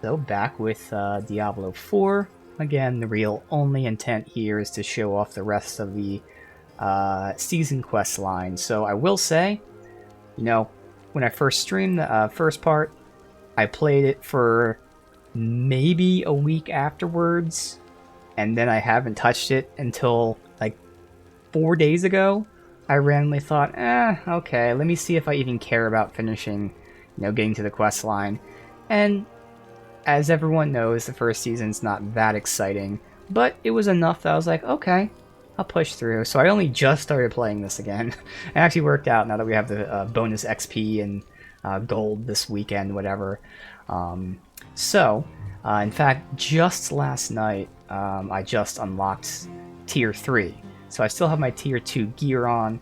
though, back with Diablo IV. Again, the real only intent here is to show off the rest of the season quest line. So I will say, you know, when I first streamed the first part, I played it for maybe a week afterwards, and then I haven't touched it until like 4 days ago. I randomly thought, okay, let me see if I even care about finishing, getting to the quest line. And as everyone knows, the first season's not that exciting, but it was enough that I was like, okay, I'll push through. So I only just started playing this again. It actually worked out now that we have the bonus XP and gold this weekend, whatever. In fact, just last night, I just unlocked Tier 3. So I still have my Tier 2 gear on.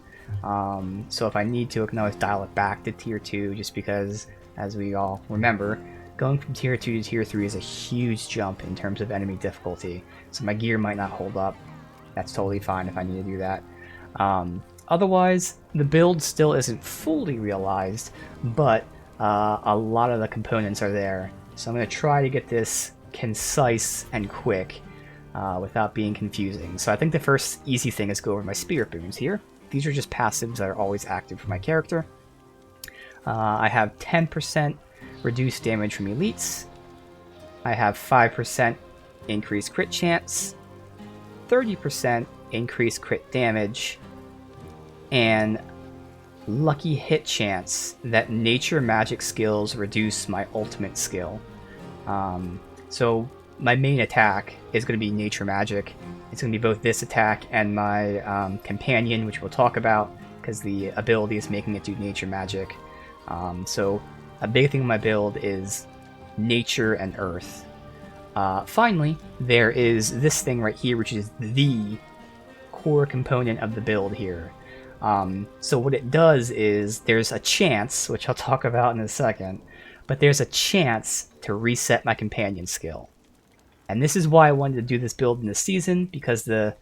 So if I need to, I can always dial it back to Tier 2, just because, as we all remember, going from Tier 2 to Tier 3 is a huge jump in terms of enemy difficulty. So my gear might not hold up. That's totally fine if I need to do that. Otherwise, the build still isn't fully realized, but a lot of the components are there. So I'm going to try to get this concise and quick without being confusing. So I think the first easy thing is go over my spirit boons here. These are just passives that are always active for my character. I have 10% reduced damage from elites. I have 5% increased crit chance, 30% increased crit damage, and lucky hit chance that nature magic skills reduce my ultimate skill. So my main attack is going to be nature magic. It's going to be both this attack and my companion, which we'll talk about, because the ability is making it do nature magic. So a big thing in my build is nature and earth. Finally, there is this thing right here, which is the core component of the build here. So what it does is there's a chance, which I'll talk about in a second, but there's a chance to reset my companion skill. And this is why I wanted to do this build in this season, because the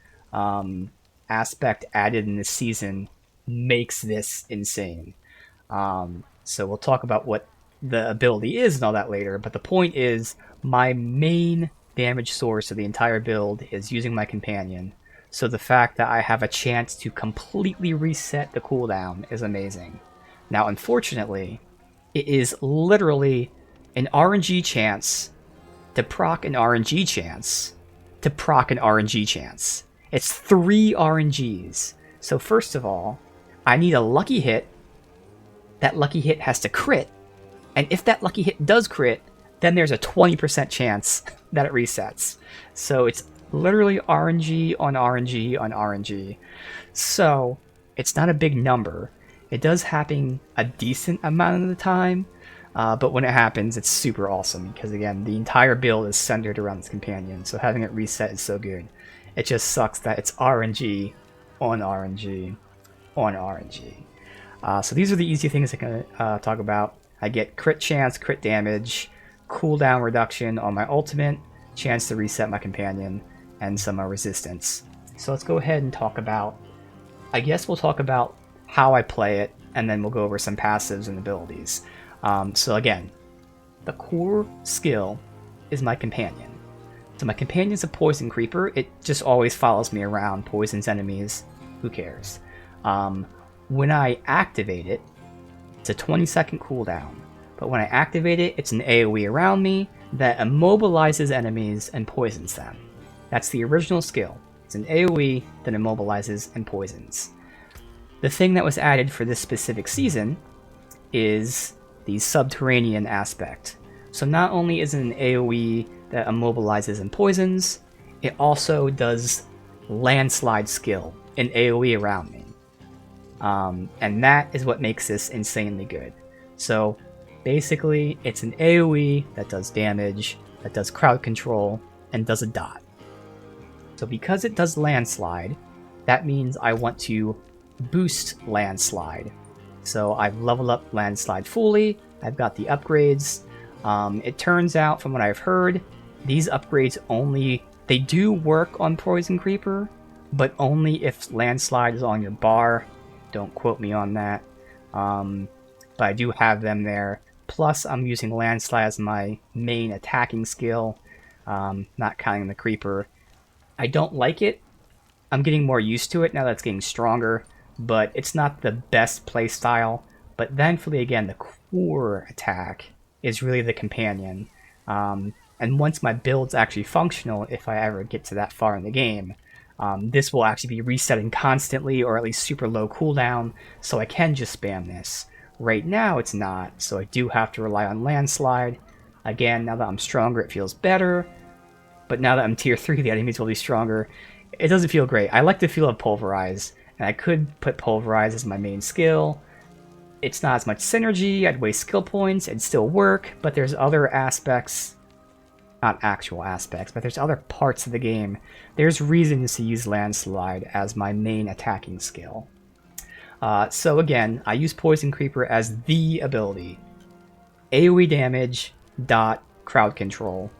aspect added in this season makes this insane. So we'll talk about what the ability is and all that later, but the point is my main damage source of the entire build is using my companion. So the fact that I have a chance to completely reset the cooldown is amazing. Now, unfortunately, it is literally an RNG chance to proc an RNG chance to proc an RNG chance. It's 3 RNGs. So first of all, I need a lucky hit. That lucky hit has to crit. And if that lucky hit does crit, then there's a 20% chance that it resets. So it's literally RNG on RNG on RNG. So it's not a big number. It does happen a decent amount of the time, but when it happens, it's super awesome, because again, the entire build is centered around this companion, so having it reset is so good. It just sucks that it's RNG on RNG on RNG. So these are the easy things I can talk about. I get crit chance, crit damage, cooldown reduction on my ultimate, chance to reset my companion, and some resistance. So let's go ahead and talk about, I guess we'll talk about how I play it, and then we'll go over some passives and abilities. So again, the core skill is my companion. So my companion's a poison creeper. It just always follows me around, poisons enemies, who cares? When I activate it, it's a 20-second cooldown. But when I activate it, it's an AoE around me that immobilizes enemies and poisons them. That's the original skill. It's an AoE that immobilizes and poisons. The thing that was added for this specific season is the subterranean aspect. So not only is it an AoE that immobilizes and poisons, it also does landslide skill, an AoE around me. And that is what makes this insanely good. So basically, it's an AoE that does damage, that does crowd control, and does a dot. So because it does landslide, that means I want to boost landslide. So I've leveled up landslide fully, I've got the upgrades. It turns out, from what I've heard, these upgrades they do work on Poison Creeper, but only if landslide is on your bar. Don't quote me on that. But I do have them there Plus, I'm using Landslide as my main attacking skill, not counting the Creeper. I don't like it. I'm getting more used to it now that it's getting stronger, but it's not the best playstyle. But thankfully, again, the core attack is really the companion. And once my build's actually functional, if I ever get to that far in the game, this will actually be resetting constantly, or at least super low cooldown, so I can just spam this. Right now it's not, so I do have to rely on Landslide. Again, now that I'm stronger, it feels better, but now that I'm tier 3, the enemies will be stronger. It doesn't feel great. I like the feel of Pulverize, and I could put Pulverize as my main skill. It's not as much synergy, I'd waste skill points, it'd still work, but there's other aspects, not actual aspects, but there's other parts of the game. There's reasons to use Landslide as my main attacking skill. So again, I use Poison Creeper as the ability. AoE damage, dot, crowd control.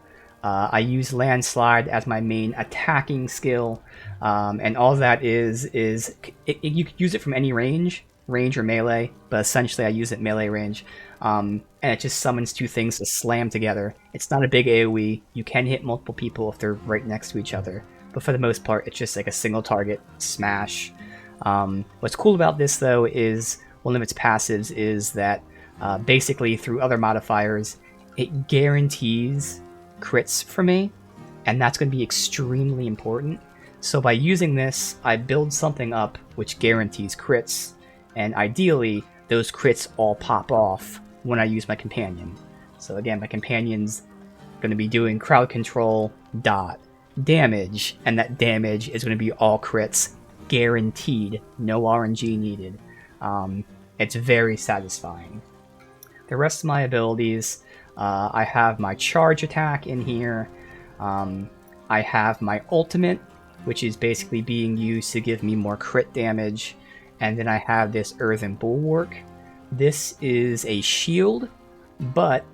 I use Landslide as my main attacking skill, and all that is you can use it from any range or melee, but essentially I use it melee range, and it just summons two things to slam together. It's not a big AoE, you can hit multiple people if they're right next to each other, but for the most part it's just like a single target smash. What's cool about this though is one of its passives is that basically through other modifiers it guarantees crits for me, and that's going to be extremely important. So by using this, I build something up which guarantees crits, and ideally those crits all pop off when I use my companion. So again, my companion's going to be doing crowd control dot damage, and that damage is going to be all crits, guaranteed, no RNG needed. It's very satisfying. The rest of my abilities, I have my charge attack in here. I have my ultimate, which is basically being used to give me more crit damage. And then I have this Earthen Bulwark. This is a shield, but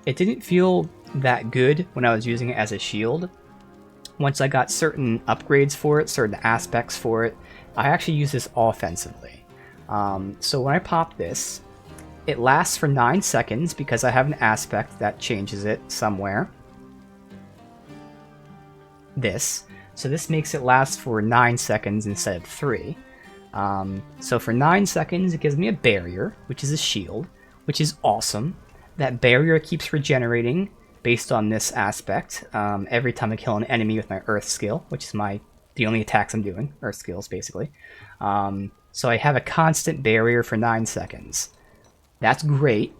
it didn't feel that good when I was using it as a shield. Once I got certain upgrades for it, certain aspects for it, I actually use this offensively. So when I pop this, it lasts for 9 seconds because I have an aspect that changes it somewhere. This. So this makes it last for 9 seconds instead of 3. So for 9 seconds, it gives me a barrier, which is a shield, which is awesome. That barrier keeps regenerating based on this aspect every time I kill an enemy with my Earth skill, which is the only attacks I'm doing, Earth skills basically. So I have a constant barrier for 9 seconds. That's great,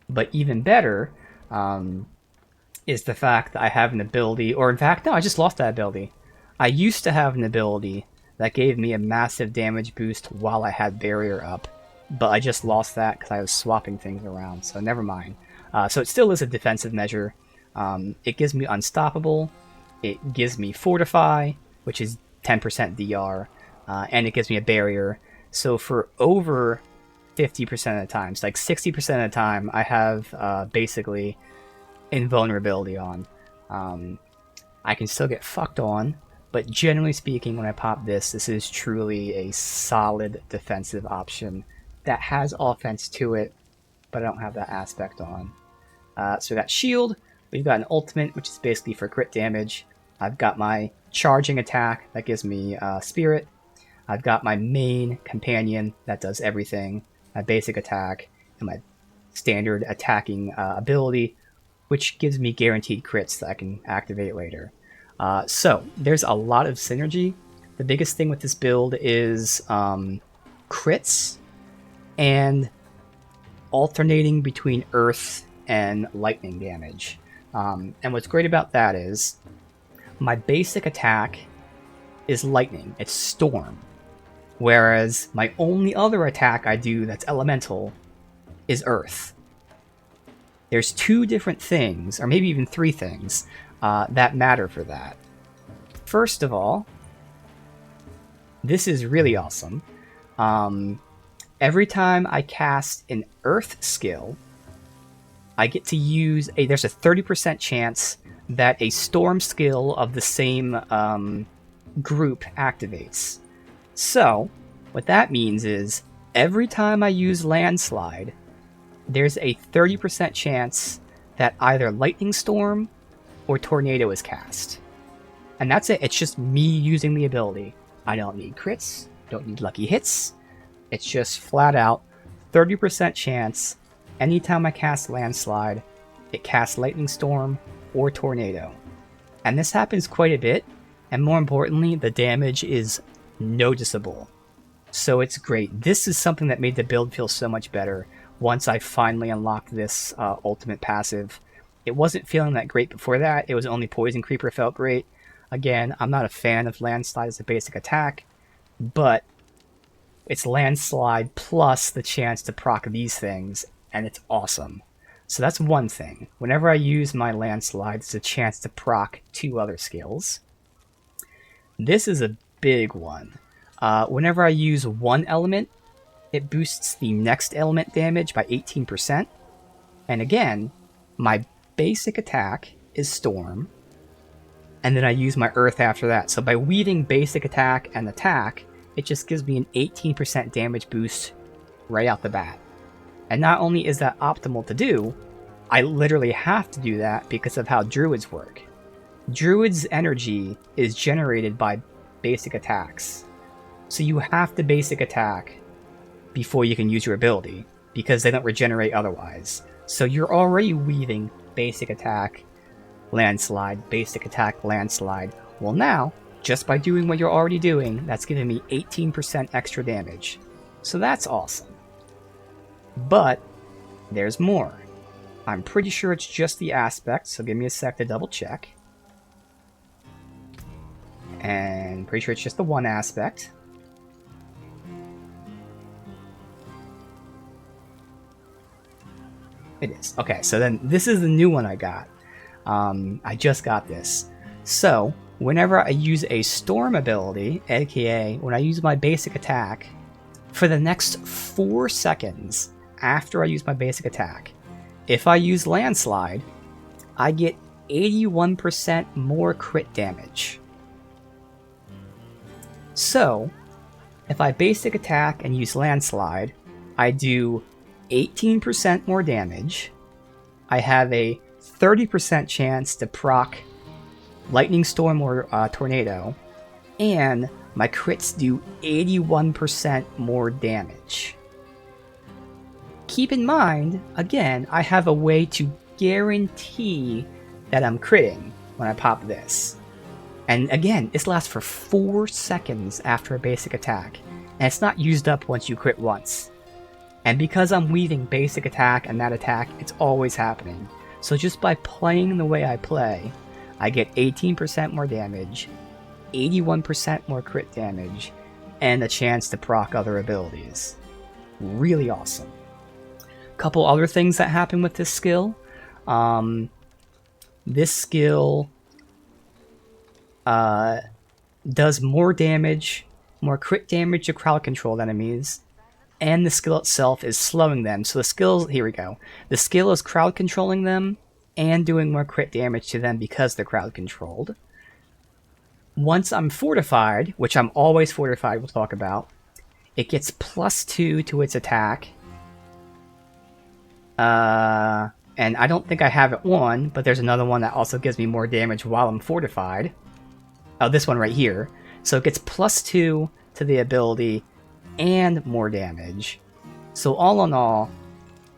but even better is the fact that I have an ability, or in fact, no, I just lost that ability. I used to have an ability that gave me a massive damage boost while I had barrier up, but I just lost that because I was swapping things around, so never mind. So it still is a defensive measure. It gives me Unstoppable, it gives me Fortify, which is 10% DR, and it gives me a barrier. So for over 50% of the time, so like 60% of the time, I have basically invulnerability on. I can still get fucked on, but generally speaking, when I pop this, this is truly a solid defensive option that has offense to it, but I don't have that aspect on. So we got shield, we've got an ultimate, which is basically for crit damage. I've got my charging attack that gives me spirit. I've got my main companion that does everything, my basic attack, and my standard attacking ability, which gives me guaranteed crits that I can activate later. So there's a lot of synergy. The biggest thing with this build is crits and alternating between earth and lightning damage. And what's great about that is my basic attack is lightning, it's storm. Whereas my only other attack I do that's elemental is earth. There's 2 different things, or maybe even 3 things, that matter for that. First of all, this is really awesome. Every time I cast an earth skill, I get to use there's a 30% chance that a storm skill of the same group activates. So, what that means is, every time I use Landslide, there's a 30% chance that either Lightning Storm or Tornado is cast. And that's it. It's just me using the ability. I don't need crits, don't need lucky hits. It's just flat out 30% chance anytime I cast Landslide, it casts Lightning Storm or Tornado. And this happens quite a bit, and more importantly, the damage is noticeable. So it's great. This is something that made the build feel so much better once I finally unlocked this ultimate passive. It wasn't feeling that great before that. It was only Poison Creeper felt great. Again, I'm not a fan of Landslide as a basic attack, but it's Landslide plus the chance to proc these things, and it's awesome. So that's one thing. Whenever I use my Landslide, it's a chance to proc 2 other skills. This is a big one. Whenever I use one element, it boosts the next element damage by 18%. And again, my basic attack is Storm, and then I use my Earth after that. So by weaving basic attack and attack, it just gives me an 18% damage boost right out the bat. And not only is that optimal to do, I literally have to do that because of how Druids work. Druids' energy is generated by basic attacks. So you have to basic attack before you can use your ability, because they don't regenerate otherwise. So you're already weaving basic attack, Landslide, basic attack, Landslide. Well now, just by doing what you're already doing, that's giving me 18% extra damage. So that's awesome. But there's more. I'm pretty sure it's just the aspect, so give me a sec to double check. And pretty sure it's just the one aspect. It is. Okay, so then this is the new one I got. I just got this. So, whenever I use a Storm ability, aka when I use my basic attack, for the next 4 seconds after I use my basic attack, if I use Landslide, I get 81% more crit damage. So, if I basic attack and use Landslide, I do 18% more damage. I have a 30% chance to proc Lightning Storm or Tornado, and my crits do 81% more damage. Keep in mind, again, I have a way to guarantee that I'm critting when I pop this. And again, this lasts for 4 seconds after a basic attack, and it's not used up once you crit once. And because I'm weaving basic attack and that attack, it's always happening. So just by playing the way I play, I get 18% more damage, 81% more crit damage, and a chance to proc other abilities. Really awesome. Couple other things that happen with this skill. This skill does more damage, more crit damage to crowd controlled enemies, and the skill itself is slowing them. So the skill, here we go. The skill is crowd controlling them and doing more crit damage to them because they're crowd controlled. Once I'm fortified, which I'm always fortified, we'll talk about, it gets +2 to its attack. And I don't think I have it on, but there's another one that also gives me more damage while I'm fortified. Oh, this one right here. So it gets +2 to the ability and more damage. So all in all,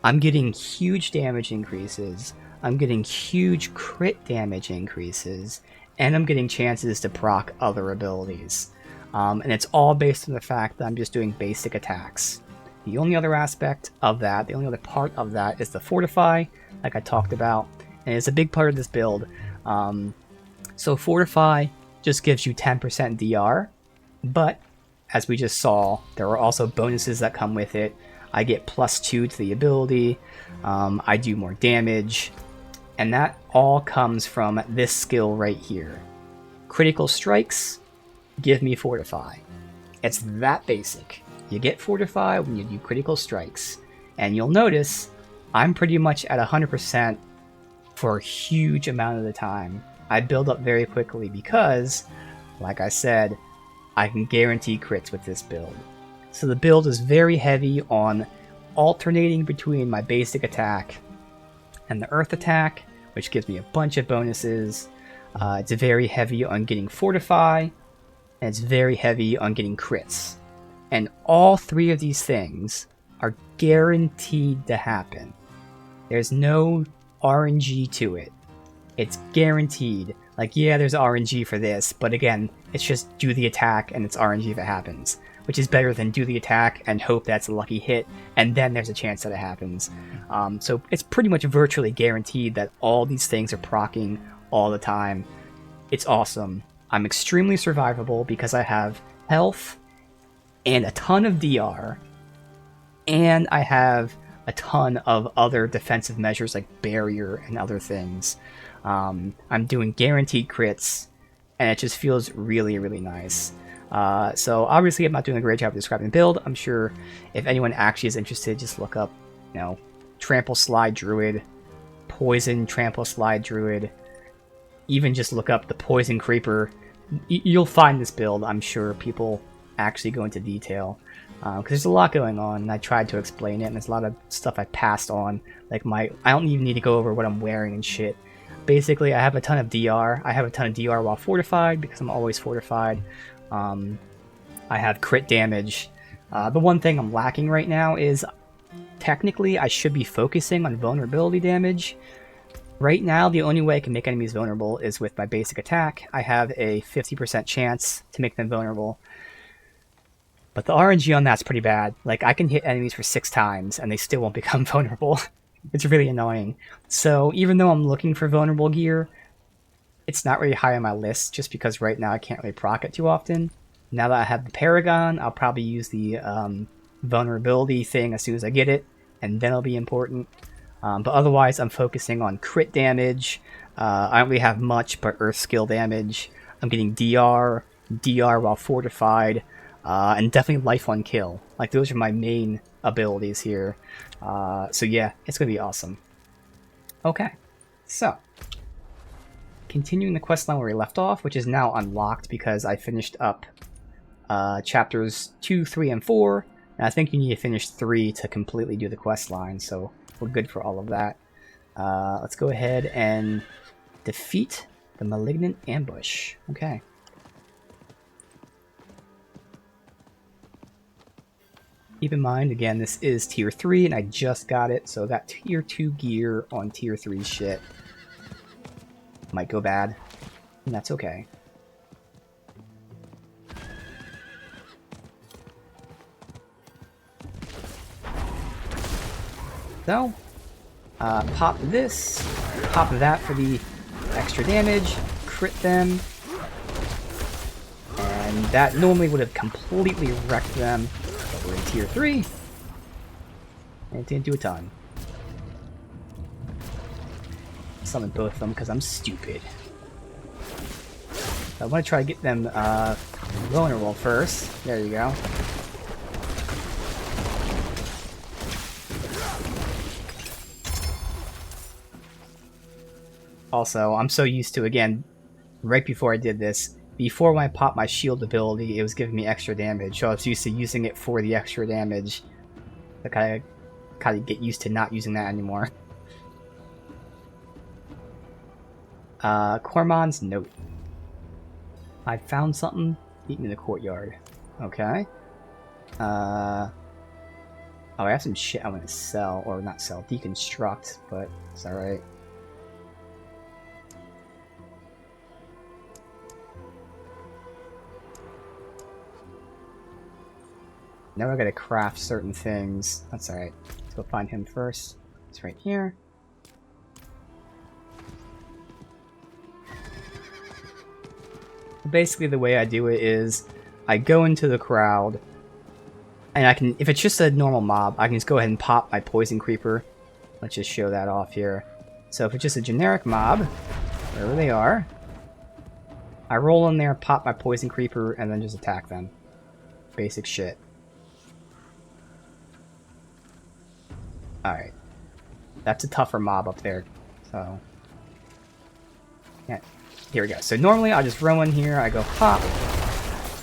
I'm getting huge damage increases, I'm getting huge crit damage increases, and I'm getting chances to proc other abilities. And it's all based on the fact that I'm just doing basic attacks. The only other aspect of that, the only other part of that is the Fortify, like I talked about, and it's a big part of this build. So Fortify just gives you 10% DR, but as we just saw, there are also bonuses that come with it. I get +2 to the ability, I do more damage, and that all comes from this skill right here. Critical strikes give me Fortify. It's that basic. You get Fortify when you do critical strikes, and you'll notice I'm pretty much at 100% for a huge amount of the time. I build up very quickly because, like I said, I can guarantee crits with this build. So the build is very heavy on alternating between my basic attack and the earth attack, which gives me a bunch of bonuses. It's very heavy on getting fortify, and it's very heavy on getting crits. And all three of these things are guaranteed to happen. There's no RNG to it. It's guaranteed. Like, yeah, there's RNG for this, but again, it's just do the attack and it's RNG if it happens, which is better than do the attack and hope that's a lucky hit, and then there's a chance that it happens. So it's pretty much virtually guaranteed that all these things are proccing all the time. It's awesome. I'm extremely survivable because I have health and a ton of DR, and I have a ton of other defensive measures like barrier and other things. I'm doing guaranteed crits, and it just feels really, really nice. So obviously I'm not doing a great job of describing the build. I'm sure if anyone actually is interested, just look up, Trampleslide Druid, Poison Trampleslide Druid, even just look up the Poison Creeper. You'll find this build. I'm sure people actually go into detail, because there's a lot going on, and I tried to explain it, and there's a lot of stuff I passed on. Like I don't even need to go over what I'm wearing and shit. Basically, I have a ton of DR. I have a ton of DR while fortified, because I'm always fortified. I have crit damage. The one thing I'm lacking right now is, technically, I should be focusing on vulnerability damage. Right now, the only way I can make enemies vulnerable is with my basic attack. I have a 50% chance to make them vulnerable. But the RNG on that's pretty bad. Like, I can hit enemies for 6 times, and they still won't become vulnerable. It's really annoying. So even though I'm looking for vulnerable gear, it's not really high on my list, just because right now I can't really proc it too often. Now that I have the Paragon, I'll probably use the vulnerability thing as soon as I get it, and then it'll be important. But otherwise, I'm focusing on crit damage. I don't really have much but earth skill damage. I'm getting DR while fortified, and definitely life on kill. Like, those are my main abilities here. So yeah, it's gonna be awesome. Okay, so continuing the questline where we left off, which is now unlocked because I finished up chapters 2, 3, and 4, and I think you need to finish 3 to completely do the questline, so we're good for all of that. Let's go ahead and defeat the Malignant Ambush. Okay. Keep in mind, again, this is tier 3, and I just got it, so I got tier 2 gear on tier 3 shit. Might go bad, and that's okay. So, pop this, pop that for the extra damage, crit them, and that normally would have completely wrecked them. We're in tier 3, and it didn't do a ton. Summon both of them because I'm stupid. So I want to try to get them vulnerable first. There you go. Also, I'm so used to, again, right before I did this, before when I popped my shield ability, it was giving me extra damage, so I was used to using it for the extra damage. I kind of get used to not using that anymore. Cormon's note. I found something eaten in the courtyard. Okay. Oh, I have some shit I want to sell, or not sell, deconstruct, but it's alright. Now I gotta craft certain things. That's alright. Let's go find him first. It's right here. Basically, the way I do it is I go into the crowd, and I can, if it's just a normal mob, I can just go ahead and pop my Poison Creeper. Let's just show that off here. So if it's just a generic mob, wherever they are, I roll in there, pop my Poison Creeper, and then just attack them. Basic shit. Alright. That's a tougher mob up there, so... yeah. Here we go. So normally I'll just roll in here, I go pop,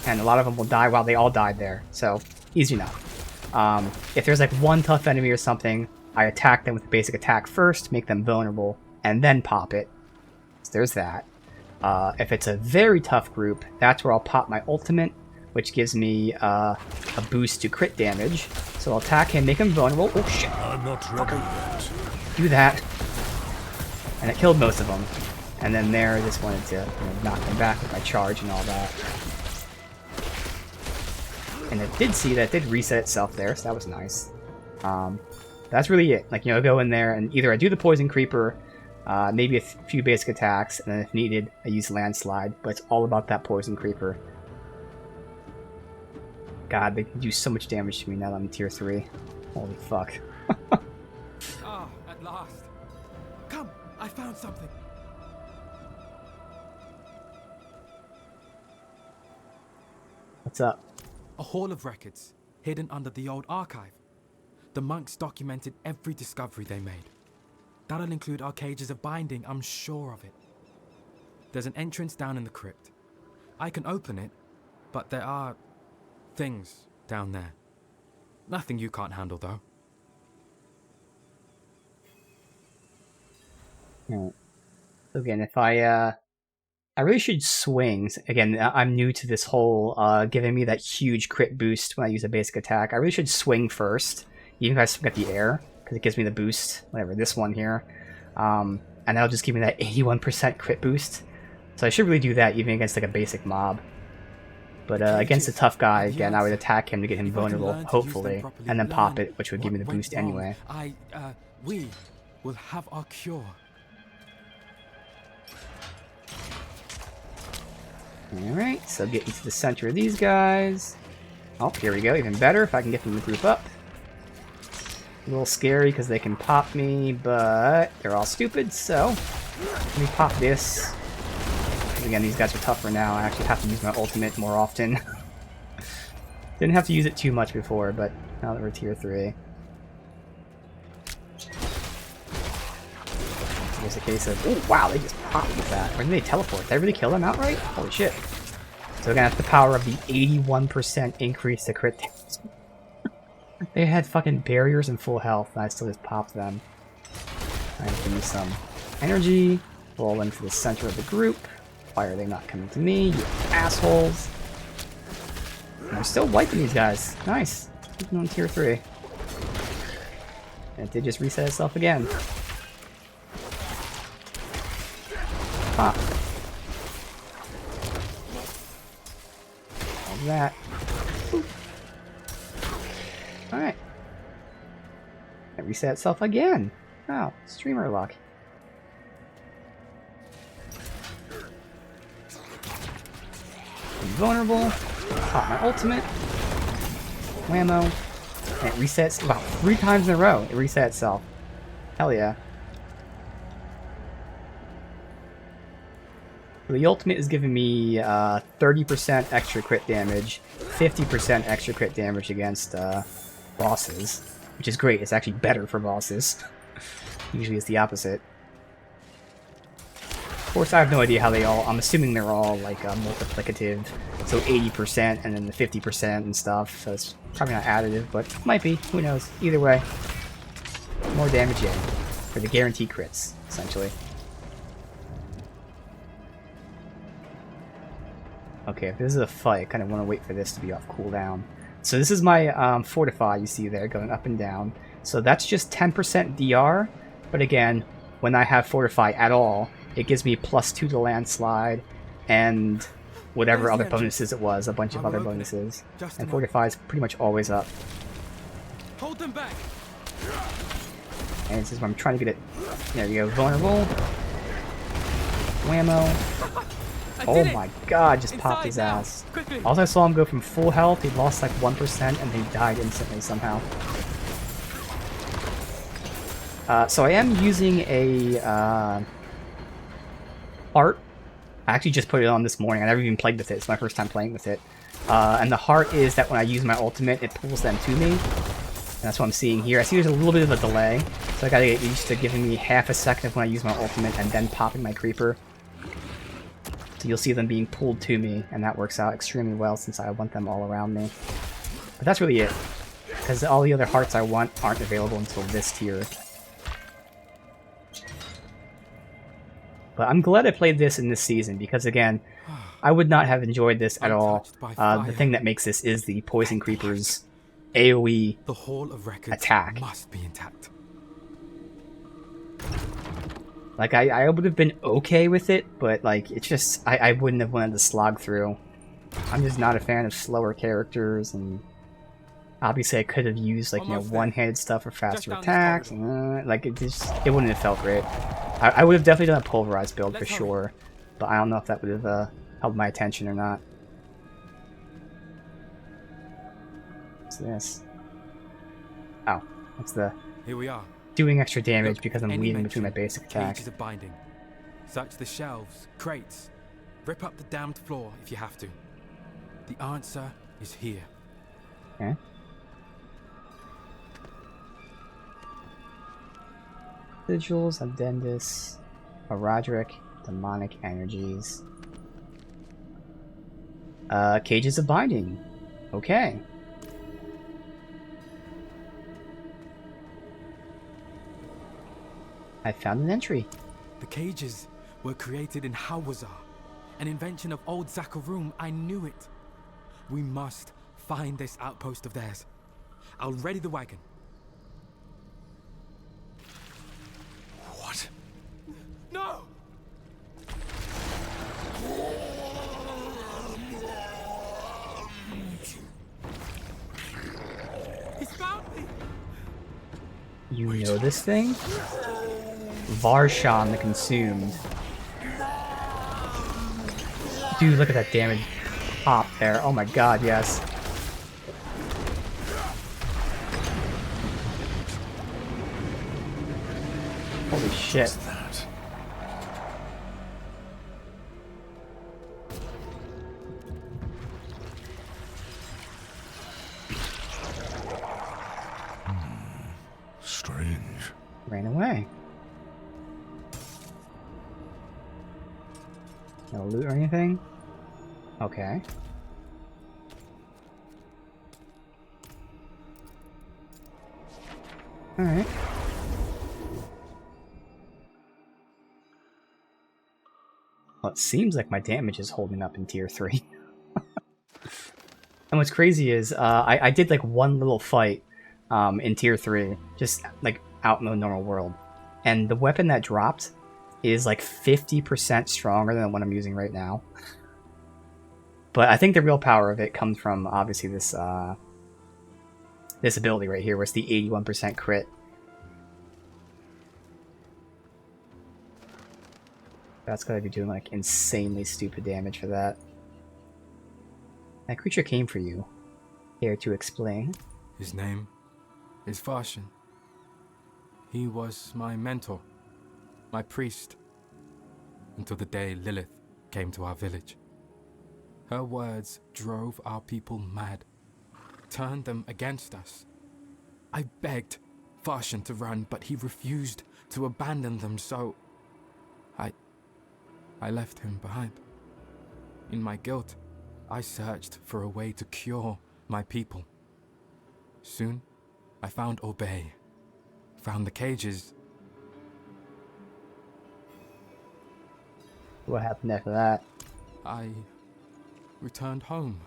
and a lot of them will die while they all died there. So, easy enough. If there's like one tough enemy or something, I attack them with a basic attack first, make them vulnerable, and then pop it. So there's that. If it's a very tough group, that's where I'll pop my ultimate, which gives me a boost to crit damage. So I'll attack him, make him vulnerable. Oh shit! I'm not ready yet. Do that. And it killed most of them. And then there, I just wanted to knock them back with my charge and all that. And it did see that it did reset itself there, so that was nice. That's really it. Like, go in there and either I do the Poison Creeper, maybe a few basic attacks, and then if needed, I use Landslide, but it's all about that Poison Creeper. God, they do so much damage to me now that I'm tier 3. Holy fuck. At last. Come, I found something. What's up? A hall of records, hidden under the old archive. The monks documented every discovery they made. That'll include our cages of binding, I'm sure of it. There's an entrance down in the crypt. I can open it, but there are things down there. Nothing you can't handle, though. Right. Again, if I really should swing. Again, I'm new to this whole giving me that huge crit boost when I use a basic attack. I really should swing first, even if I swing at the air, because it gives me the boost, whatever, this one here. And that'll just give me that 81% crit boost. So I should really do that even against like a basic mob. But against a tough guy, again, I would attack him to get him vulnerable, hopefully, and then pop it, which would give me the boost anyway. We will have our cure. Alright, so get into the center of these guys. Oh, here we go, even better if I can get them to group up. A little scary because they can pop me, but they're all stupid, so let me pop this. Again, these guys are tougher now. I actually have to use my ultimate more often. Didn't have to use it too much before, but now that we're tier 3. There's a case of, oh wow, they just popped with that. Or did they teleport? Did I really kill them outright? Holy shit. So again, that's the power of the 81% increase to crit damage. They had fucking barriers and full health, and I still just popped them. I have to use some energy. Roll into the center of the group. Why are they not coming to me, you assholes? And I'm still wiping these guys. Nice. Even on tier 3. And it did just reset itself again. Pop. All that. Alright. It reset itself again. Wow, streamer luck. Invulnerable. Pop my ultimate. Whammo. And it resets about 3 times in a row. It reset itself. Hell yeah. The ultimate is giving me 30% extra crit damage, 50% extra crit damage against bosses, which is great. It's actually better for bosses. Usually it's the opposite. Of course, I have no idea how they all... I'm assuming they're all like multiplicative, so 80% and then the 50% and stuff, so it's probably not additive, but might be. Who knows? Either way, more damage in for the guaranteed crits, essentially. Okay, if this is a fight, I kind of want to wait for this to be off cooldown. So this is my Fortify you see there, going up and down. So that's just 10% DR, but again, when I have Fortify at all, it gives me +2 to Landslide, and whatever other bonuses it was, a bunch of other bonuses. And Fortify is pretty much always up. Hold them back. And this is where I'm trying to get it. There you go, vulnerable. Whammo. Oh my god, just popped his ass. Also, I saw him go from full health, he lost like 1%, and he died instantly somehow. So I am using a heart. I actually just put it on this morning. I never even played with it. It's my first time playing with it. And the heart is that when I use my ultimate, it pulls them to me. And that's what I'm seeing here. I see there's a little bit of a delay, so I gotta get used to giving me half a second of when I use my ultimate and then popping my creeper. So you'll see them being pulled to me, and that works out extremely well since I want them all around me. But that's really it. because all the other hearts I want aren't available until this tier. But I'm glad I played this in this season, because again, I would not have enjoyed this at all. The thing that makes this is the Poison Creeper's AoE The Hall of Records attack. must be intact. Like, I would have been okay with it, but like, it's just, I wouldn't have wanted to slog through. I'm just not a fan of slower characters, and obviously I could have used like, you know, one-handed stuff for faster attacks, and like, it wouldn't have felt great. I would have definitely done a pulverized build for sure, but I don't know if that would have held my attention or not. What's this? Oh, that's the Here we are. Doing extra damage Look, because I'm any weaving between my mention, basic attack. Cages of binding. Search the shelves, crates. Rip up the damned floor if you have to. The answer is here. Okay. Sigils, Addendus, Roderick, Demonic Energies. Cages of Binding. Okay. I found an entry. The cages were created in Hawazar, an invention of old Zakarum. I knew it. We must find this outpost of theirs. I'll ready the wagon. What? No! He's found me! You know this thing? Varshan the Consumed. Dude, look at that damage pop there. Oh my god, yes. Holy shit. What's that? Strange. Ran away. No loot or anything? Okay. Alright. Well, it seems like my damage is holding up in tier 3. And what's crazy is, I did like one little fight in tier 3, just like out in the normal world. And the weapon that dropped is like 50% stronger than the one I'm using right now. But I think the real power of it comes from obviously this this ability right here, where it's the 81% crit. That's gotta be doing like insanely stupid damage for that. That creature came for you. Care to explain? His name is Farshan. He was my mentor, my priest, until the day Lilith came to our village. Her words drove our people mad, turned them against us. I begged Farshan to run, but he refused to abandon them, so I left him behind. In my guilt, I searched for a way to cure my people. Soon, I found Obey, found the cages. What happened after that? I returned home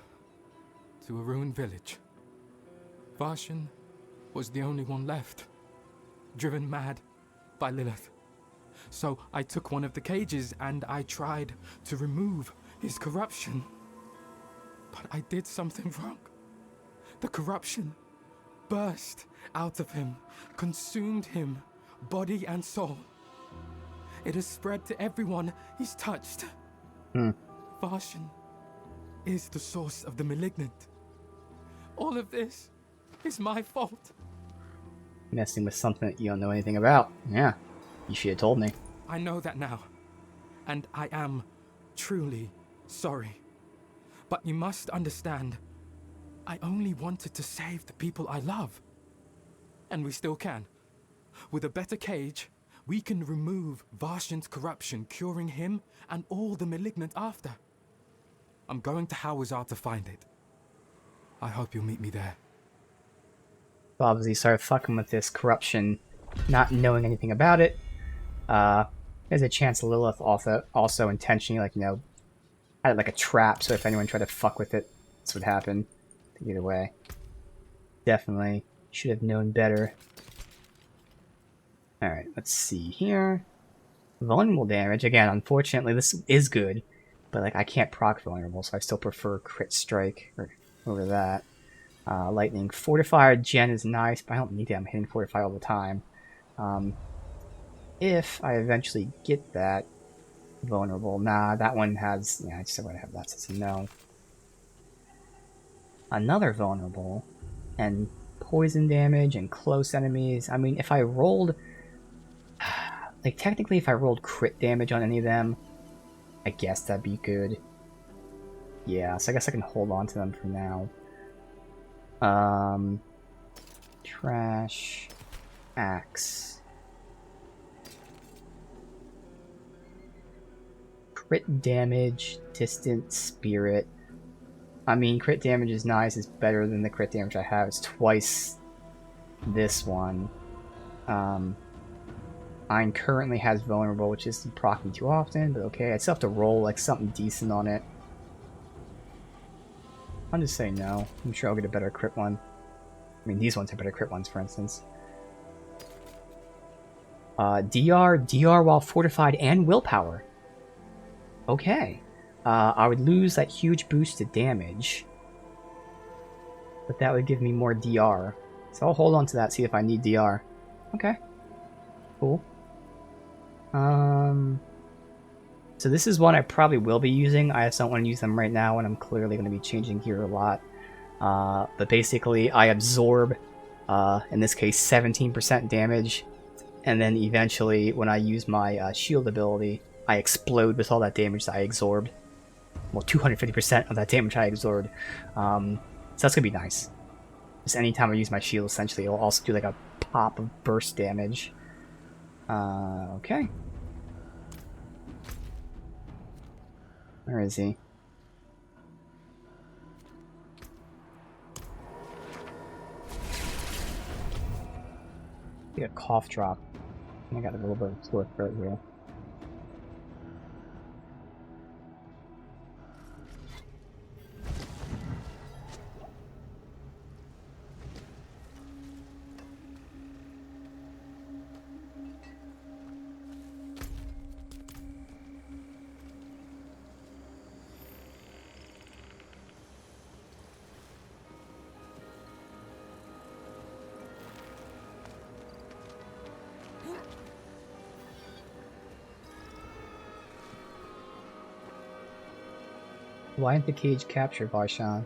to a ruined village. Varshan was the only one left, driven mad by Lilith. So I took one of the cages and I tried to remove his corruption. But I did something wrong. The corruption burst out of him, consumed him, body and soul. It has spread to everyone he's touched. Varshan is the source of the malignant. All of this is my fault. Messing with something that you don't know anything about. Yeah, you should have told me. I know that now, and I am truly sorry. But you must understand, I only wanted to save the people I love. And we still can. With a better cage, we can remove Varshan's corruption, curing him and all the malignant after. I'm going to Hawazar to find it. I hope you'll meet me there. So obviously started fucking with this corruption, not knowing anything about it. There's a chance Lilith also intentionally, like, you know, had it like a trap, so if anyone tried to fuck with it, this would happen. Either way. Definitely should have known better. Alright, let's see here. Vulnerable damage. Again, unfortunately, this is good, but like I can't proc vulnerable, so I still prefer crit strike over that. Lightning. Fortified gen is nice, but I don't need it. I'm hitting fortify all the time. If I eventually get that vulnerable. Nah, that one has... Yeah, I just want to have that, so it's a no. Another vulnerable. And poison damage and close enemies. I mean, if I rolled... Like, technically, if I rolled crit damage on any of them, I guess that'd be good. Yeah, so I guess I can hold on to them for now. Trash. Axe. Crit damage, distant spirit. I mean, crit damage is nice. It's better than the crit damage I have. It's twice this one. Mine currently has vulnerable, which isn't proccing too often, but okay. I still have to roll like something decent on it. I'm just saying no. I'm sure I'll get a better crit one. I mean, these ones have better crit ones, for instance. DR while fortified and willpower. Okay. I would lose that huge boost to damage, but that would give me more DR. So I'll hold on to that, see if I need DR. Okay. Cool. So this is one I probably will be using. I just don't want to use them right now when I'm clearly going to be changing gear a lot. But basically, I absorb, in this case, 17% damage, and then eventually, when I use my shield ability, I explode with all that damage that I absorbed. Well, 250% of that damage I absorbed. So that's going to be nice. Just anytime I use my shield, essentially, it'll also do like a pop of burst damage. Okay. Where is he? Get a cough drop. I got a little bit of sore throat here. Why isn't the cage captured, Varshan?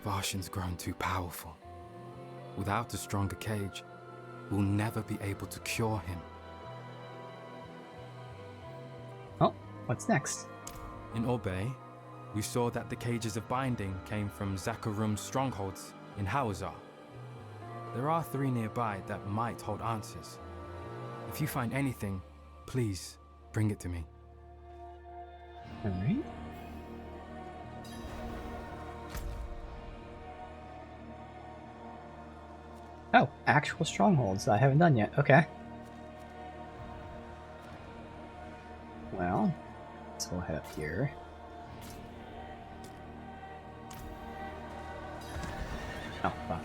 Varshan's grown too powerful. Without a stronger cage, we'll never be able to cure him. Oh, what's next? In Orbay, we saw that the cages of binding came from Zakarum's strongholds in Hawazar. There are 3 nearby that might hold answers. If you find anything, please bring it to me. Alright. Oh, actual strongholds that I haven't done yet. Okay. Well, so we'll head up here. Oh, fuck.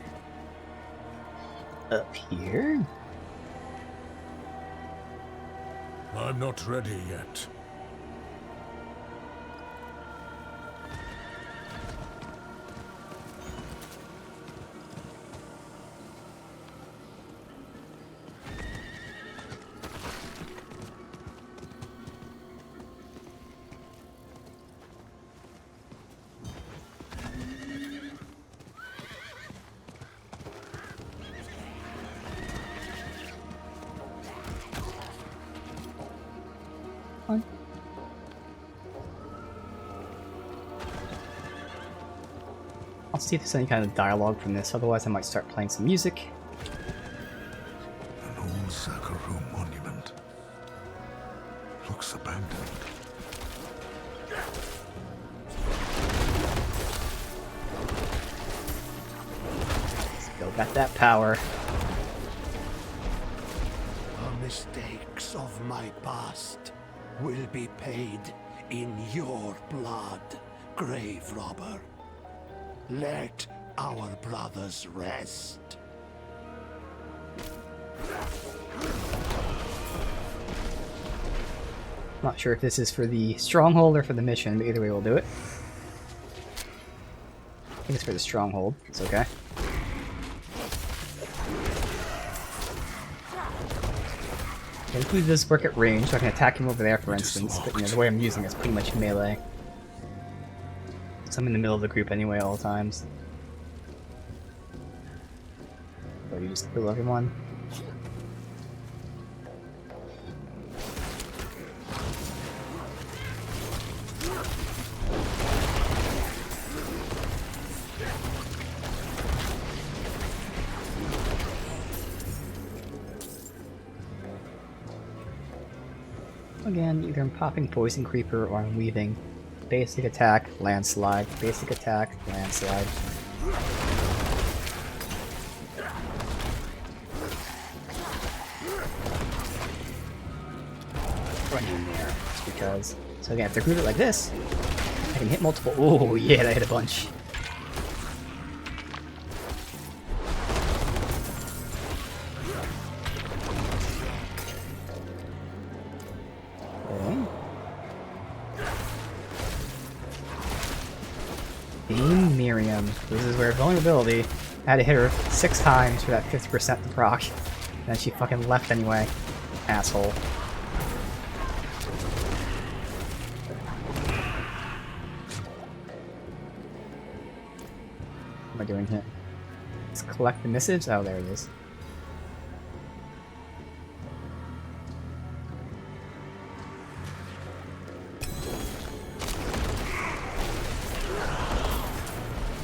Up here? I'm not ready yet. I'll see if there's any kind of dialogue from this, otherwise I might start playing some music. An old Zakarum monument. Looks abandoned. Still got that power. will be paid in your blood, grave robber. Let our brothers rest. Not sure if this is for the stronghold or for the mission, but either way we'll do it. I think it's for the stronghold. It's okay. Hopefully this does work at range, so I can attack him over there, for instance. But the way I'm using it is pretty much melee. So I'm in the middle of the group anyway, all the times. So you just kill everyone. Again, either I'm popping Poison Creeper or I'm weaving basic attack, landslide, basic attack, landslide. Run in there, just because. So again, if they're grouped like this, I can hit multiple. Oh yeah, that hit a bunch. Miriam. This is where vulnerability. I had to hit her 6 times for that 50% to proc. And then she fucking left anyway. Asshole. What am I doing here? Let's collect the missives. Oh, there it is.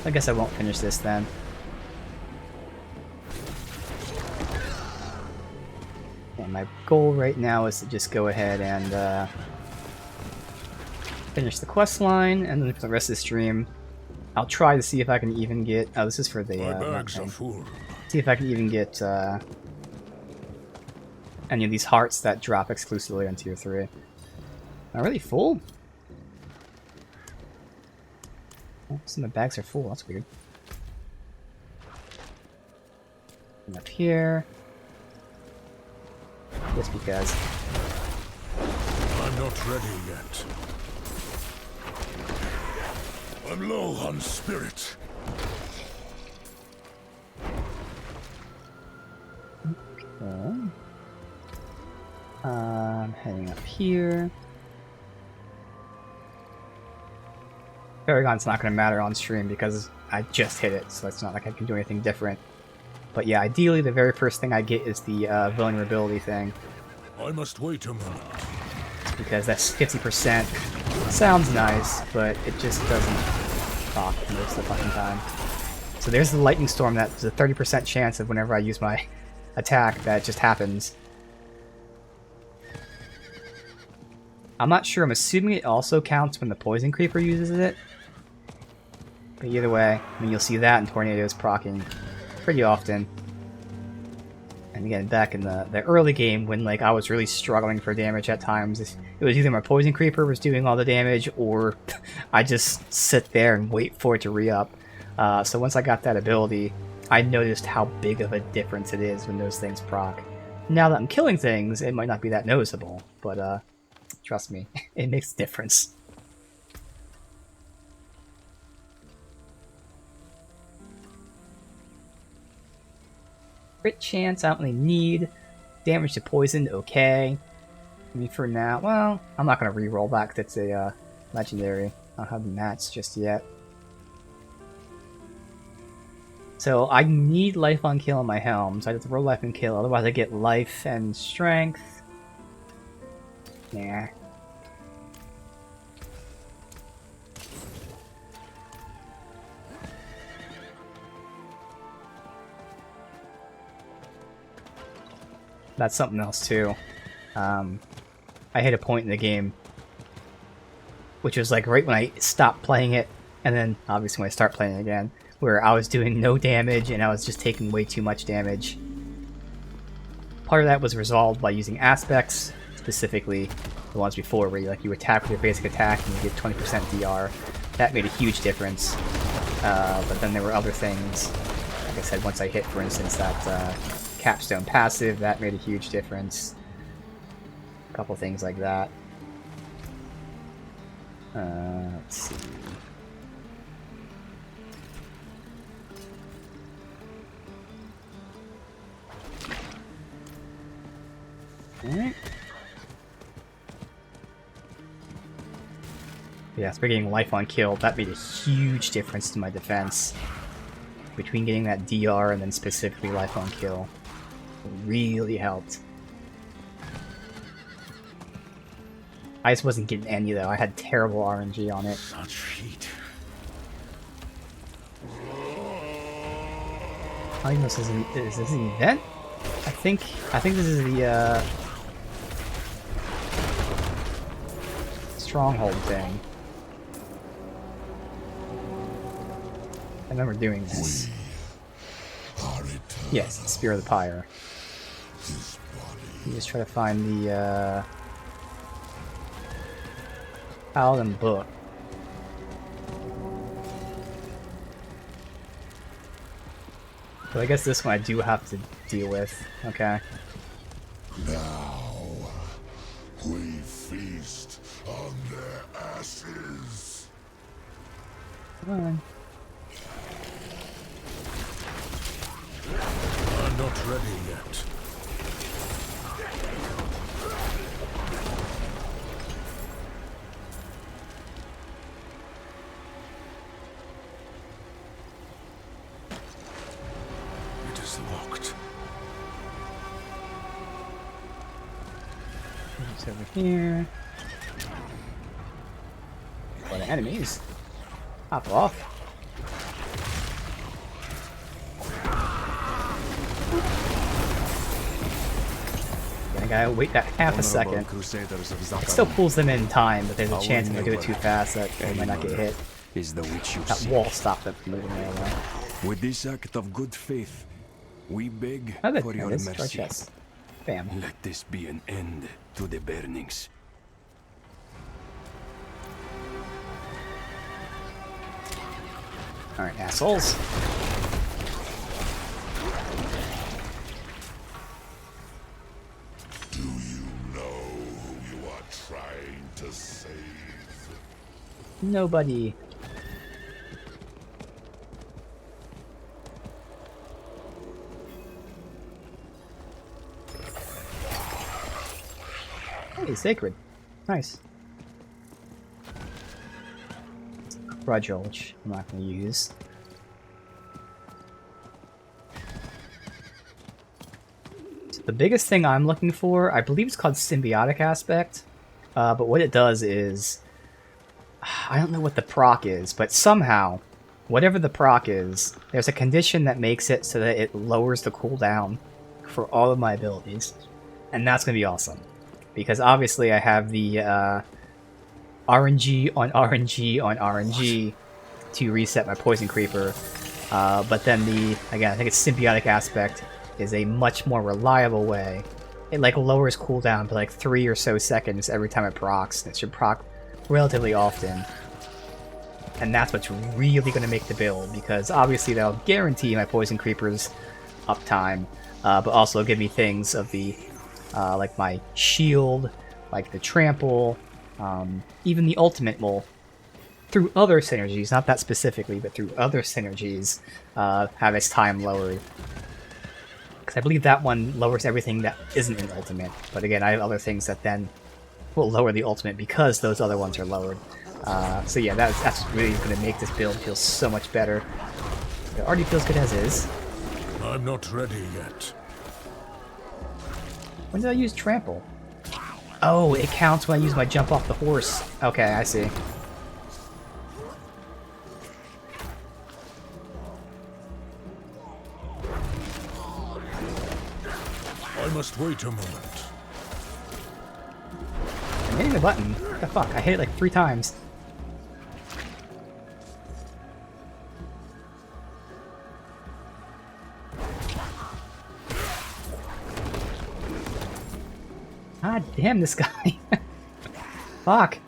I guess I won't finish this then. And my goal right now is to just go ahead and finish the quest line, and then for the rest of the stream, I'll try to see if I can even get. Oh, this is for the. My bags are full. See if I can even get any of these hearts that drop exclusively on tier 3. Am I really full? Oh, some of the bags are full. That's weird. And up here. Just because. I'm not ready yet. I'm low on spirit. Okay. Heading up here. Paragon's not going to matter on stream because I just hit it, so it's not like I can do anything different. But yeah, ideally the very first thing I get is the vulnerability thing. I must wait a moment. Because that's 50%. Sounds nice, but it just doesn't proc most of the fucking time. So there's the lightning storm. That's a 30% chance of whenever I use my attack that just happens. I'm not sure. I'm assuming it also counts when the poison creeper uses it. But either way, I mean, you'll see that in tornadoes proccing pretty often. And again, back in the early game, when like I was really struggling for damage at times, it was either my poison creeper was doing all the damage, or I just sit there and wait for it to re-up. So once I got that ability, I noticed how big of a difference it is when those things proc. Now that I'm killing things, it might not be that noticeable, but trust me, it makes a difference. Crit chance, I don't really need. Damage to poison, okay. I mean, for now, well, I'm not going to re-roll that because it's a legendary. I don't have the mats just yet. So I need life on kill on my helm, so I have to roll life and kill, otherwise I get life and strength. Nah. That's something else too. I hit a point in the game, which was like right when I stopped playing it, and then obviously when I start playing it again, where I was doing no damage and I was just taking way too much damage. Part of that was resolved by using aspects, specifically the ones before where you attack with your basic attack and you get 20% DR. That made a huge difference. But then there were other things. Like I said, once I hit, for instance, that capstone passive, that made a huge difference. A couple things like that. Let's see. Alright. Yeah, so getting life on kill, that made a huge difference to my defense. Between getting that DR and then specifically life on kill. It really helped. I just wasn't getting any though, I had terrible RNG on it. Such heat. I think this is an event? I think this is the stronghold thing. I remember doing this. Yes, Spear of the Pyre. You just try to find the Paladin book. So I guess this one I do have to deal with. Okay. Now we feast on their ashes. Come on. I'm not ready yet. It is locked. It's over here. For the enemies. Hop off. I gotta wait that half a second. It still pulls them in time, but there's a chance if I do it too fast that they might not get hit. Is the witch you That seek. wall stopped them from moving there though. With this act of good faith, we beg Oh, for there your it is. Our mercy. chest. Bam. Let this be an end to the burnings. Alright, assholes. Do you know who you are trying to save? Nobody. Hey, sacred. Nice. Fragile, which I'm not going to use. So the biggest thing I'm looking for, I believe it's called symbiotic aspect. But what it does is, I don't know what the proc is, but somehow, whatever the proc is, there's a condition that makes it so that it lowers the cooldown for all of my abilities. And that's going to be awesome. Because obviously I have the RNG on RNG on RNG to reset my Poison Creeper. But then again, I think it's symbiotic aspect is a much more reliable way. It like lowers cooldown to like 3 or so seconds every time it procs. It should proc relatively often. And that's what's really going to make the build, because obviously that'll guarantee my Poison Creeper's uptime, but also give me things of the like my shield, like the trample, even the ultimate will, through other synergies, not that specifically, but through other synergies, have its time lowered. Because I believe that one lowers everything that isn't an ultimate, but again, I have other things that then will lower the ultimate because those other ones are lowered. So yeah, that's really going to make this build feel so much better. It already feels good as is. I'm not ready yet. When did I use trample? Oh, it counts when I use my jump off the horse. Okay, I see. I must wait a moment. I'm hitting the button. What the fuck? I hit it like 3 times. God damn this guy. Fuck!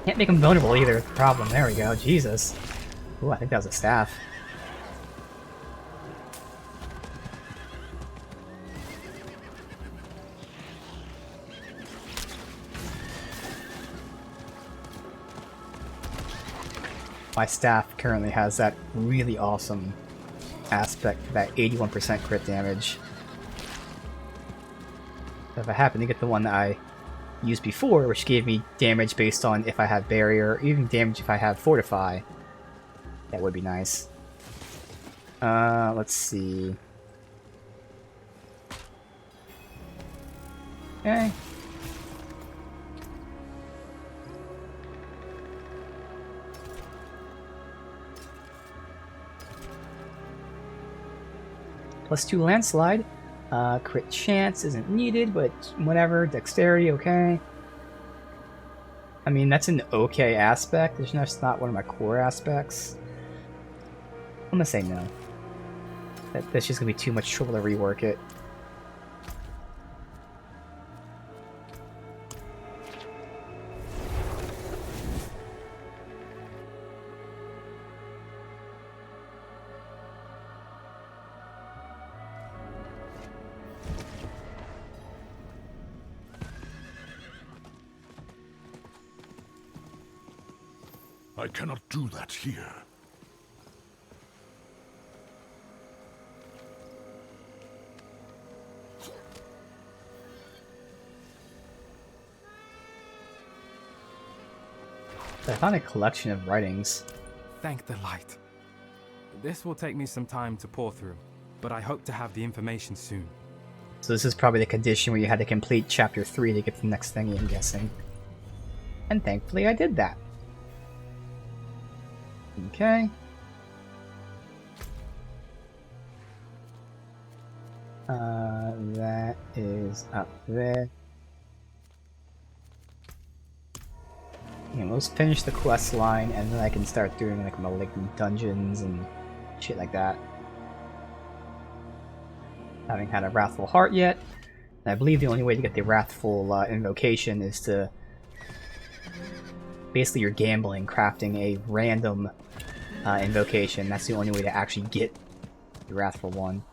Can't make him vulnerable either. Problem. There we go. Jesus. Ooh, I think that was a staff. My staff currently has that really awesome aspect, that 81% crit damage. If I happen to get the one that I used before, which gave me damage based on if I have barrier, or even damage if I have fortify, that would be nice. Let's see. Okay. +2 landslide. Crit chance isn't needed, but whatever. Dexterity, okay. I mean, that's an okay aspect. It's just not one of my core aspects. I'm gonna say no. That's just gonna be too much trouble to rework it. I cannot do that here. I found a collection of writings. Thank the light. This will take me some time to pore through, but I hope to have the information soon. So this is probably the condition where you had to complete chapter 3 to get the next thingy, I'm guessing. And thankfully I did that. Okay. That is up there. And let's finish the quest line, and then I can start doing like malignant dungeons and shit like that. Haven't had a Wrathful Heart yet, and I believe the only way to get the Wrathful invocation is to basically you're gambling, crafting a random invocation. That's the only way to actually get the Wrathful one.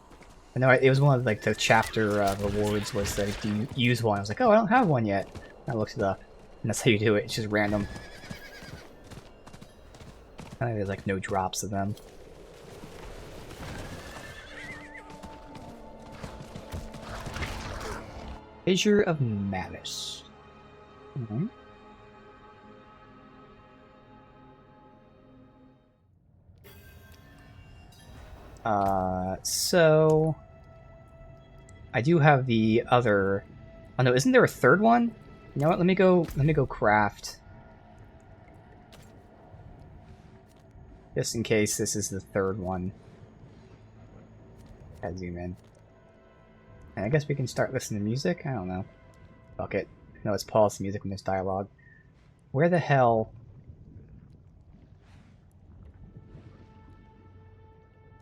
I know it was one of like the chapter rewards was that you use one. I was like, oh, I don't have one yet. And I looked it up, and that's how you do it. It's just random. I think there's like no drops of them. Fissure of Malice. Mm-hmm. So I do have the other. Oh no, isn't there a third one? You know what? Let me go craft. Just in case this is the third one. Gotta zoom in. And I guess we can start listening to music? I don't know. Fuck it. No, it's pause the music when there's dialogue. Where the hell?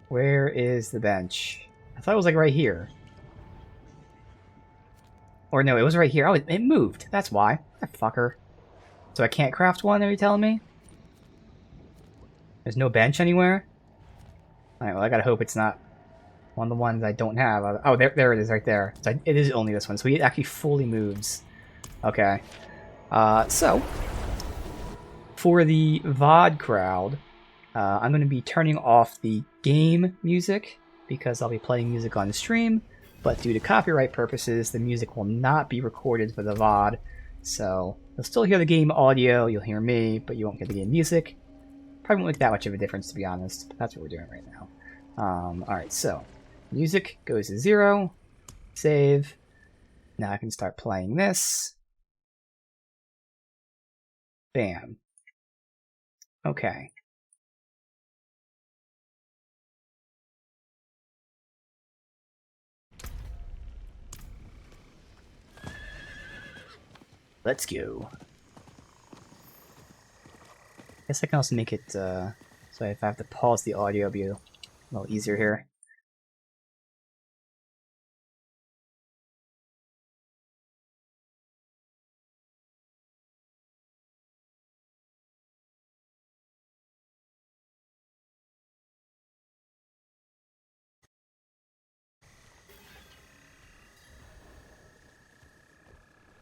Where is the bench? I thought it was like right here. Or no, it was right here. Oh, it moved. That's why. That fucker. So I can't craft one, are you telling me? There's no bench anywhere? Alright, well I gotta hope it's not one of the ones I don't have. Oh, there it is right there. So it is only this one. So it actually fully moves. Okay. So, for the VOD crowd, I'm going to be turning off the game music because I'll be playing music on stream, but due to copyright purposes, the music will not be recorded for the VOD. So you'll still hear the game audio, you'll hear me, but you won't hear the game music. Probably won't make that much of a difference, to be honest, but that's what we're doing right now. Alright, so music goes to 0, save. Now I can start playing this. Bam. Okay. Let's go. Guess I can also make it so if I have to pause the audio, it'll be a little easier here.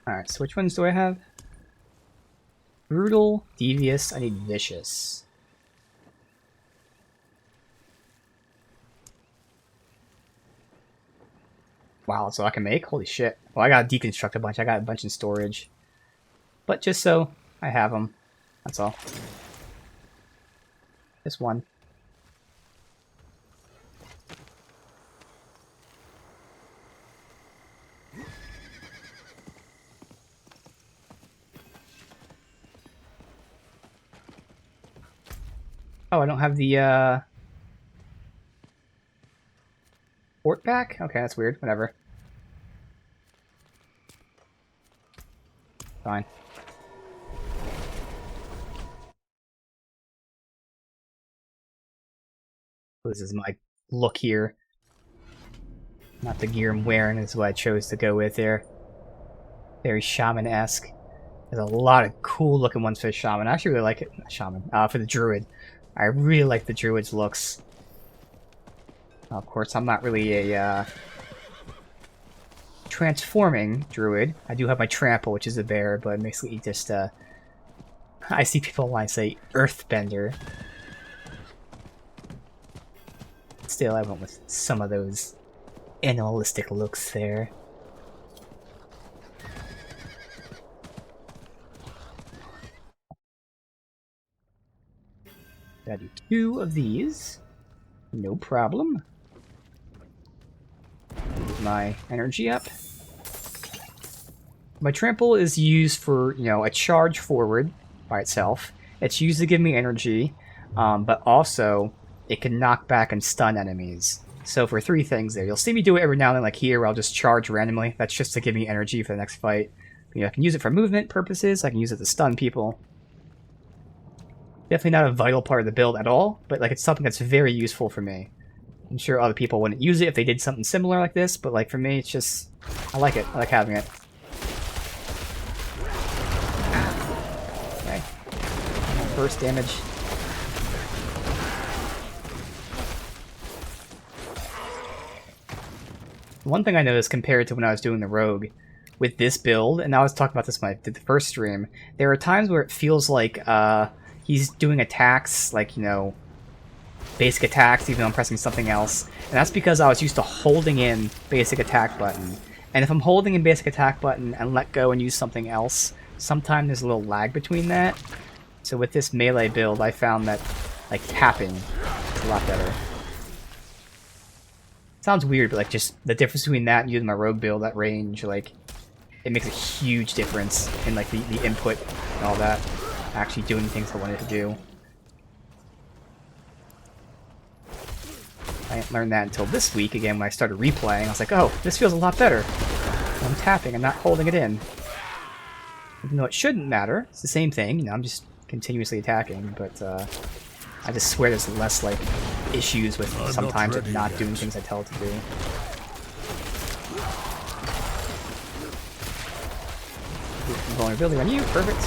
Alright, so which ones do I have? Brutal, devious, I need vicious. Wow, that's all I can make? Holy shit. Well, I gotta deconstruct a bunch. I got a bunch in storage. But just so I have them. That's all. Just one. Oh, I don't have the, port back? Okay, that's weird. Whatever. Fine. This is my look here. Not the gear I'm wearing, is what I chose to go with there. Very shaman-esque. There's a lot of cool looking ones for the shaman. I actually really like it. Shaman. For the druid. I really like the druid's looks. Of course, I'm not really a transforming druid. I do have my trample, which is a bear, but basically just I see people when I say earthbender. Still, I went with some of those animalistic looks there. Gotta do 2 of these. No problem. Move my energy up. My trample is used for, you know, a charge forward by itself. It's used to give me energy, but also it can knock back and stun enemies. So for 3 things there. You'll see me do it every now and then, like here, where I'll just charge randomly. That's just to give me energy for the next fight. You know, I can use it for movement purposes. I can use it to stun people. Definitely not a vital part of the build at all, but like it's something that's very useful for me. I'm sure other people wouldn't use it if they did something similar like this, but like for me, it's just... I like it. I like having it. Okay. Burst damage. One thing I noticed compared to when I was doing the rogue, with this build, and I was talking about this when I did the first stream, there are times where it feels like he's doing attacks, like, you know, basic attacks, even though I'm pressing something else. And that's because I was used to holding in basic attack button. And if I'm holding in basic attack button and let go and use something else, sometimes there's a little lag between that. So with this melee build, I found that, like, tapping is a lot better. Sounds weird, but, like, just the difference between that and using my rogue build at range, like, it makes a huge difference in, like, the input and all that. Actually doing things I wanted to do. I didn't learn that until this week, again, when I started replaying. I was like, oh, this feels a lot better. I'm tapping, I'm not holding it in. Even though it shouldn't matter, it's the same thing, you know, I'm just continuously attacking, but I just swear there's less, like, issues with sometimes with not doing things I tell it to do. Vulnerability on you, perfect.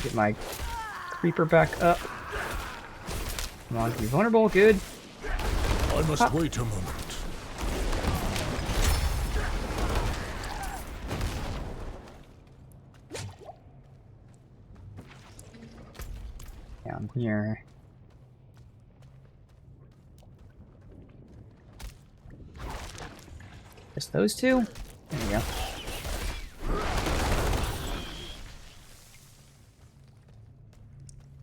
Get my creeper back up. Come on, be vulnerable, good. I must wait a moment. Down here. Just those 2? There we go.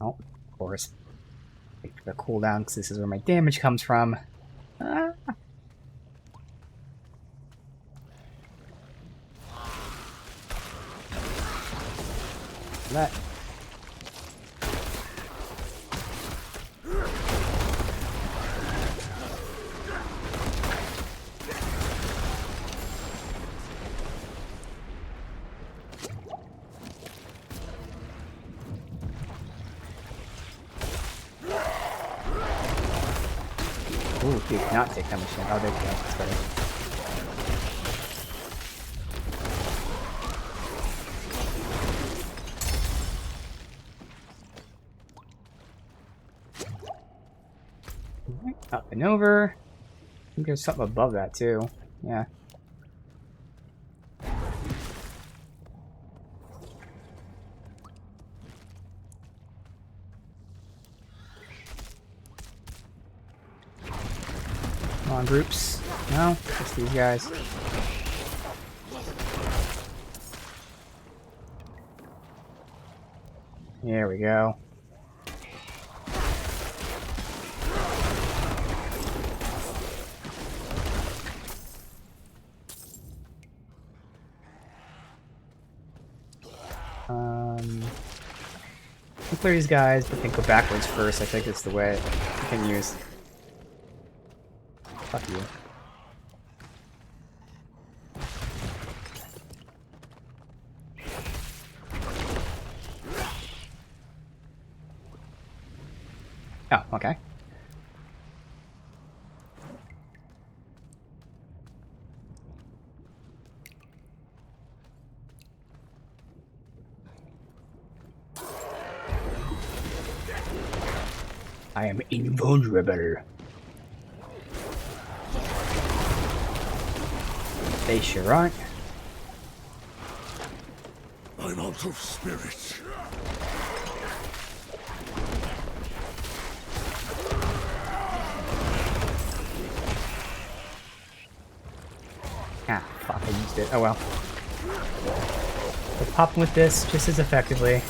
Oh, of course. Wait for the cooldown, because this is where my damage comes from. That. Ooh, dude, not take that much damage. Oh, there we go. That's better. Up and over. I think there's something above that too. Yeah. Come on, groups. No, just these guys. There we go. Clear these guys, but then go backwards first. I think it's the way it continues. Fuck you. Oh, okay. I am invulnerable. They sure aren't. I'm out of spirit. Ah, fuck, I used it. Oh well. We're popping with this just as effectively.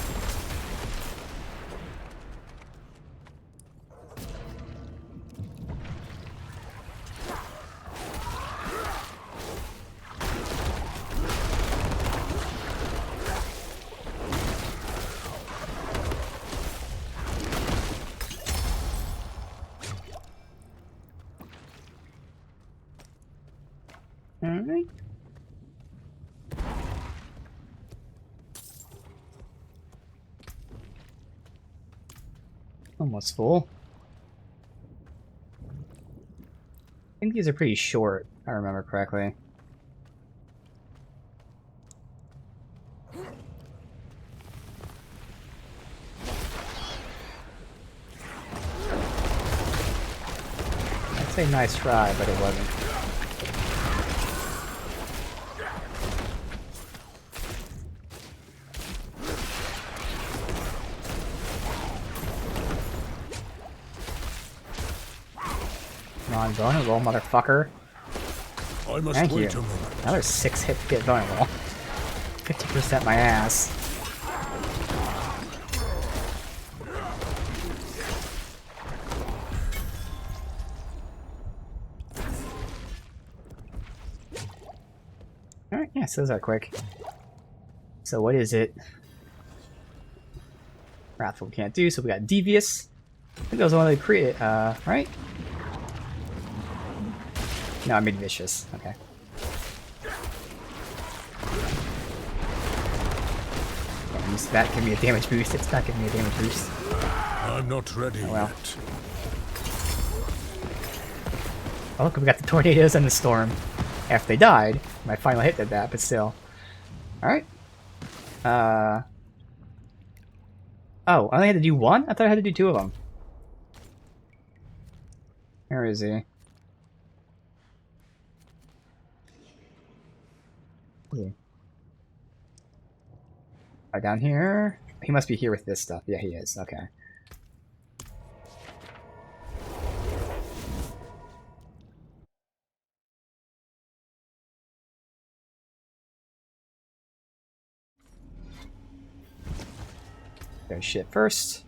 Alright. Almost full. I think these are pretty short, if I remember correctly. I'd say nice try, but it wasn't. Non-vulnerable, motherfucker. I must Thank you. wait a moment. Another 6 hit to get vulnerable. 50% my ass. Alright, yeah, so those are quick. So what is it? Wrathful can't do, so we got Devious. I think that was the one they created, right? No, I made Vicious. Okay. Yeah, use that, give me a damage boost. It's not giving me a damage boost. I'm not ready Oh, well. yet. Oh, look, we got the tornadoes and the storm. After they died, my final hit did that, but still. Alright. Oh, I only had to do one? I thought I had to do 2 of them. Where is he? Down here? He must be here with this stuff. Yeah, he is. Okay. There's shit first.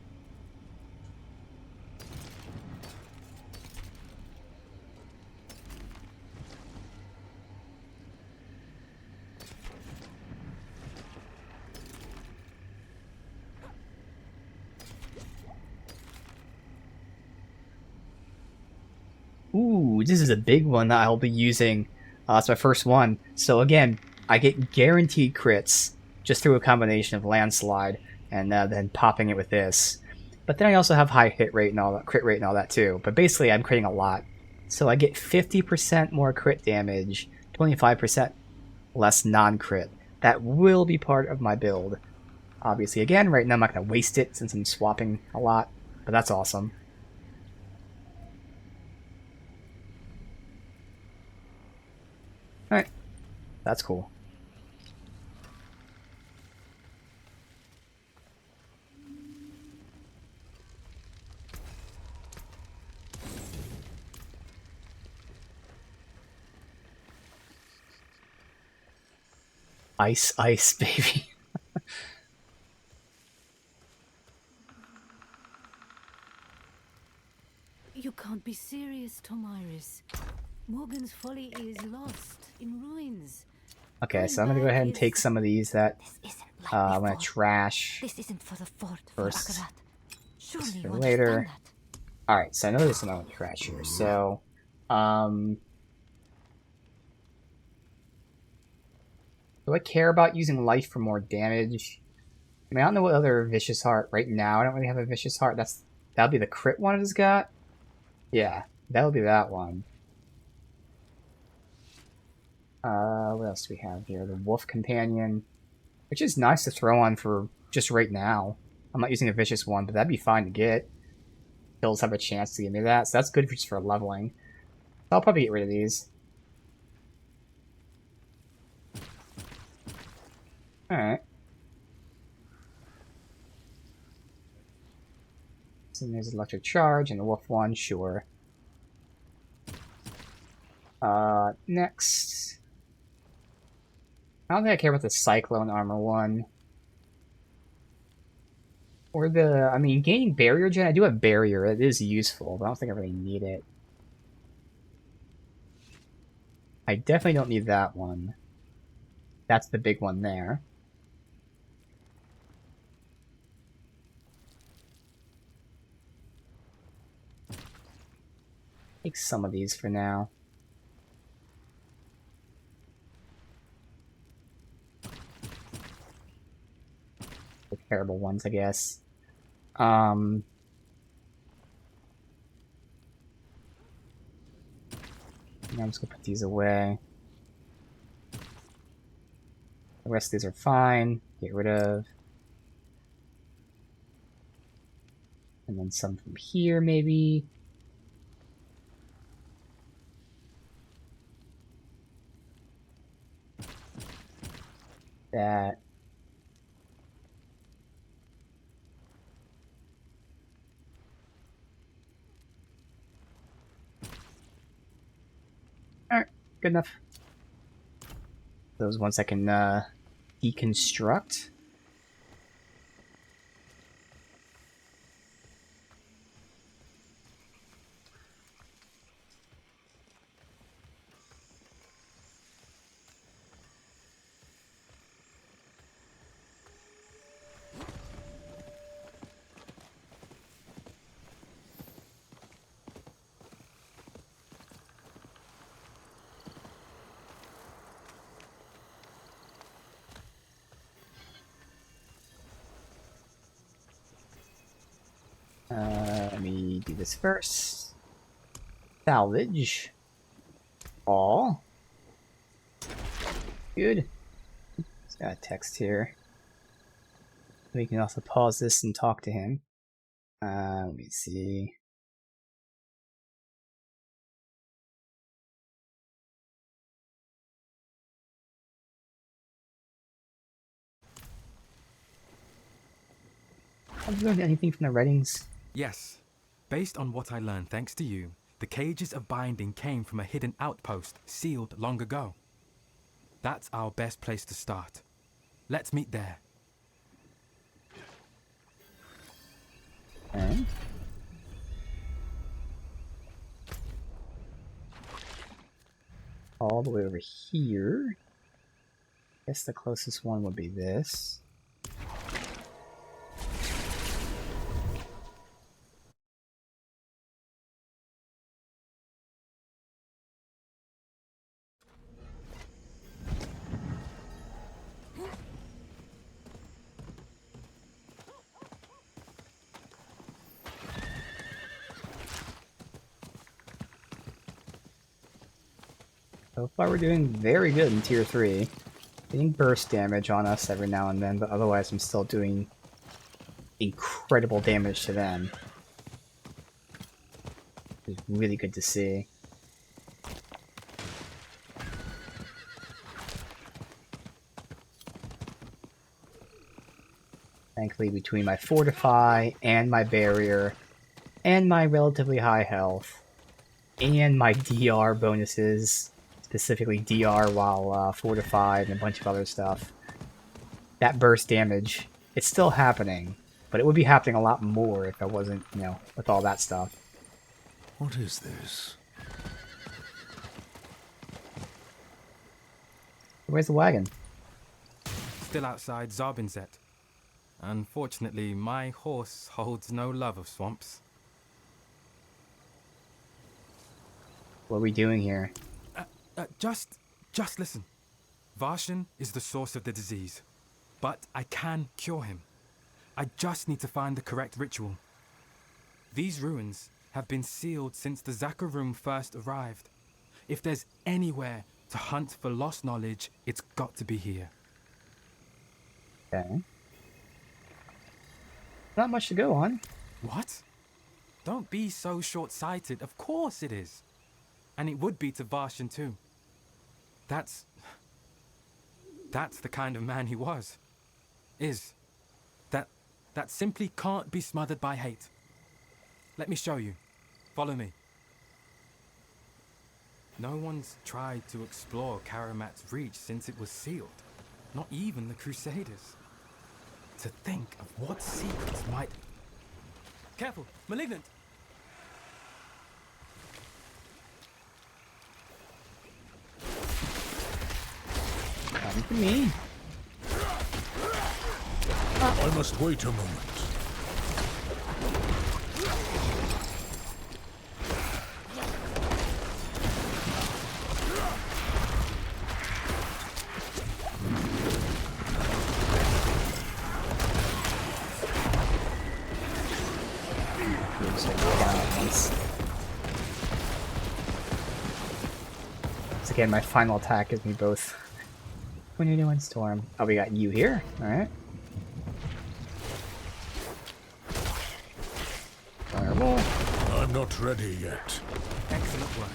Ooh, this is a big one that I'll be using. It's my first one. So again, I get guaranteed crits just through a combination of Landslide and then popping it with this. But then I also have high hit rate and all that, crit rate and all that too. But basically, I'm critting a lot. So I get 50% more crit damage, 25% less non-crit. That will be part of my build. Obviously, again, right now I'm not going to waste it since I'm swapping a lot. But that's awesome. That's cool. Ice, ice, baby. You can't be serious, Tomiris. Morgan's Folly is lost, in ruins. Okay, so I'm Going gonna go ahead back and take is- some of these that This isn't like I'm gonna before. trash This isn't for the fort, first. for Akarat. Surely For you later. understand that. Alright, so I know there's some other trash here, so do I care about using life for more damage? I mean, I don't know what other Vicious Heart right now. I don't really have a Vicious Heart. That'll be the crit one it has got. Yeah, that'll be that one. What else do we have here? The Wolf Companion, which is nice to throw on for just right now. I'm not using a Vicious one, but that'd be fine to get. Kills have a chance to give me that, so that's good just for leveling. I'll probably get rid of these. Alright. So there's Electric Charge and the Wolf one, sure. Next. I don't think I care about the Cyclone Armor one. Or I mean, gaining Barrier Gen, I do have Barrier, it is useful, but I don't think I really need it. I definitely don't need that one. That's the big one there. Take some of these for now. The terrible ones, I guess. I'm just gonna put these away. The rest of these are fine. Get rid of. And then some from here, maybe. That. Alright, good enough. Those ones I can deconstruct. Let me do this first. Salvage. All. Good. It's got a text here. We can also pause this and talk to him. Let me see. Have you learned anything from the writings? Yes. Based on what I learned thanks to you, the cages of binding came from a hidden outpost sealed long ago. That's our best place to start. Let's meet there. Okay. All the way over here. Guess the closest one would be this. So far we're doing very good in tier 3. Getting burst damage on us every now and then, but otherwise I'm still doing incredible damage to them. It's really good to see. Thankfully, between my Fortify and my Barrier and my relatively high health and my DR bonuses, specifically DR while fortified and a bunch of other stuff, that burst damage, it's still happening, but it would be happening a lot more if I wasn't, you know, with all that stuff. What is this? Where's the wagon? Still outside Zarbinzet. Unfortunately, my horse holds no love of swamps. What are we doing here? Just listen. Varshan is the source of the disease, but I can cure him. I just need to find the correct ritual. These ruins have been sealed since the Zakarum first arrived. If there's anywhere to hunt for lost knowledge, it's got to be here. Okay. Not much to go on. What? Don't be so short-sighted. Of course it is. And it would be to Varshan too. That's the kind of man he was. Is. That simply can't be smothered by hate. Let me show you. Follow me. No one's tried to explore Karamat's Reach since it was sealed. Not even the Crusaders. To think of what secrets might... Careful! Malignant! Come to me. I must wait a moment. Looks like we're down at once. So again, my final attack gives me both. What are you doing, Storm? Oh, we got you here. Alright. Fireball. I'm not ready yet. Excellent work.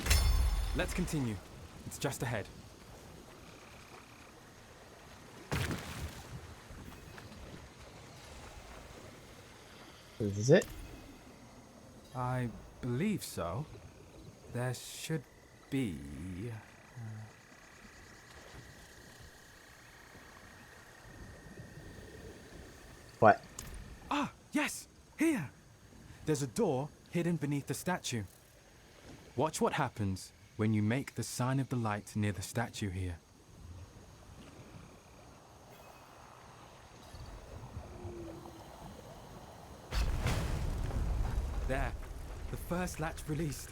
Let's continue. It's just ahead. This is it. I believe so. There should be... What? Ah, yes! Here! There's a door hidden beneath the statue. Watch what happens when you make the sign of the light near the statue here. There. The first latch released.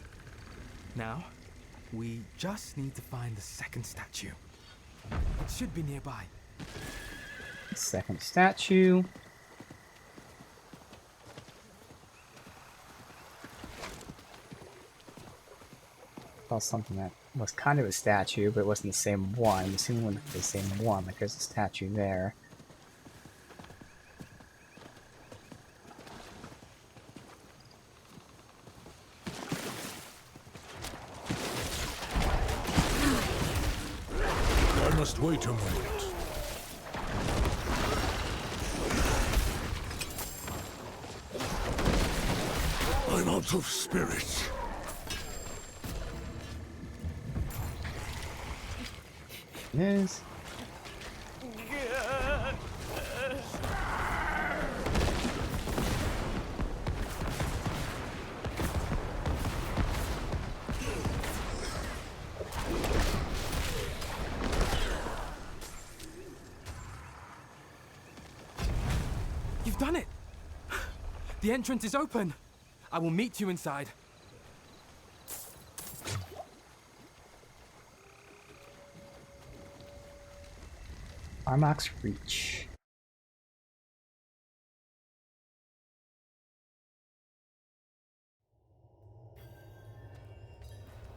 Now, we just need to find the second statue. It should be nearby. Second statue. Saw something that was kind of a statue, but it wasn't the same one. I'm assuming it wasn't the same one. Like there's a statue there. I must wait a moment. I'm out of spirit. It is. You've done it! The entrance is open! I will meet you inside. Armach's Reach.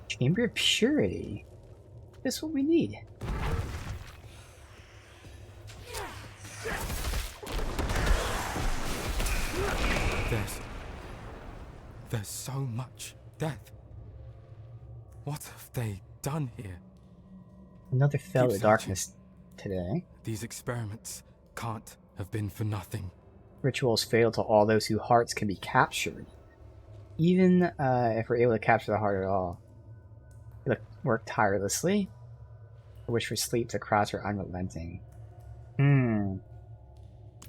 Chamber of Purity. This is what we need. There's so much death. What have they done here? Another fell Keep to darkness today. These experiments can't have been for nothing. Ritual is fatal to all those whose hearts can be captured. Even if we're able to capture the heart at all. Work tirelessly. Wish for sleep to cross are unrelenting.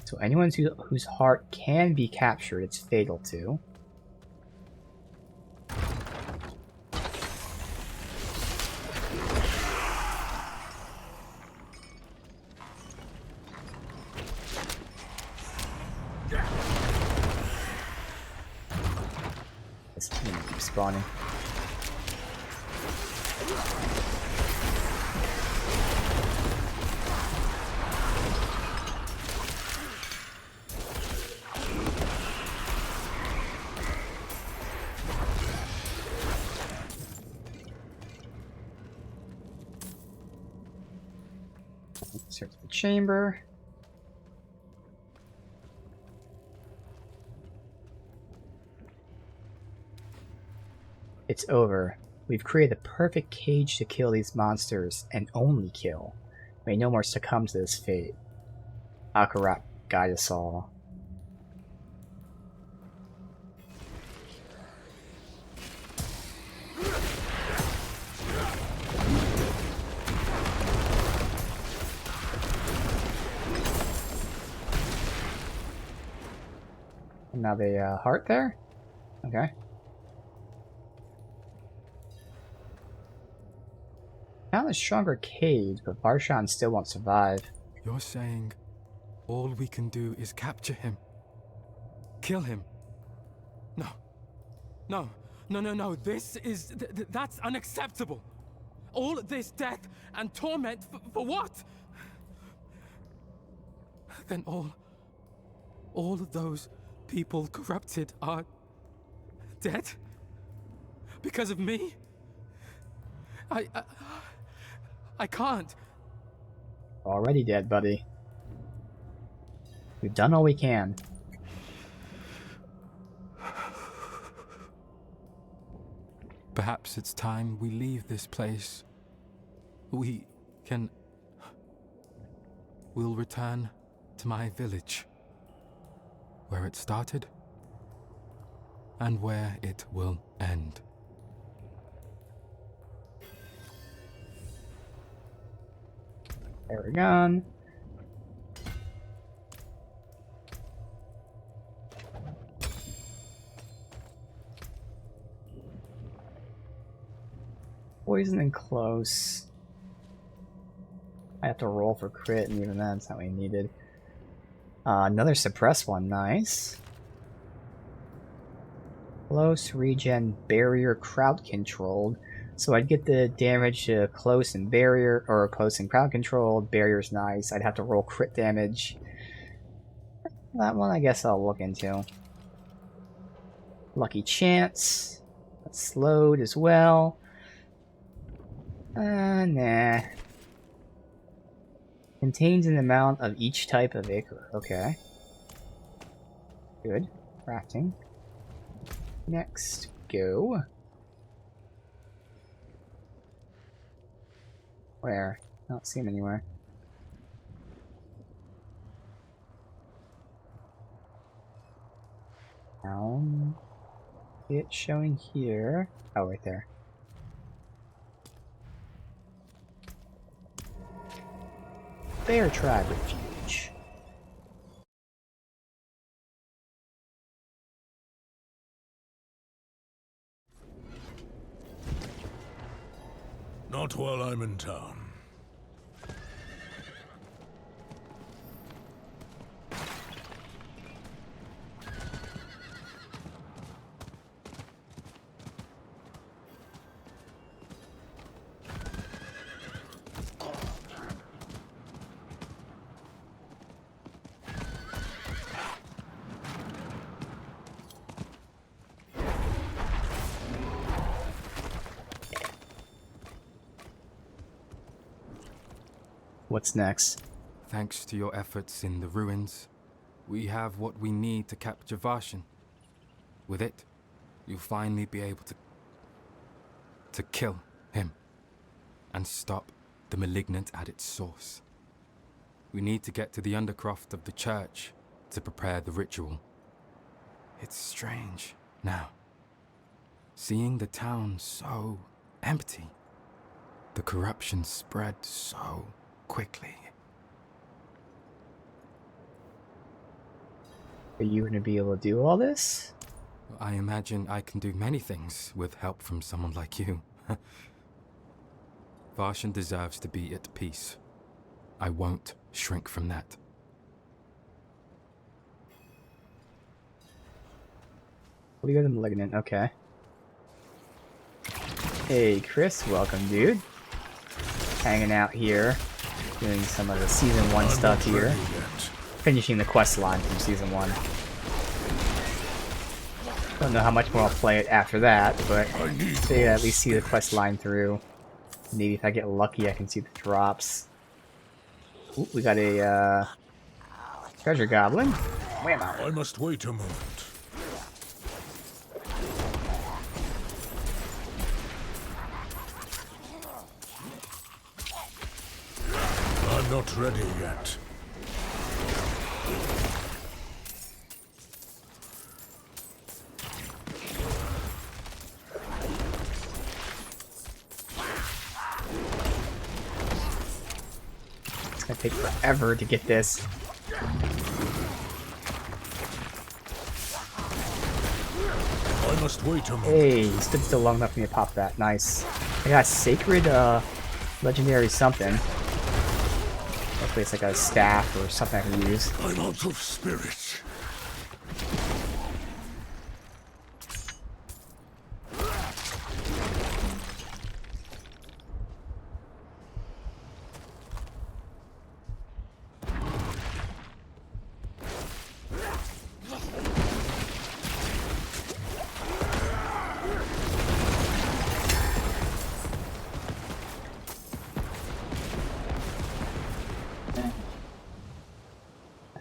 So anyone whose heart can be captured, it's fatal to. It's gonna keep spawning. Search the chamber. It's over. We've created the perfect cage to kill these monsters, and only kill. May no more succumb to this fate. Akarat, guide us all. Now the heart there? Okay. Found a stronger cage, but Barshan still won't survive. You're saying all we can do is capture him? Kill him? No. No. No, no, no. This is... that's unacceptable. All this death and torment for what? Then all of those people corrupted are dead? Because of me? I can't. Already dead, buddy. We've done all we can. Perhaps it's time we leave this place. We'll return to my village. Where it started, and where it will end. There we go. Poison and close. I have to roll for crit, and even that's not what we needed. Another suppress one, nice. Close, regen, barrier, crowd controlled. So I'd get the damage to close and barrier, or close and crowd controlled. Barrier's nice. I'd have to roll crit damage. That one I guess I'll look into. Lucky chance. That's slowed as well. Nah. Contains an amount of each type of ichor. Okay. Good. Crafting. Next, go. Where? I don't see him anywhere. Down. It's showing here. Oh, right there. Bear Tribe Refuge. Not while I'm in town. What's next? Thanks to your efforts in the ruins, we have what we need to capture Varshan. With it, you'll finally be able to kill him and stop the malignant at its source. We need to get to the undercroft of the church to prepare the ritual. It's strange now, seeing the town so empty. The corruption spread so quickly. Are you going to be able to do all this? I imagine I can do many things with help from someone like you. Varshan deserves to be at peace. I won't shrink from that. Leader the Malignant, okay. Hey Chris, welcome dude. Hanging out here, doing some of the Season 1 stuff here. Finishing the quest line from Season 1. Don't know how much more I'll play it after that, but they at least see the quest line through. Maybe if I get lucky I can see the drops. Ooh, we got a treasure goblin. Whammo. I must wait a moment. I'm not ready yet. It's gonna take forever to get this. I must wait a moment. Hey, he stood still long enough for me to pop that. Nice. I got sacred, legendary something. Hopefully it's like a staff or something I can use. I'm out of spirit.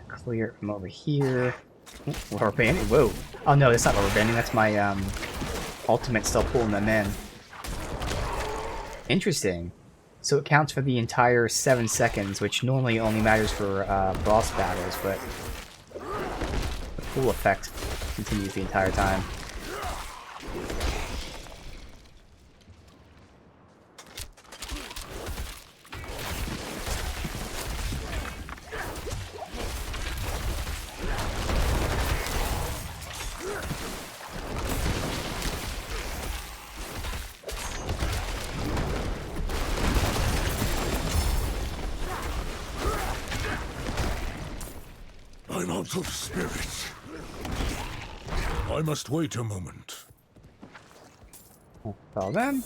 Clear it from over here. Ooh, rubber banding. Whoa. Oh no, that's not rubber banding. That's my ultimate still pulling them in. Interesting. So it counts for the entire 7 seconds, which normally only matters for boss battles, but the full effect continues the entire time. I'm out of spirit. I must wait a moment. Well then.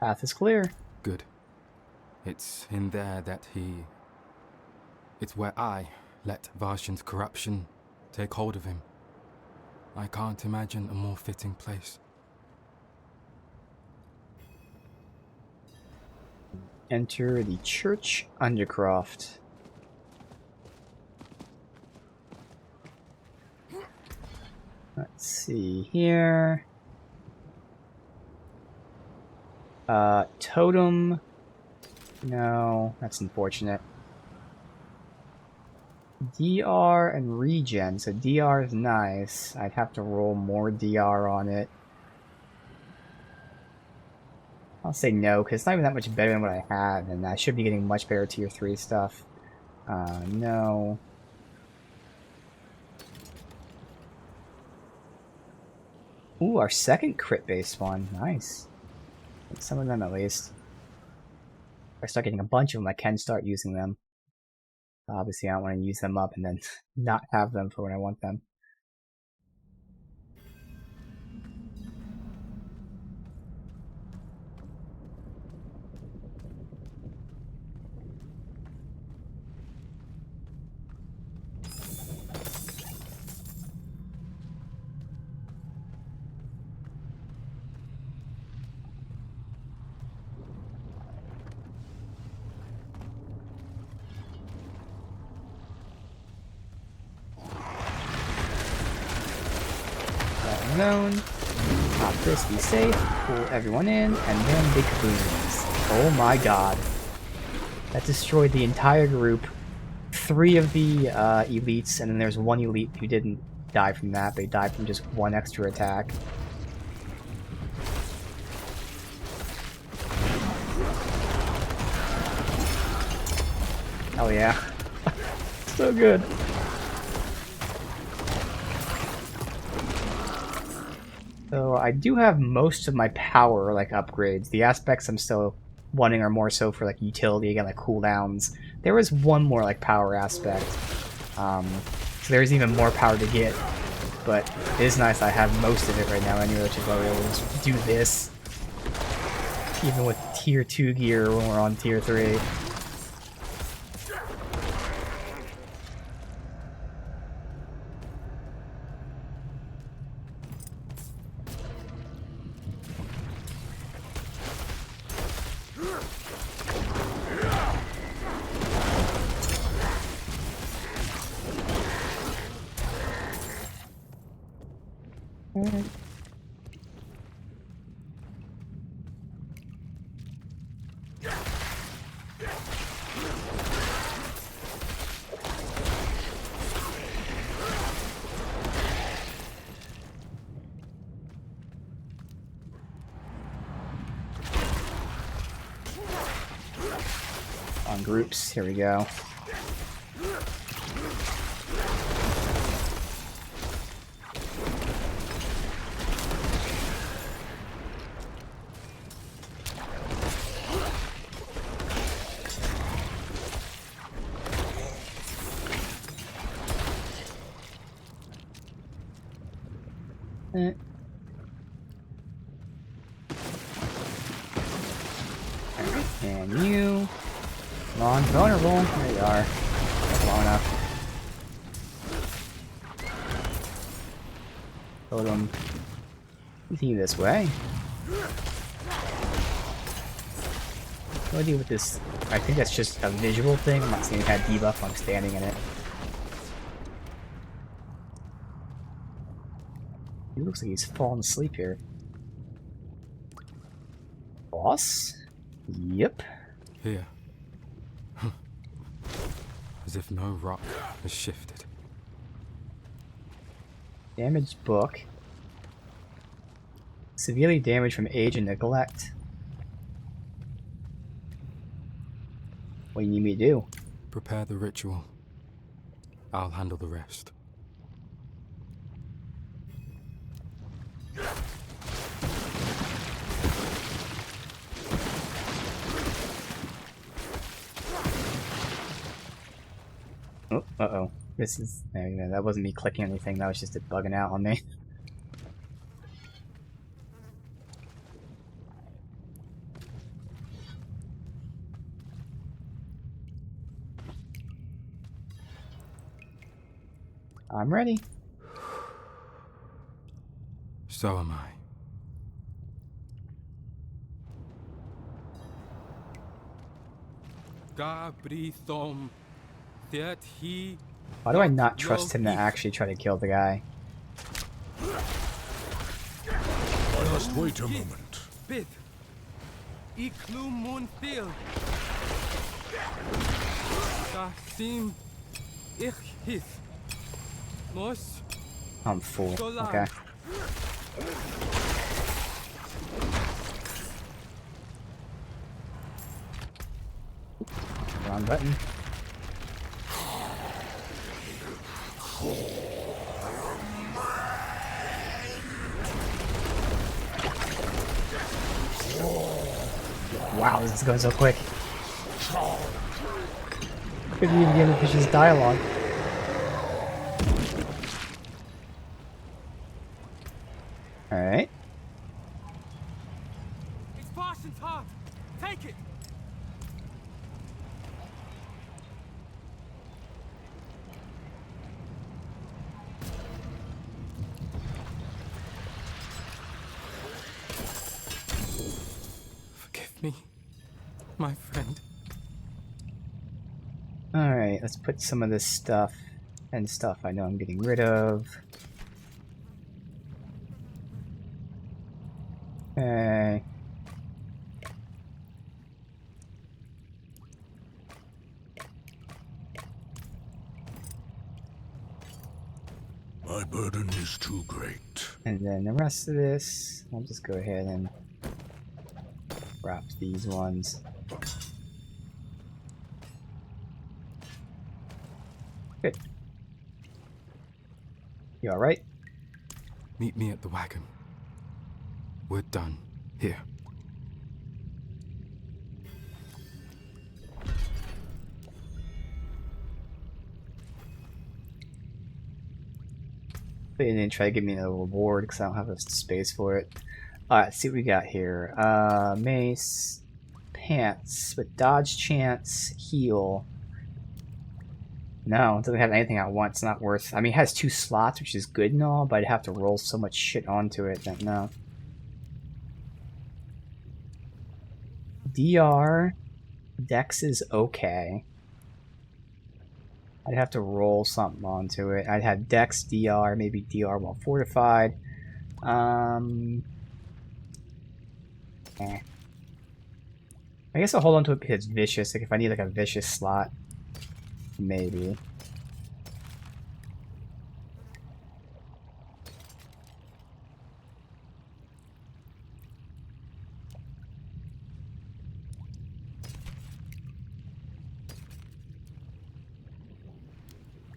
Path is clear. Good. It's in there that It's where I let Varshan's corruption take hold of him. I can't imagine a more fitting place. Enter the Church Undercroft. Let's see here. Totem. No, that's unfortunate. DR and regen. So DR is nice. I'd have to roll more DR on it. I'll say no, because it's not even that much better than what I had, and I should be getting much better tier 3 stuff. No. Ooh, our second crit-based one. Nice. Get some of them at least. If I start getting a bunch of them, I can start using them. Obviously, I don't want to use them up and then not have them for when I want them. zone. Pop this, be safe, pull everyone in, and then big kabooms. Oh my god. That destroyed the entire group. 3 of the elites, and then there's 1 elite who didn't die from that. They died from just 1 extra attack. Hell yeah. So good. So I do have most of my power like upgrades. The aspects I'm still wanting are more so for like utility, again, like cooldowns. There was 1 more like power aspect. So there's even more power to get. But it is nice I have most of it right now anyway, which is why we always do this. Even with tier 2 gear when we're on tier 3. On groups, here we go. And you. Come on, vulnerable. There you are. Long enough. Totem. Continue this way. What do I do with this? I think that's just a visual thing. I'm not seeing it had debuff when I'm standing in it. He looks like he's falling asleep here. Boss? Yep. Here. As if no rock has shifted. Damaged book. Severely damaged from age and neglect. What do you need me to do? Prepare the ritual. I'll handle the rest. Oh, uh-oh. This is... that wasn't me clicking anything, that was just it bugging out on me. I'm ready. So am I. Gabrithom. Why do I not trust him to actually try to kill the guy? I must wait a moment. Bid. Iklumun fil. Kasim ich Nos. I'm full. Okay. Wrong button. Wow, this is going so quick. Couldn't even get into his dialogue. Alright. It's Parson's heart. Take it. Forgive me, my friend. Alright, let's put some of this stuff and stuff I know I'm getting rid of. Hey. My burden is too great. And then the rest of this, I'll just go ahead and wrap these ones. Good. You alright? Meet me at the wagon. We're done here. They didn't try to give me a reward because I don't have the space for it. Alright, let's see what we got here. Mace, pants, with dodge chance, heal. No, it doesn't have anything I want. It's not worth. I mean, it has 2 slots, which is good and all, but I'd have to roll so much shit onto it that no. DR, Dex is okay. I'd have to roll something onto it. I'd have Dex, DR, maybe DR while fortified. Eh. I guess I'll hold on to it because it's vicious. Like if I need like a vicious slot, maybe.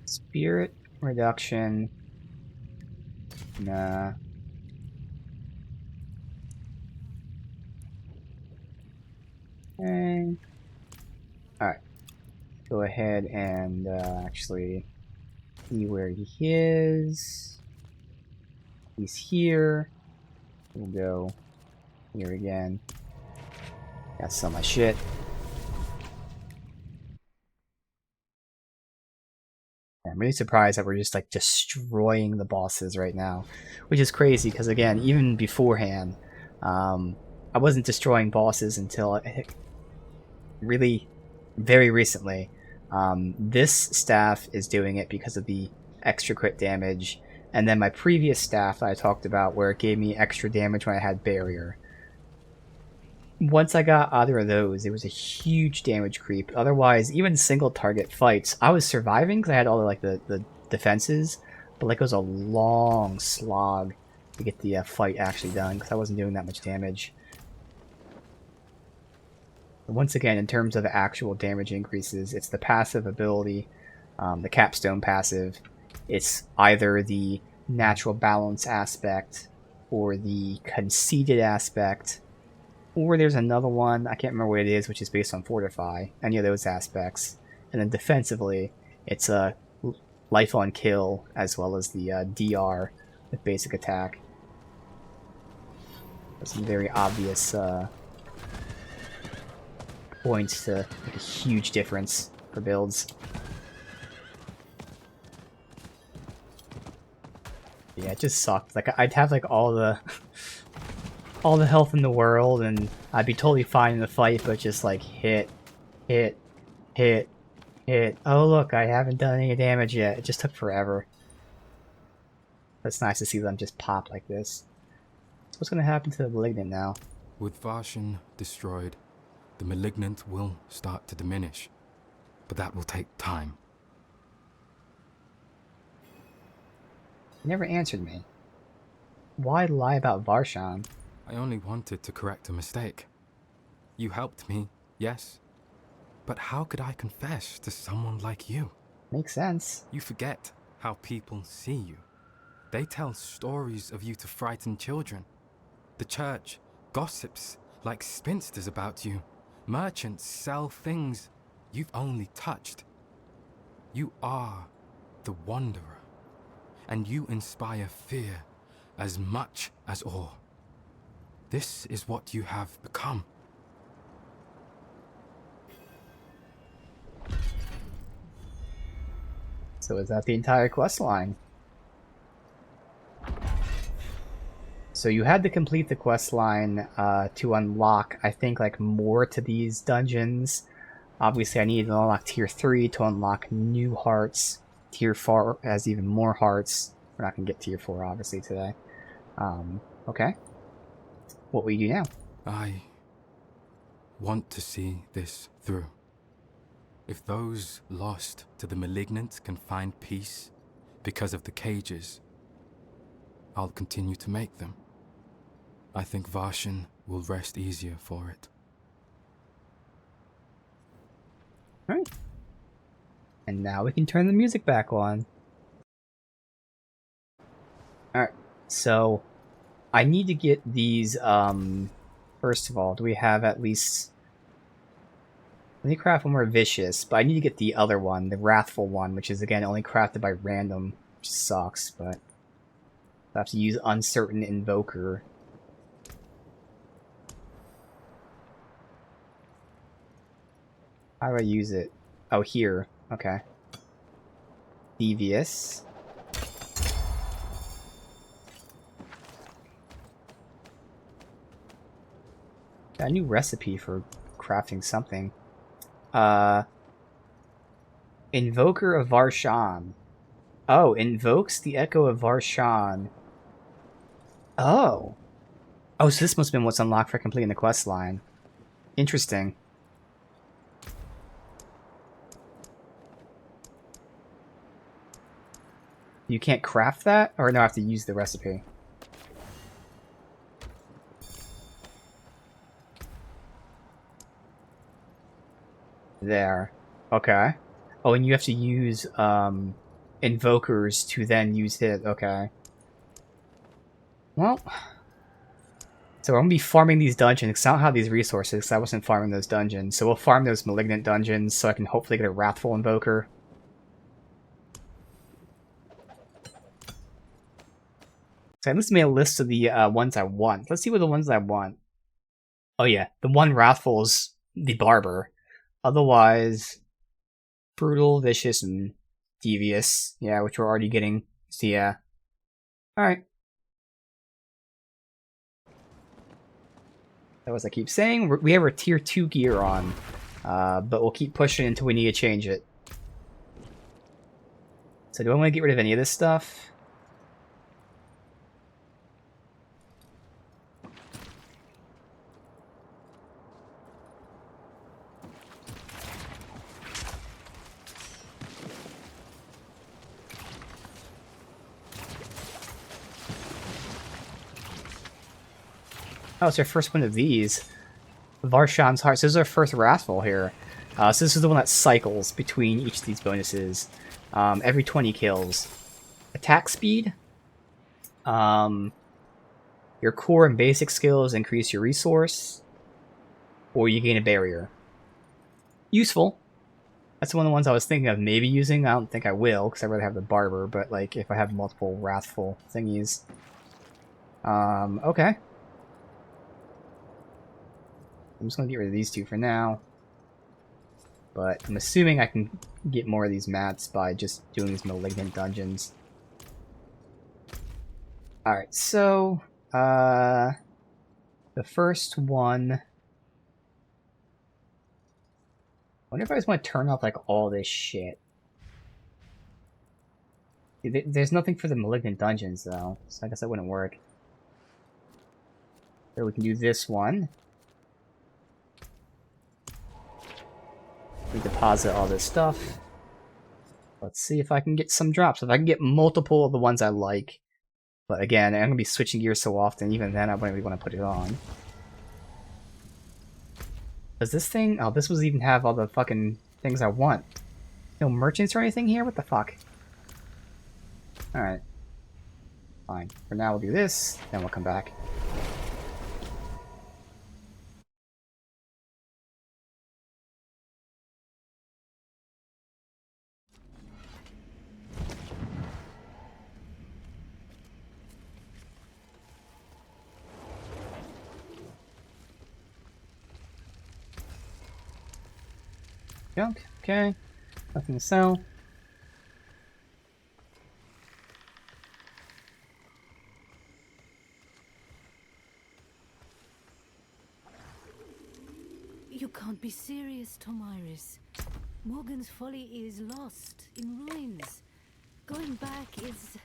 Spirit reduction. Nah. Okay. Alright. Go ahead and actually see where he is. He's here. We'll go here again. Got some of my shit. I'm really surprised that we're just like destroying the bosses right now, which is crazy because again, even beforehand, I wasn't destroying bosses until really very recently. This staff is doing it because of the extra crit damage, and then my previous staff that I talked about where it gave me extra damage when I had barrier. Once I got either of those, it was a huge damage creep. Otherwise, even single target fights, I was surviving because I had all the defenses, but like it was a long slog to get the fight actually done because I wasn't doing that much damage. But once again, in terms of actual damage increases, it's the passive ability, the capstone passive. It's either the natural balance aspect or the conceited aspect. Or there's another one, I can't remember what it is, which is based on Fortify. Any of those aspects. And then defensively, it's a life on kill, as well as the DR with basic attack. There's some very obvious points to make a huge difference for builds. Yeah, it just sucked. Like, I'd have like all the health in the world, and I'd be totally fine in the fight, but just like hit. Oh look, I haven't done any damage yet. It just took forever. That's nice to see them just pop like this. So what's gonna happen to the Malignant now? With Varshan destroyed, the Malignant will start to diminish, but that will take time. You never answered me. Why lie about Varshan? I only wanted to correct a mistake. You helped me, yes, but how could I confess to someone like you? Makes sense. You forget how people see you. They tell stories of you to frighten children. The church gossips like spinsters about you. Merchants sell things you've only touched. You are the Wanderer, and you inspire fear as much as awe. This is what you have become. So is that the entire quest line? So you had to complete the quest line to unlock, I think, like more to these dungeons. Obviously, I needed to unlock tier 3 to unlock new hearts. Tier 4 has even more hearts. We're not going to get tier 4, obviously, today. Okay. what will you do now? I want to see this through. If those lost to the malignant can find peace because of the cages, I'll continue to make them. I think Varshan will rest easier for it. Alright. And now we can turn the music back on. Alright, so I need to get these, first of all, do we have at least... Let me craft one more Vicious, but I need to get the other one, the Wrathful one, which is, again, only crafted by random, which sucks, but... I have to use Uncertain Invoker. How do I use it? Oh, here. Okay. Devious. Got a new recipe for crafting something. Invoker of Varshan. Oh, invokes the Echo of Varshan. Oh. Oh, so this must have been what's unlocked for completing the quest line. Interesting. You can't craft that? Or no, I have to use the recipe. There. Okay. Oh, and you have to use invokers to then use it. Okay. Well. So I'm going to be farming these dungeons because I don't have these resources because I wasn't farming those dungeons. So we'll farm those malignant dungeons so I can hopefully get a Wrathful Invoker. So I just made a list of the ones I want. Let's see what the ones I want. Oh yeah, the one Wrathful is the Barber. Otherwise, Brutal, Vicious, and Devious. Yeah, which we're already getting. So yeah. Alright. As I keep saying, we have our tier 2 gear on. But we'll keep pushing until we need to change it. So do I want to get rid of any of this stuff? Oh, it's our first one of these. Varshan's Heart. So this is our first Wrathful here. So this is the one that cycles between each of these bonuses. Every 20 kills. Attack speed. Your core and basic skills increase your resource. Or you gain a barrier. Useful. That's one of the ones I was thinking of maybe using. I don't think I will, because I'd rather have the Barber. But like, if I have multiple Wrathful thingies. Okay. I'm just going to get rid of these two for now. But I'm assuming I can get more of these mats by just doing these malignant dungeons. Alright, so... the first one... I wonder if I just want to turn off, like, all this shit. There's nothing for the malignant dungeons, though. So I guess that wouldn't work. So we can do this one. We deposit all this stuff. Let's see if I can get some drops. If I can get multiple of the ones I like. But again, I'm going to be switching gears so often, even then I wouldn't really want to put it on. Does this thing... Oh, this was even have all the fucking things I want. No merchants or anything here? What the fuck? Alright. Fine. For now we'll do this, then we'll come back. Junk, okay. Nothing to sell. You can't be serious, Tomiris. Morgan's Folly is lost, in ruins. Going back is...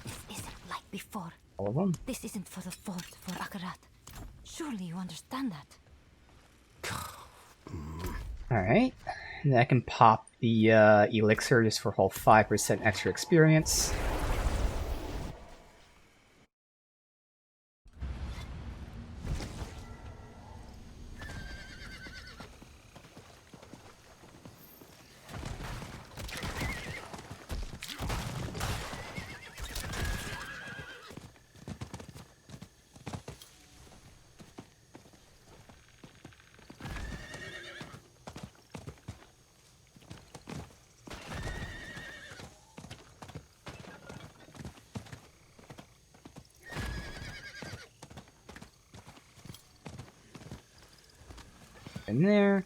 This isn't like before. All of them. This isn't for the fort, for Akarat. Surely you understand that. Alright. And I can pop the elixir just for whole 5% extra experience. In there.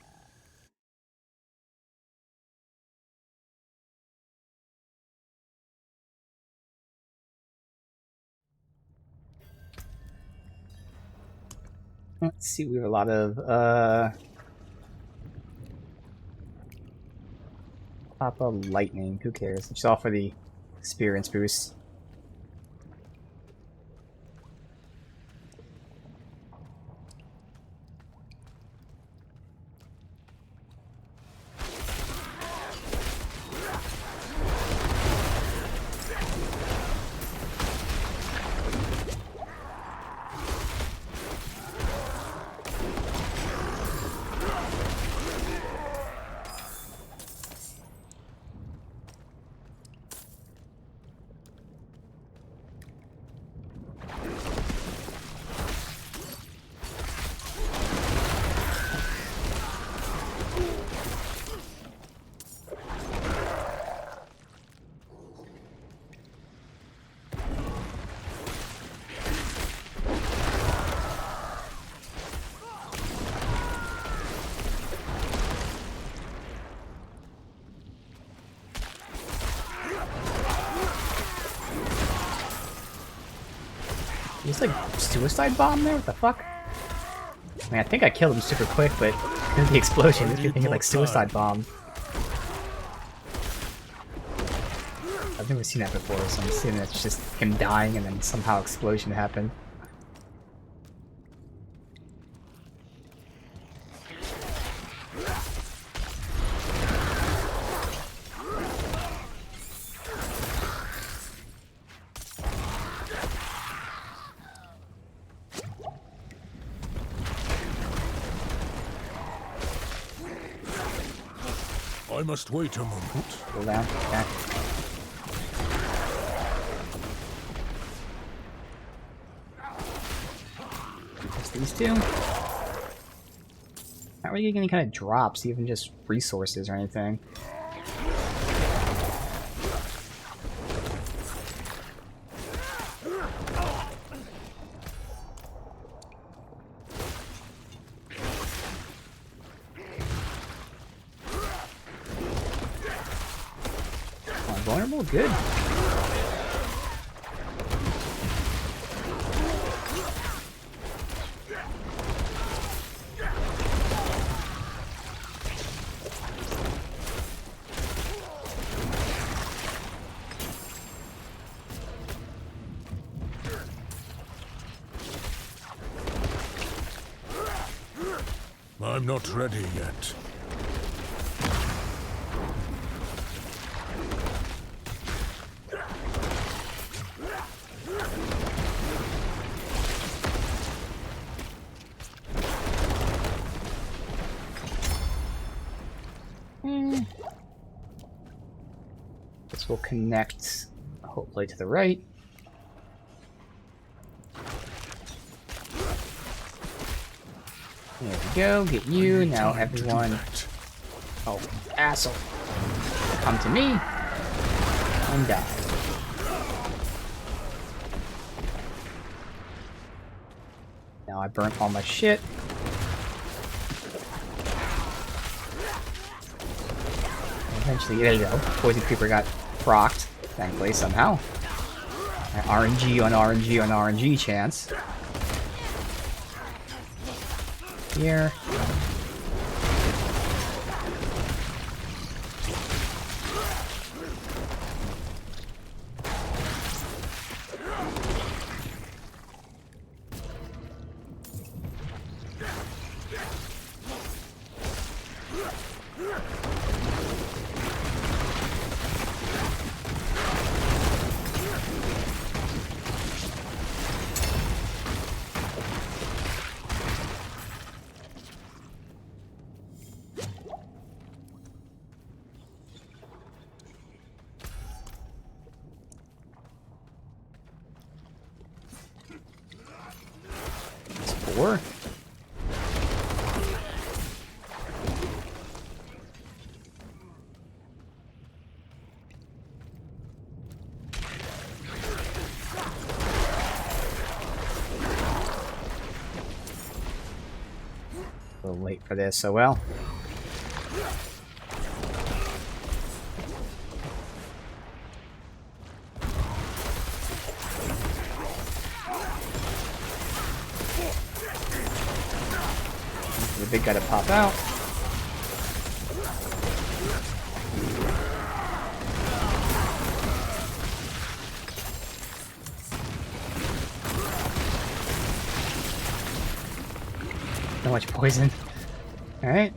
Let's see, we have a lot of Papa Lightning, who cares? It's all for the experience boost. He's like suicide bomb there? What the fuck? I mean, I think I killed him super quick, but the explosion makes me think of like suicide bomb. I've never seen that before, so I'm assuming it's just him dying and then somehow explosion happened. I must wait a moment. Cool down. Back. Just these two. Not really getting any kind of drops, even just resources or anything. Vulnerable? Good. I'm not ready yet. This will connect, hopefully, to the right. There we go, get you, now everyone... Oh, asshole. Come to me, and die. Now I burnt all my shit. Eventually, there you go. Poison Creeper got procced, thankfully, somehow. My RNG on RNG on RNG chance. Here. 4. A little late for this, oh well. The big guy to pop out. Not much poison. Alright.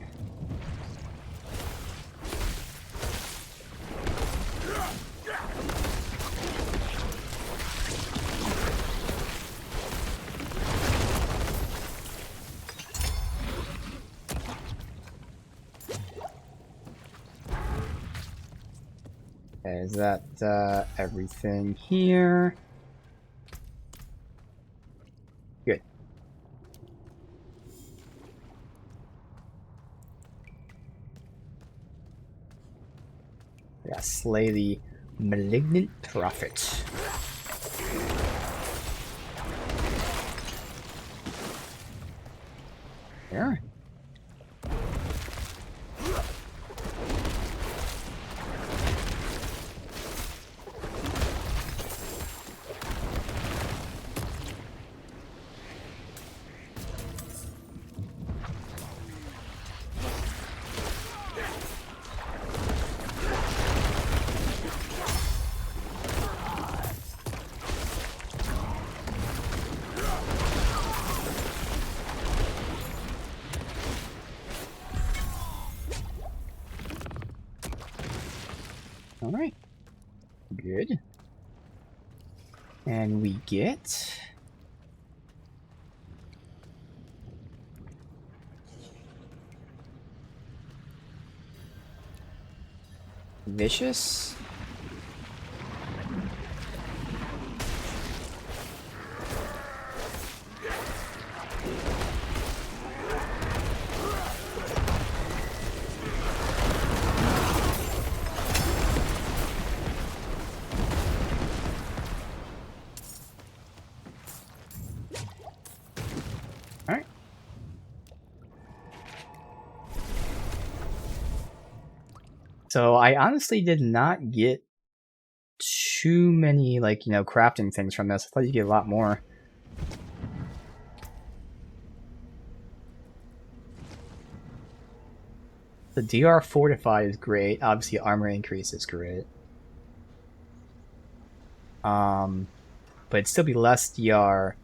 Okay, is that everything here? Good. Yeah, slay the malignant prophet. There. Alright. Good. And we get... Vicious? Alright. So I honestly did not get too many, like, you know, crafting things from this. I thought you'd get a lot more. The DR Fortify is great. Obviously, armor increase is great. But it'd still be less DR.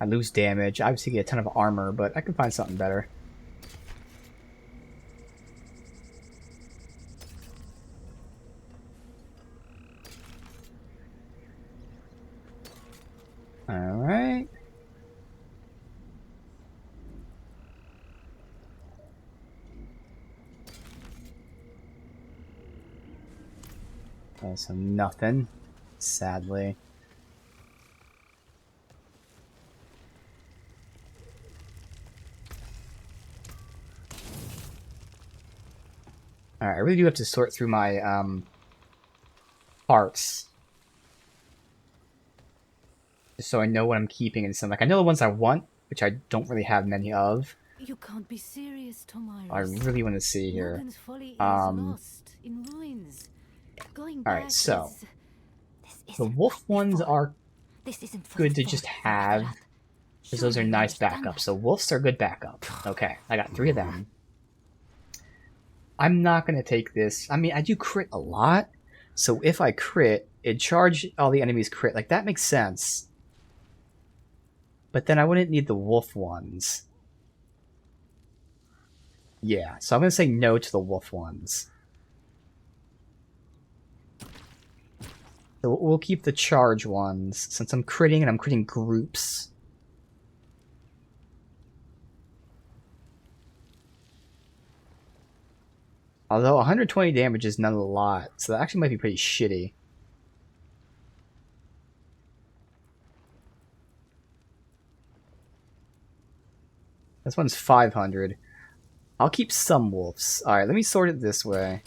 I lose damage. I obviously get a ton of armor, but I can find something better. Alright. Okay, so nothing, sadly. Alright, I really do have to sort through my parts. Just so I know what I'm keeping and something. Like, I know the ones I want, which I don't really have many of. You can't be serious, Tomiris. I really want to see here. Morgan's folly is lost in ruins. Going back Alright, so this the isn't wolf for ones before. are This isn't for good to before just the have, blood. because those are Surely you nice understand backups. that. So wolves are good backup. Okay, I got 3 of them. I'm not going to take this. I mean, I do crit a lot, so if I crit, it'd charge all the enemies crit. Like, that makes sense. But then I wouldn't need the wolf ones. Yeah, so I'm going to say no to the wolf ones. So we'll keep the charge ones, since I'm critting and I'm critting groups. Although 120 damage is not a lot, so that actually might be pretty shitty. This one's 500. I'll keep some wolves. Alright, let me sort it this way.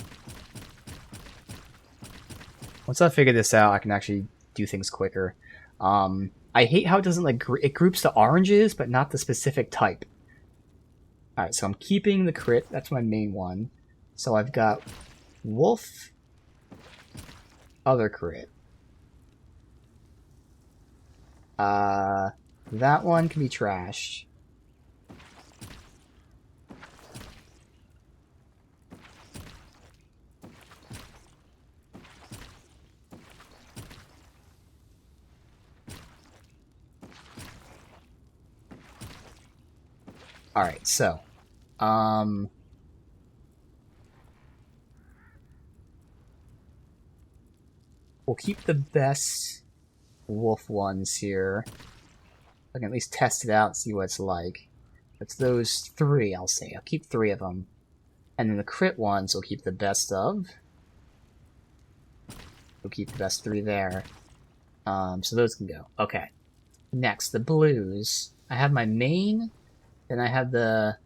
Once I figure this out, I can actually do things quicker. I hate how it doesn't like it groups the oranges, but not the specific type. Alright, so I'm keeping the crit. That's my main one. So I've got wolf, other crit. That one can be trashed. Alright, so, we'll keep the best wolf ones here. I can at least test it out and see what it's like. It's those 3, I'll say. I'll keep 3 of them. And then the crit ones we'll keep the best of. We'll keep the best 3 there. So those can go. Okay. Next, the blues. I have my main. Then I have the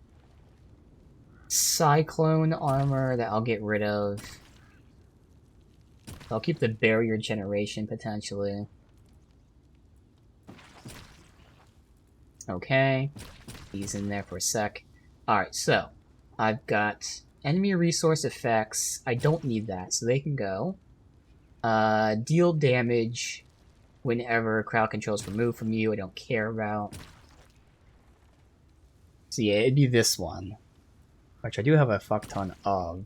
Cyclone armor that I'll get rid of. I'll keep the Barrier Generation, potentially. Okay. He's in there for a sec. Alright, so. I've got enemy resource effects. I don't need that, so they can go. Deal damage whenever crowd control is removed from you. I don't care about. So yeah, it'd be this one. Which I do have a fuck ton of.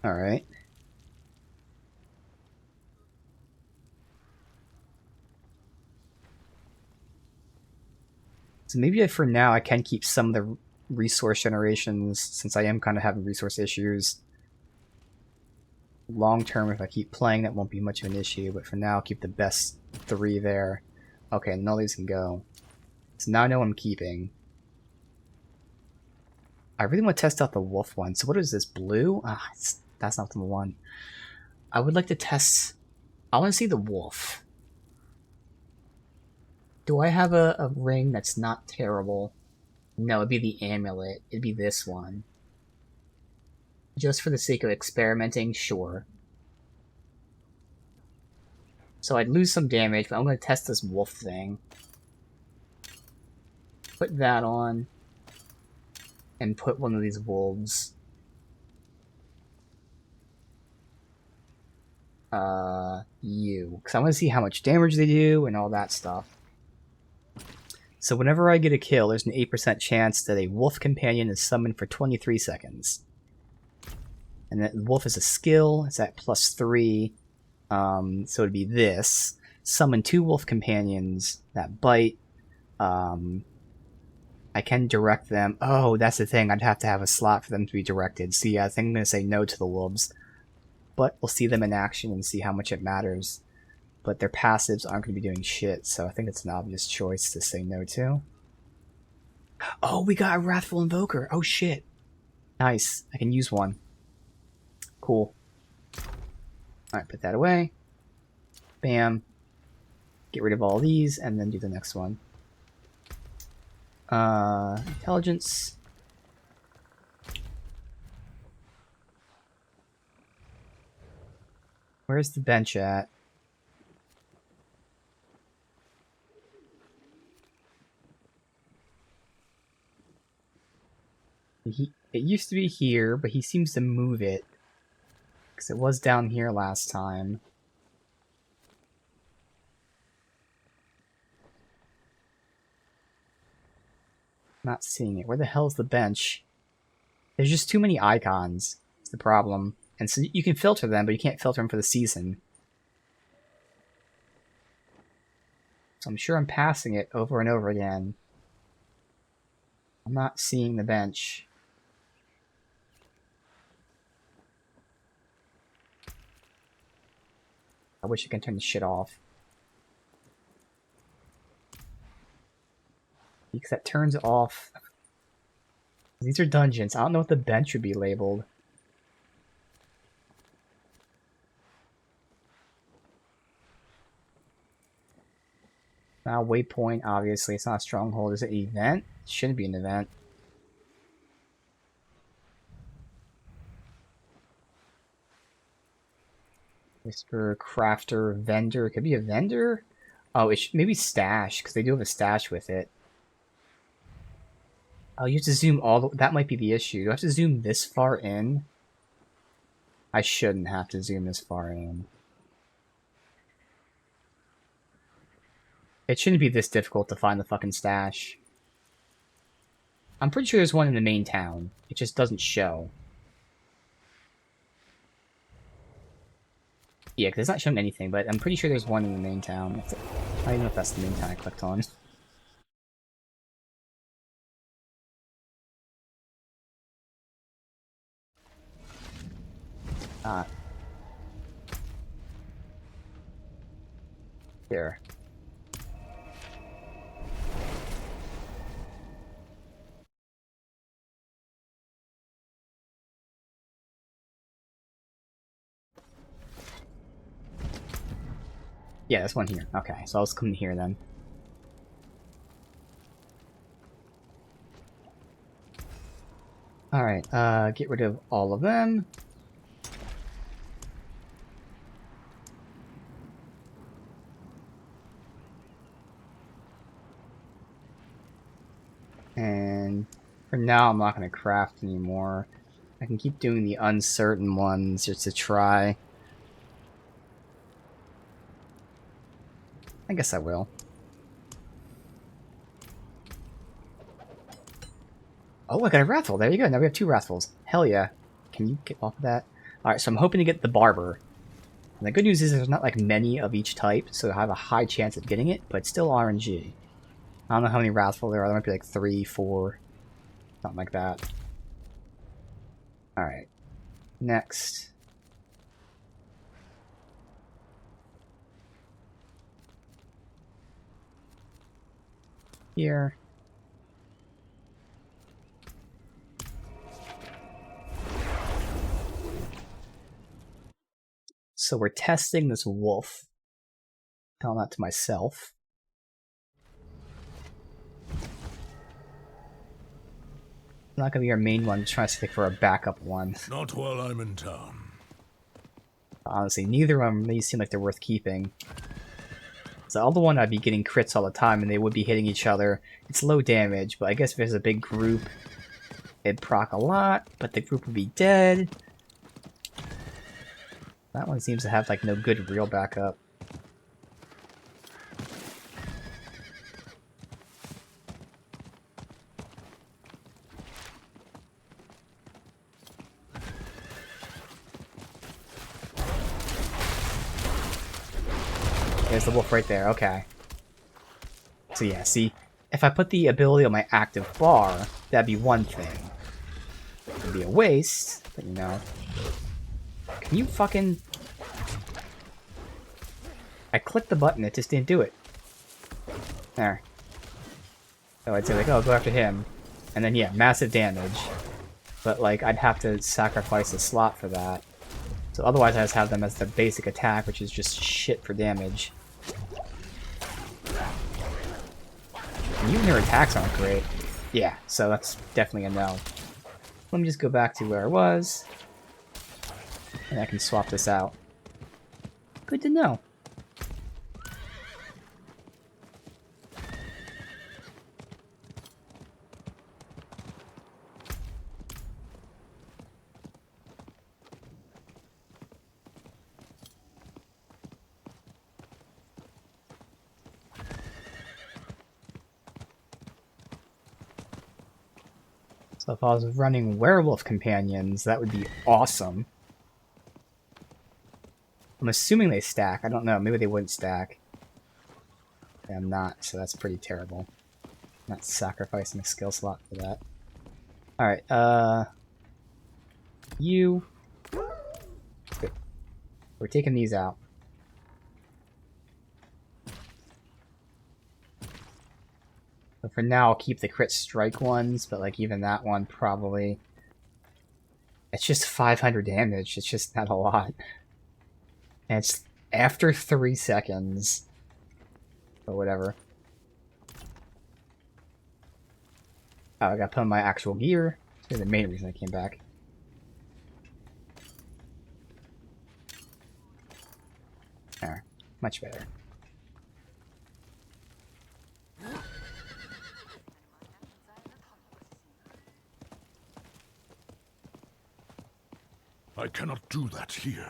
Alright. So maybe for now I can keep some of the resource generations, since I am kind of having resource issues. Long term, if I keep playing, that won't be much of an issue, but for now I'll keep the best 3 there. Okay, and all these can go. So now I know what I'm keeping. I really want to test out the wolf one. So what is this, blue? Ah, that's not the one. I would like to test... I want to see the wolf. Do I have a ring that's not terrible? No, it'd be the amulet. It'd be this one. Just for the sake of experimenting, sure. So I'd lose some damage, but I'm going to test this wolf thing. Put that on. And put one of these wolves. You. Because I want to see how much damage they do and all that stuff. So whenever I get a kill, there's an 8% chance that a wolf companion is summoned for 23 seconds. And that wolf is a skill, it's at +3. So it'd be this. Summon 2 wolf companions that bite. I can direct them. Oh, that's the thing. I'd have to have a slot for them to be directed. So yeah, I think I'm going to say no to the wolves. But we'll see them in action and see how much it matters. But their passives aren't going to be doing shit, so I think it's an obvious choice to say no to. Oh, we got a Wrathful Invoker. Oh, shit. Nice. I can use one. Cool. Alright, put that away. Bam. Get rid of all these, and then do the next one. Intelligence. Where's the bench at? It used to be here, but he seems to move it. Because it was down here last time. Not seeing it. Where the hell's the bench? There's just too many icons. It's the problem. And so you can filter them, but you can't filter them for the season. So I'm sure I'm passing it over and over again. I'm not seeing the bench. I wish I could turn this shit off. Because that turns off These are dungeons. I don't know what the bench would be labeled. Now, waypoint, obviously, it's not a stronghold. Is it an event? It shouldn't be an event. Whisper, crafter, vendor. It could be a vendor? Oh, it should, maybe stash, because they do have a stash with it. Oh, you have to zoom all the... That might be the issue. Do I have to zoom this far in? I shouldn't have to zoom this far in. It shouldn't be this difficult to find the fucking stash. I'm pretty sure there's one in the main town. It just doesn't show. Yeah, because it's not showing anything, but I'm pretty sure there's one in the main town. I don't even know if that's the main town I clicked on. Here. Yeah, there's one here. Okay, so I'll just come here then. Alright, get rid of all of them. And for now, I'm not going to craft anymore. I can keep doing the uncertain ones just to try. I guess I will. Oh, I got a Wrathful. There you go. Now we have 2 Wrathfuls. Hell yeah. Can you get off of that? Alright, so I'm hoping to get the Barber. And the good news is there's not like many of each type, so I have a high chance of getting it, but it's still RNG. I don't know how many Wrathful there are. There might be like 3, 4, something like that. Alright. Next. Here. So we're testing this wolf. Telling that to myself. Not gonna be our main one, just trying to stick for a backup one. Not while I'm in town. Honestly, neither of them really seem like they're worth keeping. So all the one I'd be getting crits all the time and they would be hitting each other. It's low damage, but I guess if there's a big group, it'd proc a lot, but the group would be dead. That one seems to have like no good real backup. There's the wolf right there, okay. So yeah, see, if I put the ability on my active bar, that'd be one thing. It'd be a waste, but you know. Can you fucking... I clicked the button, it just didn't do it. There. So I'd say like, oh, go after him. And then yeah, massive damage. But like, I'd have to sacrifice a slot for that. So otherwise I just have them as the basic attack, which is just shit for damage. And even their attacks aren't great. Yeah, so that's definitely a no. Let me just go back to where I was. And I can swap this out. Good to know. So if I was running werewolf companions, that would be awesome. I'm assuming they stack. I don't know. Maybe they wouldn't stack. Yeah, I'm not, so that's pretty terrible. Not sacrificing a skill slot for that. Alright, you... Good. We're taking these out. But for now, I'll keep the crit strike ones, but like even that one probably... It's just 500 damage, it's just not a lot. And it's after 3 seconds. Or whatever. Oh, I gotta put on my actual gear. That's the main reason I came back. There. Much better. I cannot do that here.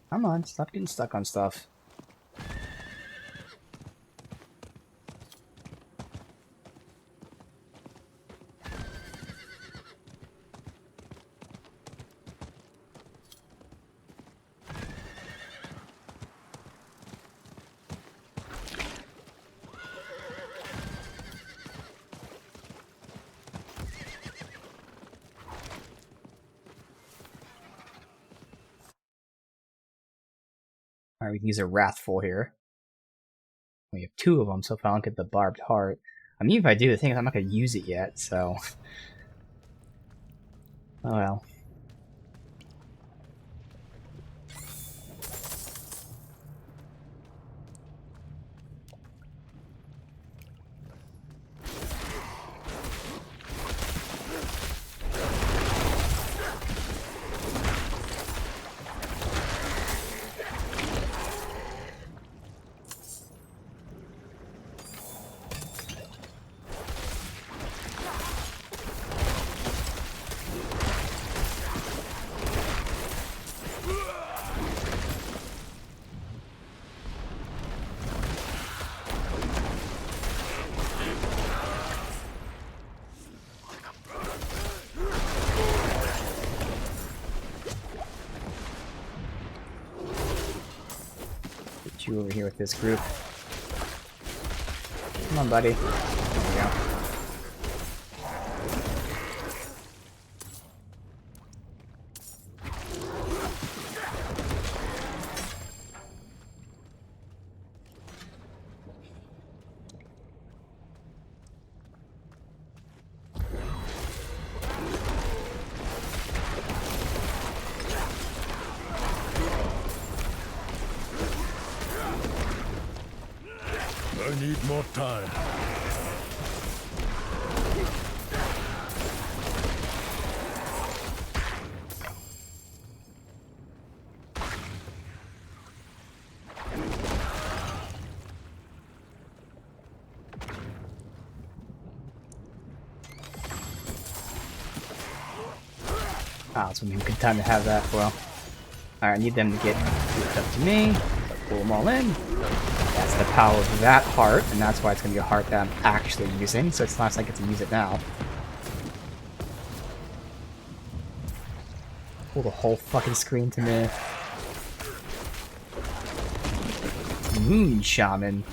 Come on, stop getting stuck on stuff. Alright, we can use a Wrathful here. We have 2 of them, so if I don't get the Barbed Heart... I mean, if I do, the thing is I'm not going to use it yet, so... Oh well. You over here with this group. Come on, buddy. There we go. I need more time. Ah, it's gonna be a good time to have that. Well, alright, I need them to get hooked up to me. So pull them all in. That's the power of that heart, and that's why it's gonna be a heart that I'm actually using. So it's not like I get to use it now. Pull the whole fucking screen to me. Moon Shaman.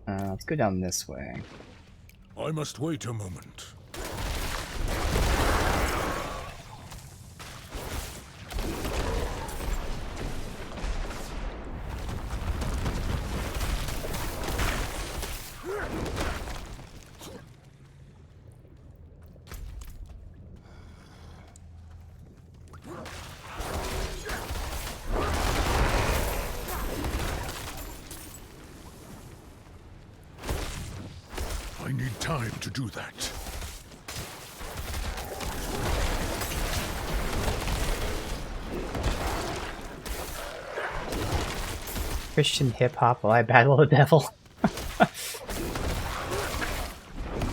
Let's go down this way. I must wait a moment. I need time to do that. Christian hip hop while I battle the devil. Yeah,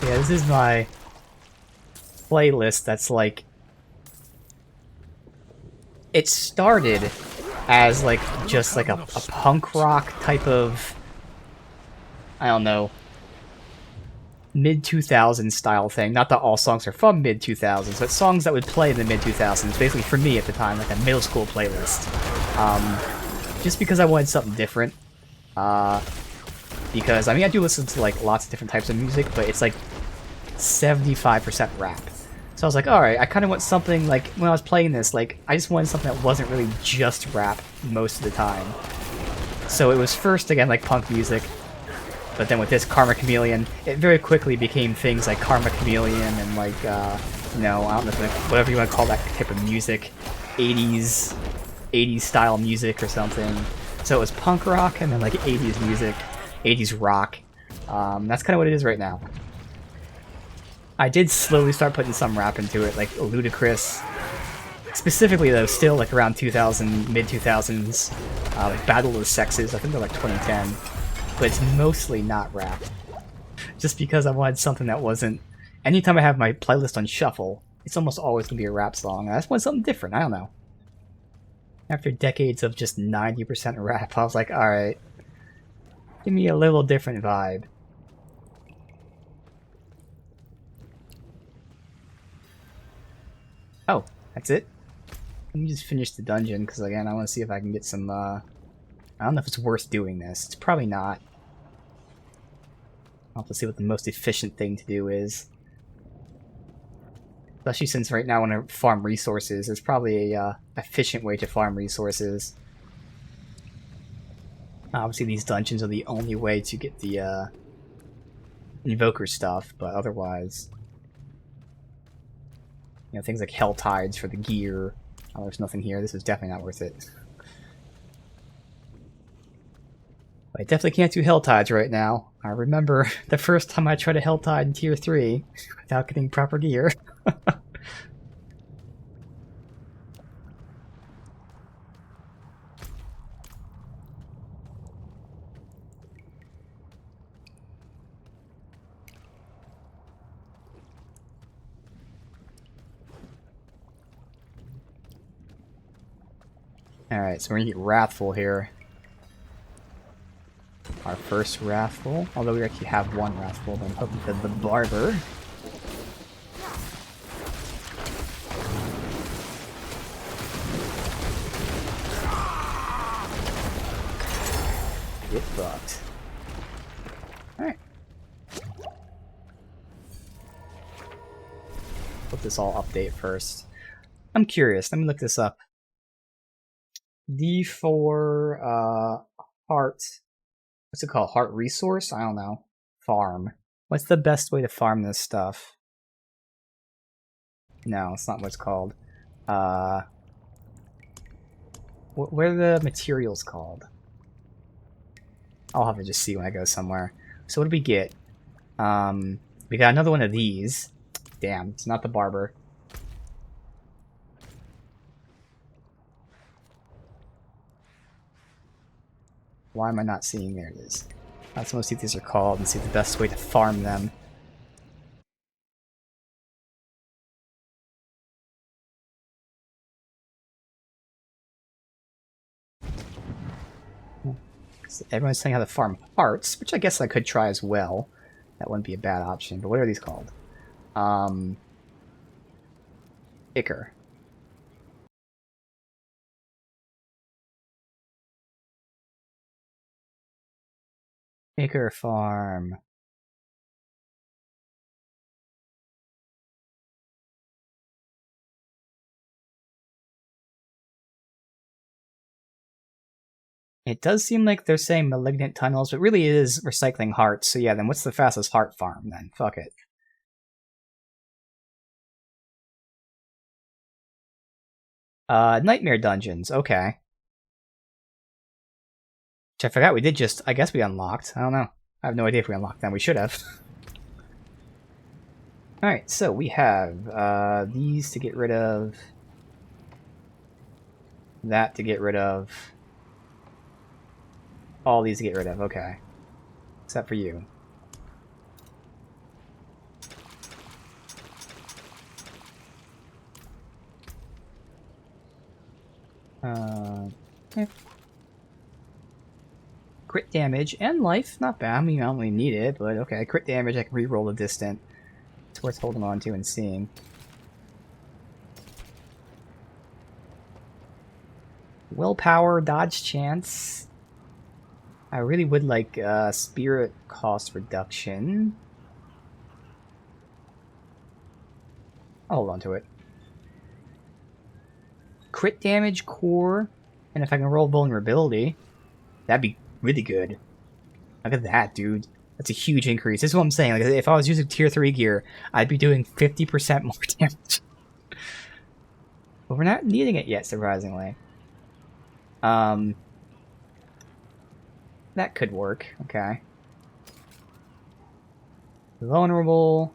this is my playlist that's like... It started as like just like a punk rock type of... I don't know. mid 2000s style thing. Not that all songs are from mid 2000s, but songs that would play in the mid 2000s. Basically, for me at the time, like a middle school playlist. Just because I wanted something different. Because I mean, I do listen to like lots of different types of music, but it's like 75% rap. So I was like, alright, I kind of want something like, when I was playing this, like, I just wanted something that wasn't really just rap most of the time. So it was first, again, like punk music, but then with this Karma Chameleon, it very quickly became things like Karma Chameleon and like, you know, I don't know if, like, whatever you want to call that type of music, 80s style music or something. So it was punk rock and then like 80s music, 80s rock. That's kind of what it is right now. I did slowly start putting some rap into it, like Ludacris. Specifically, though, still like around 2000, mid 2000s, like Battle of the Sexes. I think they're like 2010, but it's mostly not rap. Just because I wanted something that wasn't. Anytime I have my playlist on shuffle, it's almost always gonna be a rap song. I just want something different. I don't know. After decades of just 90% rap, I was like, all right, give me a little different vibe. Oh, that's it? Let me just finish the dungeon, because again, I want to see if I can get some, I don't know if it's worth doing this. It's probably not. I'll have to see what the most efficient thing to do is. Especially since right now I want to farm resources, there's probably a efficient way to farm resources. Obviously these dungeons are the only way to get the, Invoker stuff, but otherwise... You know, things like Hell Tides for the gear. Oh, there's nothing here. This is definitely not worth it. But I definitely can't do Hell Tides right now. I remember the first time I tried a Hell Tide in Tier 3 without getting proper gear. Alright, so we're gonna get Wrathful here. Our first Wrathful. Although we actually have one Wrathful, but I'm hoping for the Barber. Get fucked. Alright. Let this all update first. I'm curious, let me look this up. D4, heart. What's it called? Heart resource? I don't know. Farm. What's the best way to farm this stuff? No, it's not what it's called. What are the materials called? I'll have to just see when I go somewhere. So what did we get? We got another one of these. Damn, it's not the Barber. Why am I not seeing? There it is. Let's see what these are called and see the best way to farm them. Everyone's saying how to farm hearts, which I guess I could try as well. That wouldn't be a bad option, but what are these called? Ichor. Ichor farm. It does seem like they're saying malignant tunnels, but really it is recycling hearts. So yeah, then what's the fastest heart farm then? Fuck it. Nightmare dungeons. Okay. Which I forgot we did just... I guess we unlocked. I don't know. I have no idea if we unlocked them. We should have. Alright, so we have these to get rid of. That to get rid of. All these to get rid of. Okay. Except for you. crit damage and life. Not bad. I mean, I don't really need it, but okay. Crit damage, I can reroll the distant. It's worth holding on to and seeing. Willpower, dodge chance. I really would like spirit cost reduction. I'll hold on to it. Crit damage, core, and if I can roll vulnerability, that'd be really good. Look at that, dude. That's a huge increase. This is what I'm saying. Like, if I was using tier 3 gear, I'd be doing 50% more damage. But we're not needing it yet, surprisingly. That could work. Okay. Vulnerable.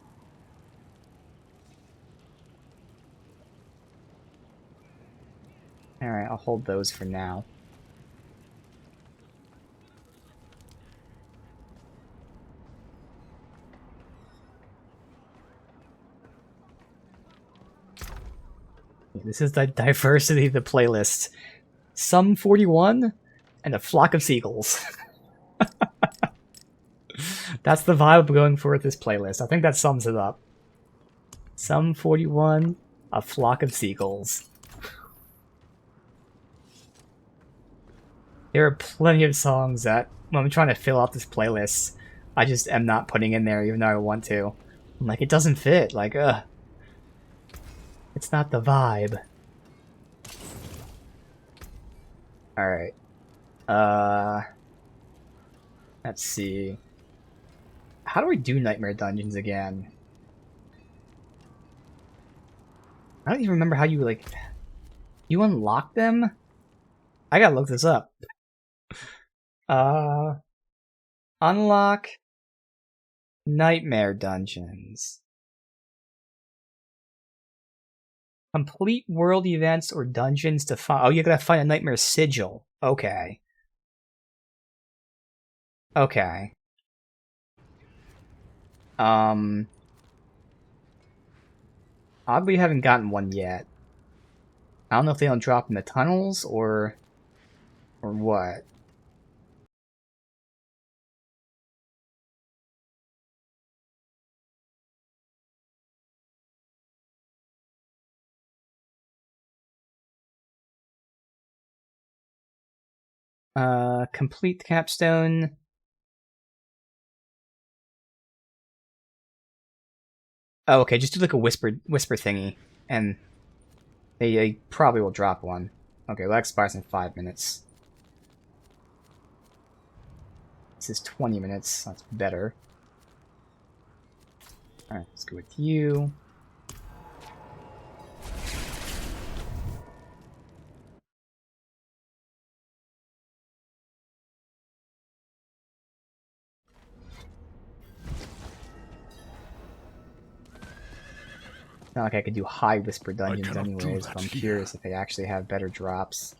Alright, I'll hold those for now. This is the diversity of the playlist. Some 41 and a flock of seagulls. That's the vibe I'm going for with this playlist. I think that sums it up. Some 41, a flock of seagulls. There are plenty of songs that, when I'm trying to fill out this playlist, I just am not putting in there even though I want to. I'm like, it doesn't fit. Like, ugh. It's not the vibe. Alright. Let's see. How do we do Nightmare Dungeons again? I don't even remember how you, like... You unlock them? I gotta look this up. Unlock Nightmare Dungeons. Complete world events or dungeons to find. Oh, you gotta find a Nightmare Sigil. Okay. Okay. Oddly, haven't gotten one yet. I don't know if they don't drop in the tunnels or what. Complete capstone. Oh, okay, just do like a whisper thingy, and they probably will drop one. Okay, well, that expires in 5 minutes. This is 20 minutes. That's better. Alright, let's go with you. Not like I could do high whisper dungeons cannot do anyways, but that I'm here. curious if they actually have better drops.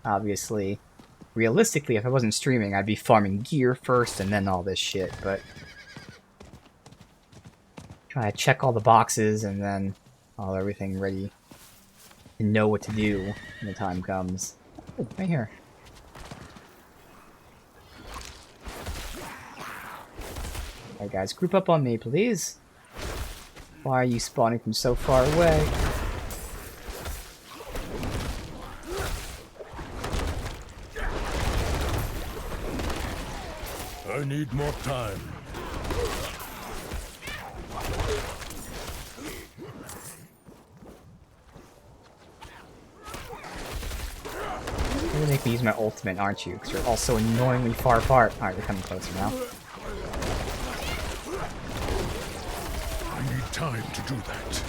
Obviously, realistically, if I wasn't streaming, I'd be farming gear first and then all this shit, but... Try to check all the boxes and then all everything ready to know what to do when the time comes. Oh, right here. Alright guys, group up on me, please. Why are you spawning from so far away? I need more time. You're gonna make me use my ultimate, aren't you? Because you're all so annoyingly far apart. Alright, we're coming closer now. I need time to do that.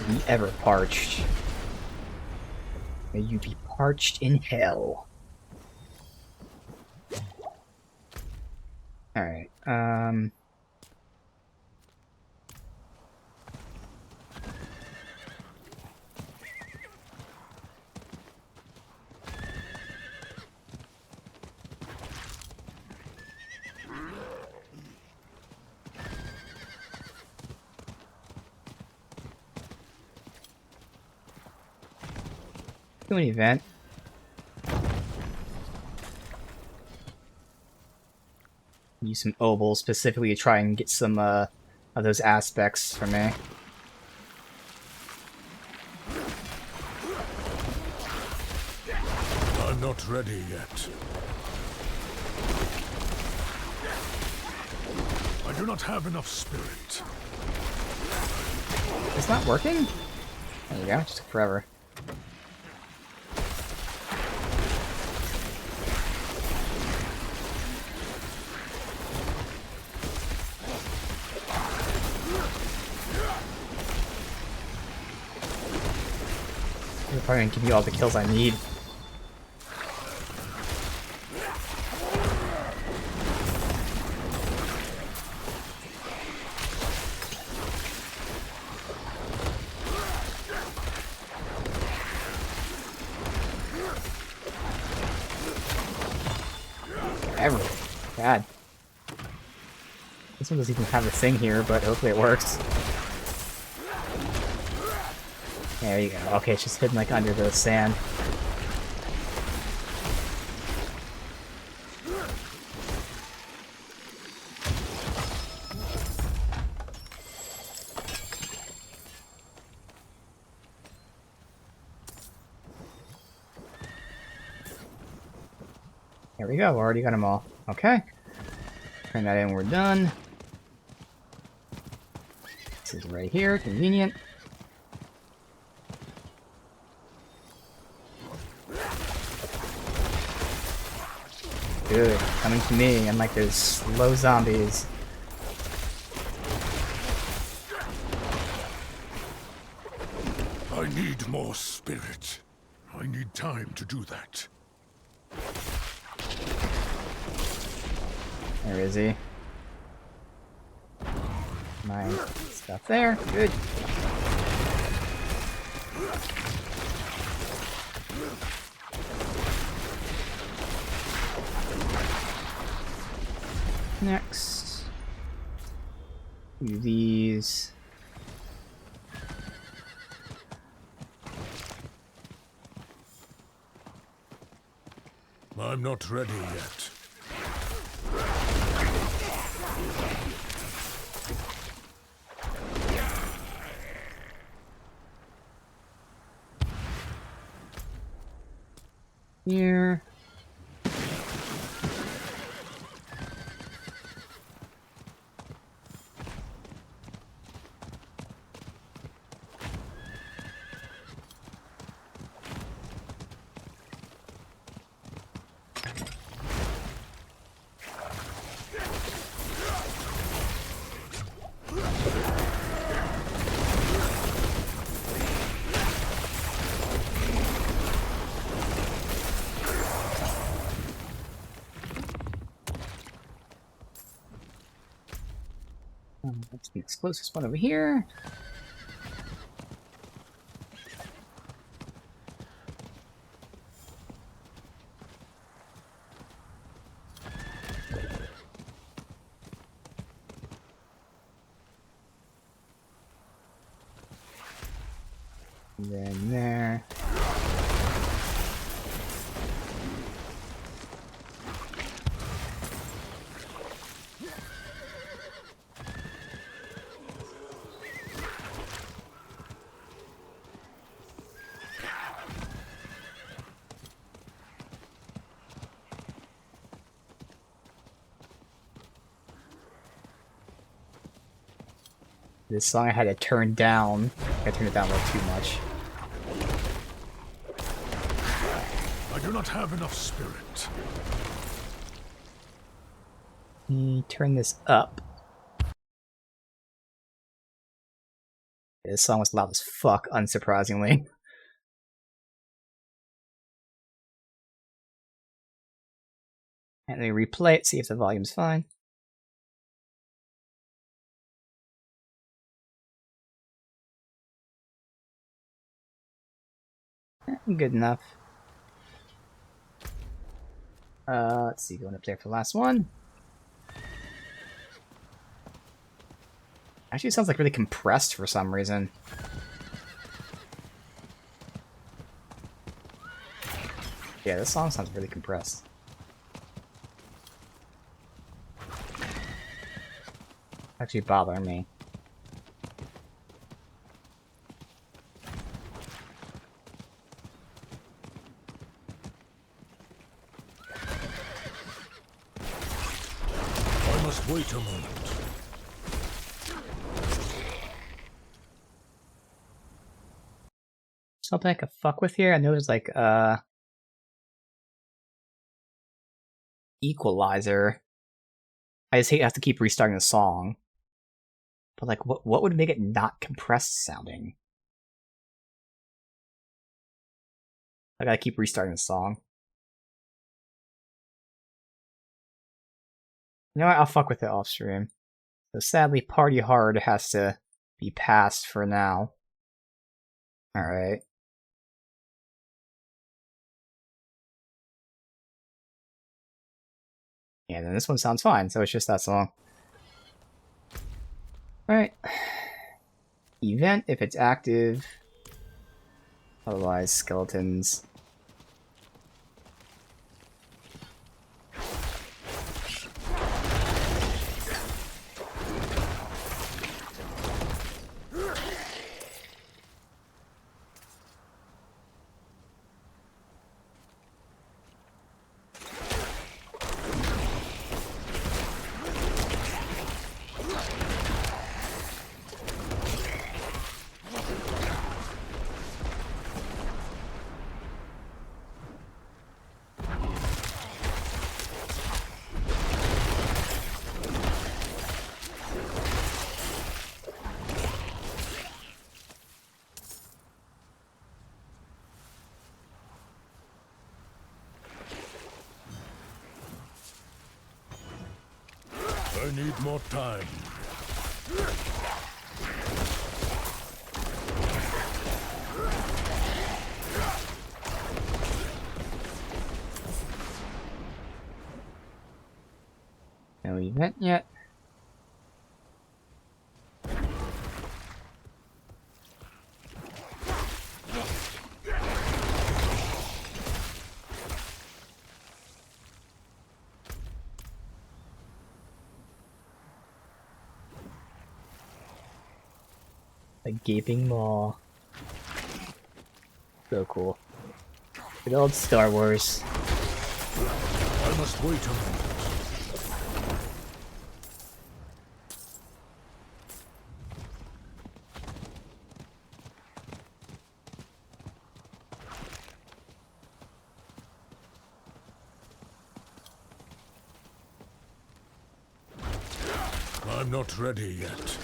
Be ever parched. May you be parched in hell. Alright, Do an event. Use some obol specifically to try and get some of those aspects for me. I'm not ready yet. I do not have enough spirit. It's not working? There you go, it just took forever. I'm probably gonna give you all the kills I need. God. This one doesn't even have a thing here, but hopefully it works. There you go. Okay, it's just hidden like under the sand. There we go, already got them all. Okay. Turn that in, we're done. This is right here, convenient. Good, coming to me, unlike those slow zombies. I need more spirit. I need time to do that. Where is he? My stuff there. Good. Next. Do these. I'm not ready yet. Here. Let's be this closest one over here. And then there. This song I had to turn down. I turned it down a little too much. I do not have enough spirit. Turn this up. This song was loud as fuck, unsurprisingly. And then replay it, see if the volume's fine. Good enough. Let's see, going up there for the last one. Actually, it sounds like really compressed for some reason. Yeah, this song sounds really compressed. Actually bothering me. I must wait a moment. Something I could fuck with here? I know there's like equalizer. I just hate to have to keep restarting the song. But like what would make it not compressed sounding? I gotta keep restarting the song. You know what? I'll fuck with it off stream. So sadly, Party Hard has to be passed for now. Alright. Yeah, then this one sounds fine, so it's just that song. Alright. Event if it's active. Otherwise, skeletons. I need more time. No event yet. A gaping maw. So cool. Good old Star Wars. I must wait a moment. I'm not ready yet.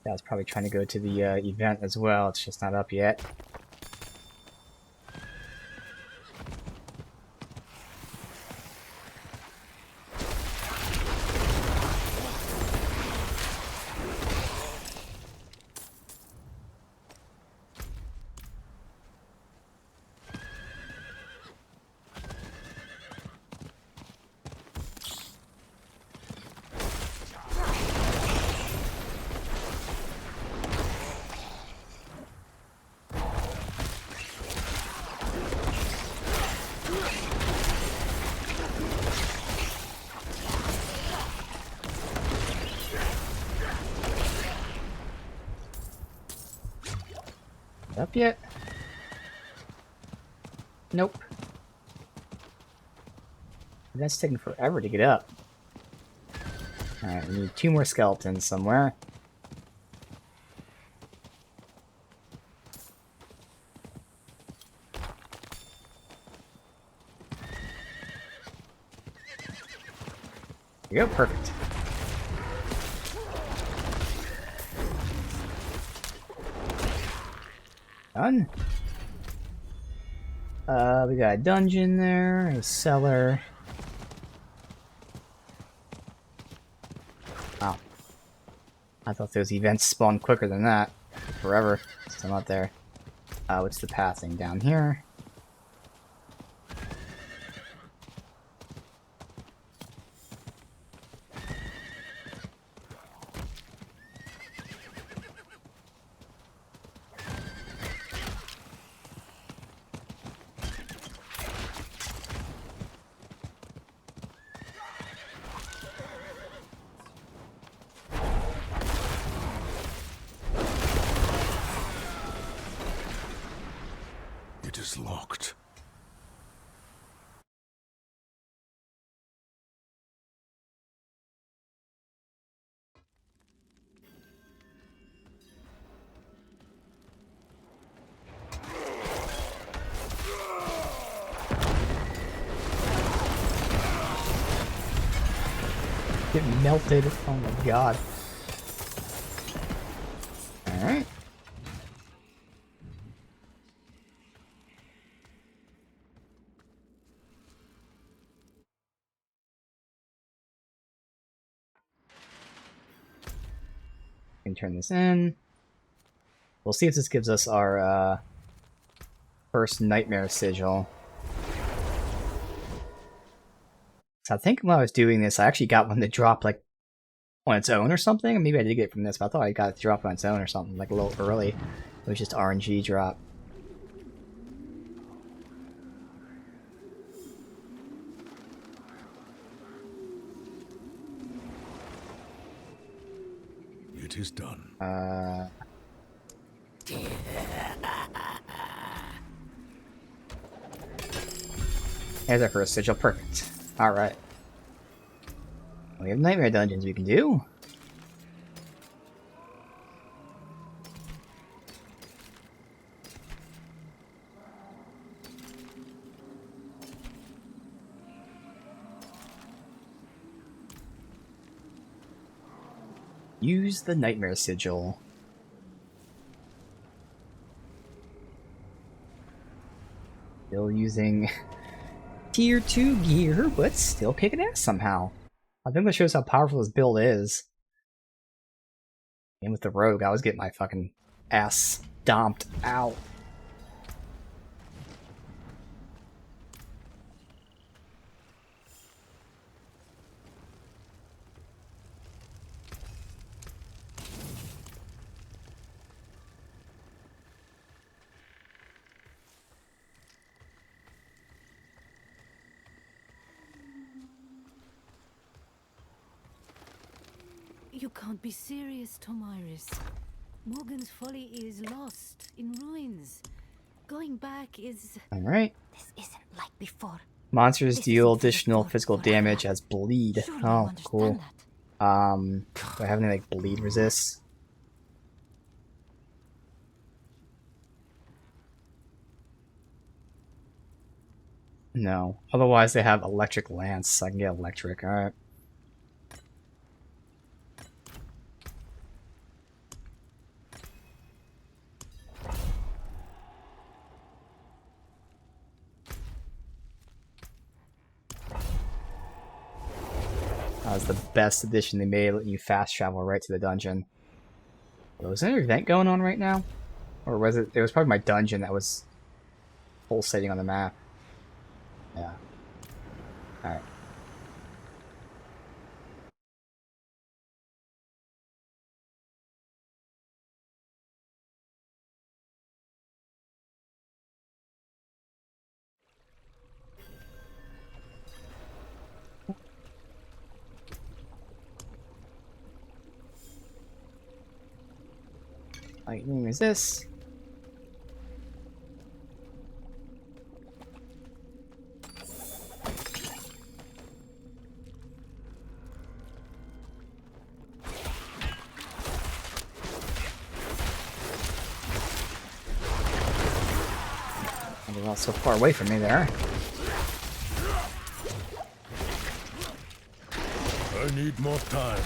I was probably trying to go to the event as well, it's just not up yet. Up yet? Nope. That's taking forever to get up. Alright, we need 2 more skeletons somewhere. There you go, perfect. Done. We got a dungeon there, a cellar. Wow. I thought those events spawned quicker than that. Forever. Still not there. What's the pathing down here? It is locked. Get melted. Oh my god. Alright. Can turn this in. We'll see if this gives us our first Nightmare Sigil. So I think when I was doing this, I actually got one to drop like on its own or something. Maybe I did get it from this, but I thought I got it to drop on its own or something, like a little early. It was just RNG drop. It is done. Here's our first sigil. Perfect. Alright. We have nightmare dungeons we can do. Use the nightmare sigil. Still using tier 2 gear, but still kicking ass somehow. I think that shows how powerful this build is. And with the rogue, I was getting my fucking ass stomped out. You can't be serious, Tomiris. Morgan's Folly is lost, in ruins. Going back is... Alright. This isn't like before. Monsters This deal isn't additional before physical forever. damage as bleed. Surely you Oh, understand cool. that. Do I have any like bleed resists? No. Otherwise they have electric lance, so I can get electric. Alright. That was the best addition they made, letting you fast travel right to the dungeon. Was there an event going on right now? Or was it? It was probably my dungeon that was pulsating on the map. Yeah. Alright. Lightning resist. And they're all so far away from me there. I need more time.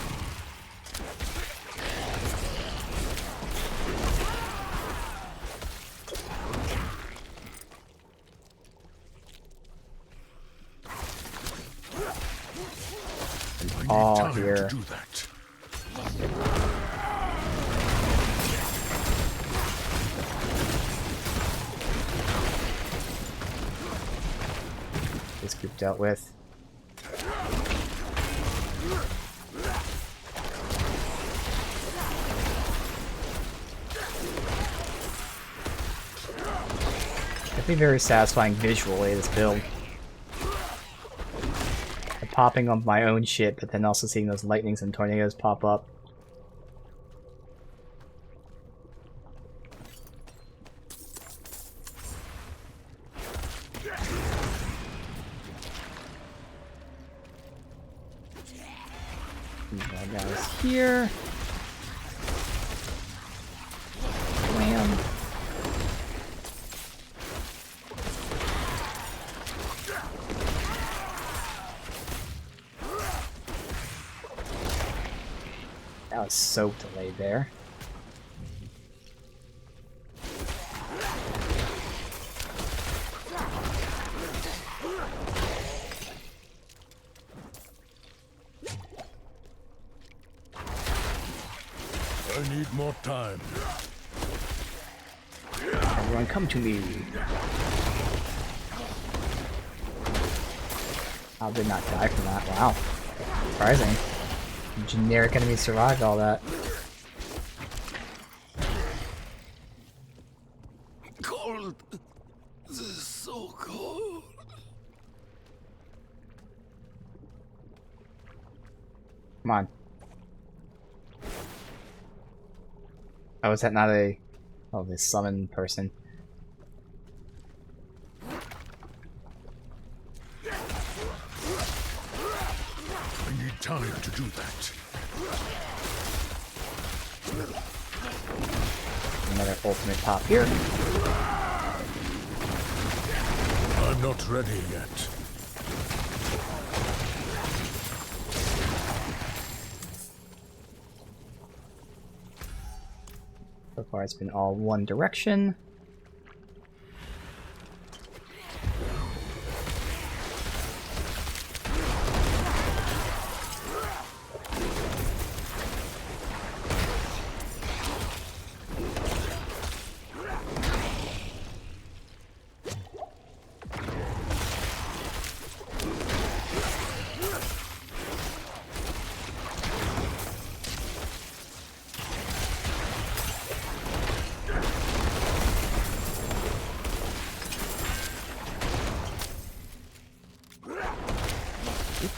I need time here. to do that. This group dealt with. Definitely very satisfying visually, this build. Popping on my own shit, but then also seeing those lightnings and tornadoes pop up. These guys here. Wham. That was so delayed there. I need more time. Everyone come to me. I did not die from that. Wow. Surprising. Generic enemy survived all that. Cold. This is so cold. Come on. Oh, is that not a... Oh, this summon person. I need time to do that. Another ultimate pop here. I'm not ready yet. So far it's been all one direction.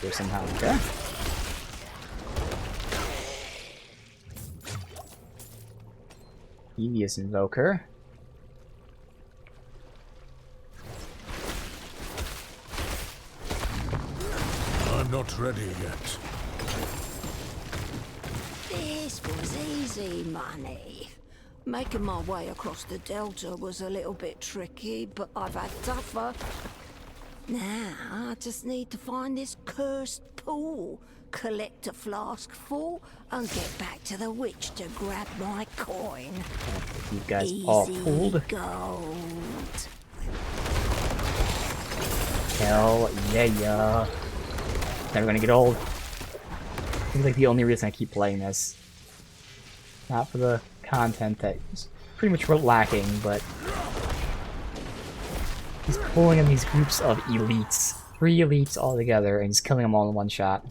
There somehow, okay. Devious Invoker. I'm not ready yet. This was easy money. Making my way across the Delta was a little bit tricky, but I've had tougher. Now, I just need to find this cursed pool, collect a flask full, and get back to the witch to grab my coin. You guys all pulled. Gold. Hell yeah. Never gonna get old. Seems like the only reason I keep playing this. Not for the content that is pretty much lacking, but he's pulling in these groups of elites. 3 elites all together, and he's killing them all in one shot.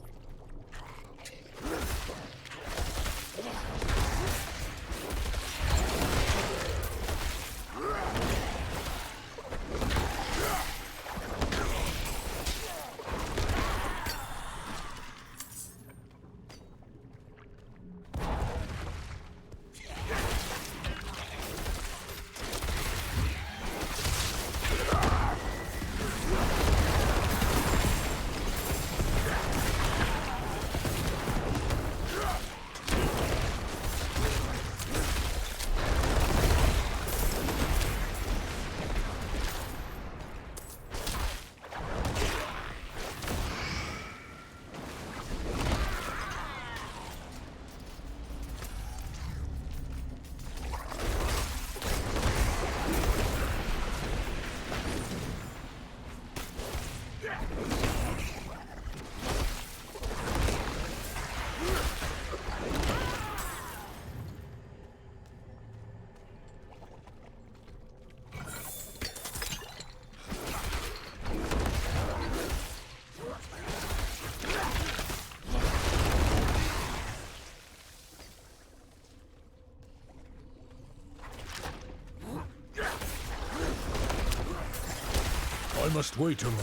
I must wait a moment.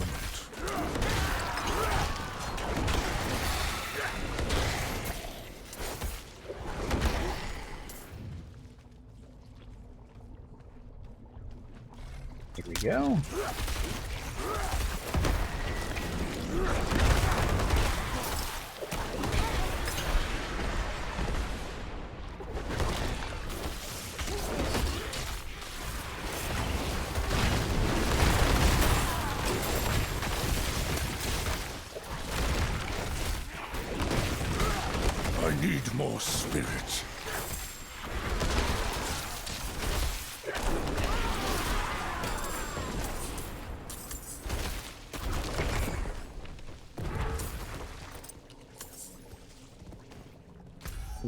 Here we go. I need more spirit.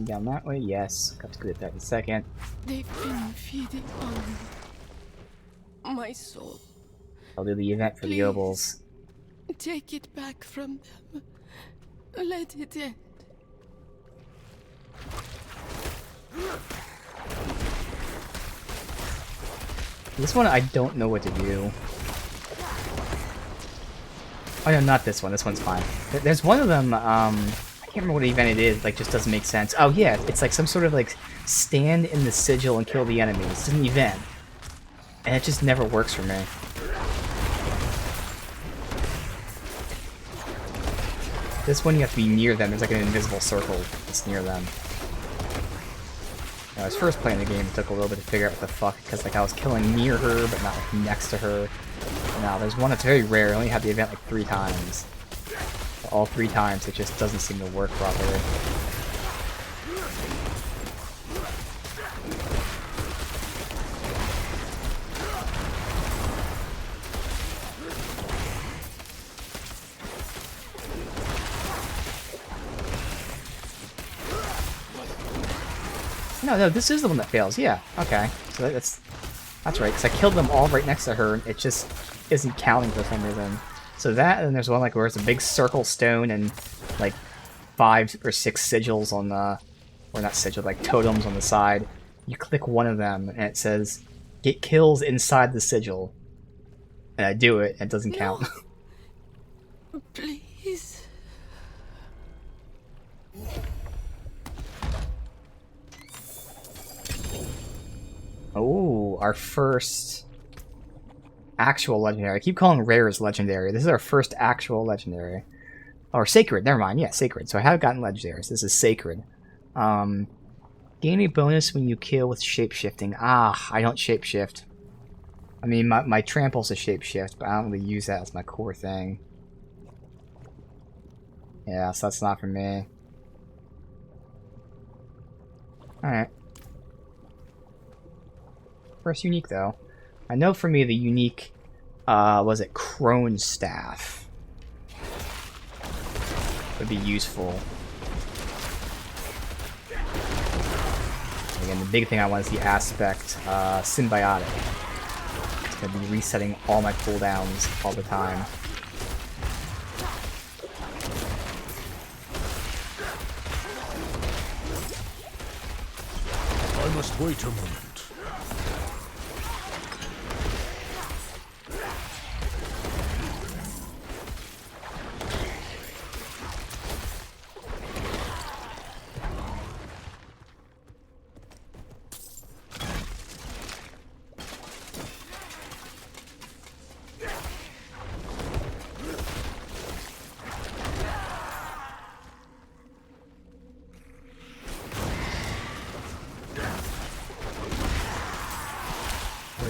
Down that way, yes. Got to go at that in a second. They've been feeding on my soul. I'll do the event for the Please. Obols. Take it back from them. Let it end. This one I don't know what to do. Oh no, not this one. This one's fine. There's one of them, I can't remember what event it is, like, just doesn't make sense. Oh yeah, it's like some sort of, like, stand in the sigil and kill the enemies. It's an event. And it just never works for me. This one you have to be near them. There's like an invisible circle that's near them. When I was first playing the game, it took a little bit to figure out what the fuck, because like I was killing near her, but not like next to her. Now there's one that's very rare. I only had the event like 3 times. All 3 times it just doesn't seem to work properly. No, this is the one that fails. Yeah, okay. So that's right, because I killed them all right next to her, and it just isn't counting for some reason. So that, and then there's one like where it's a big circle stone and like 5 or 6 sigils on the, or not sigils, like totems on the side. You click one of them, and it says, get kills inside the sigil. And I do it, and it doesn't count. Please. Oh, our first actual legendary. I keep calling rares legendary. This is our first actual legendary. Or sacred, never mind. Yeah, sacred. So I have gotten legendaries. This is sacred. Gain a bonus when you kill with shapeshifting. Ah, I don't shapeshift. I mean, my trample's a shapeshift, but I don't really use that as my core thing. Yeah, so that's not for me. Alright. First unique, though. I know for me the unique, was it Crone's Staff? Would be useful. Again, the big thing I want is the aspect, symbiotic. It's gonna be resetting all my cooldowns all the time. I must wait a moment.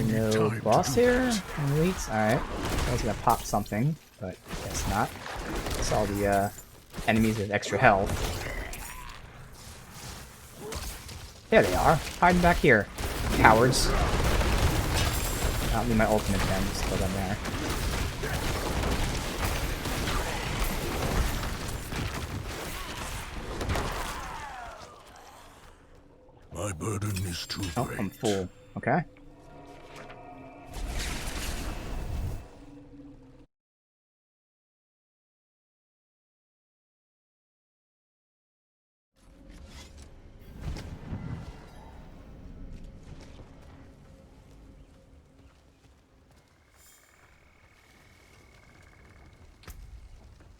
No boss here? Elites? Alright. I was gonna pop something, but guess not. Saw the enemies with extra health. There they are. Hiding back here. Cowards. I'll need my ultimate then, just kill them there. My burden is too Oh, great. I'm full. Okay.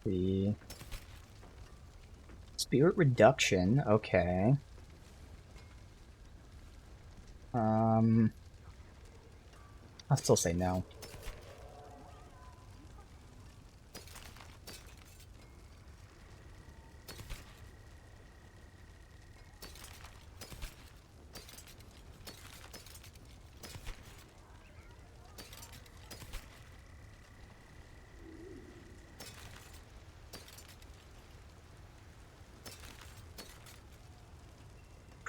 The spirit reduction, okay. I'll still say no.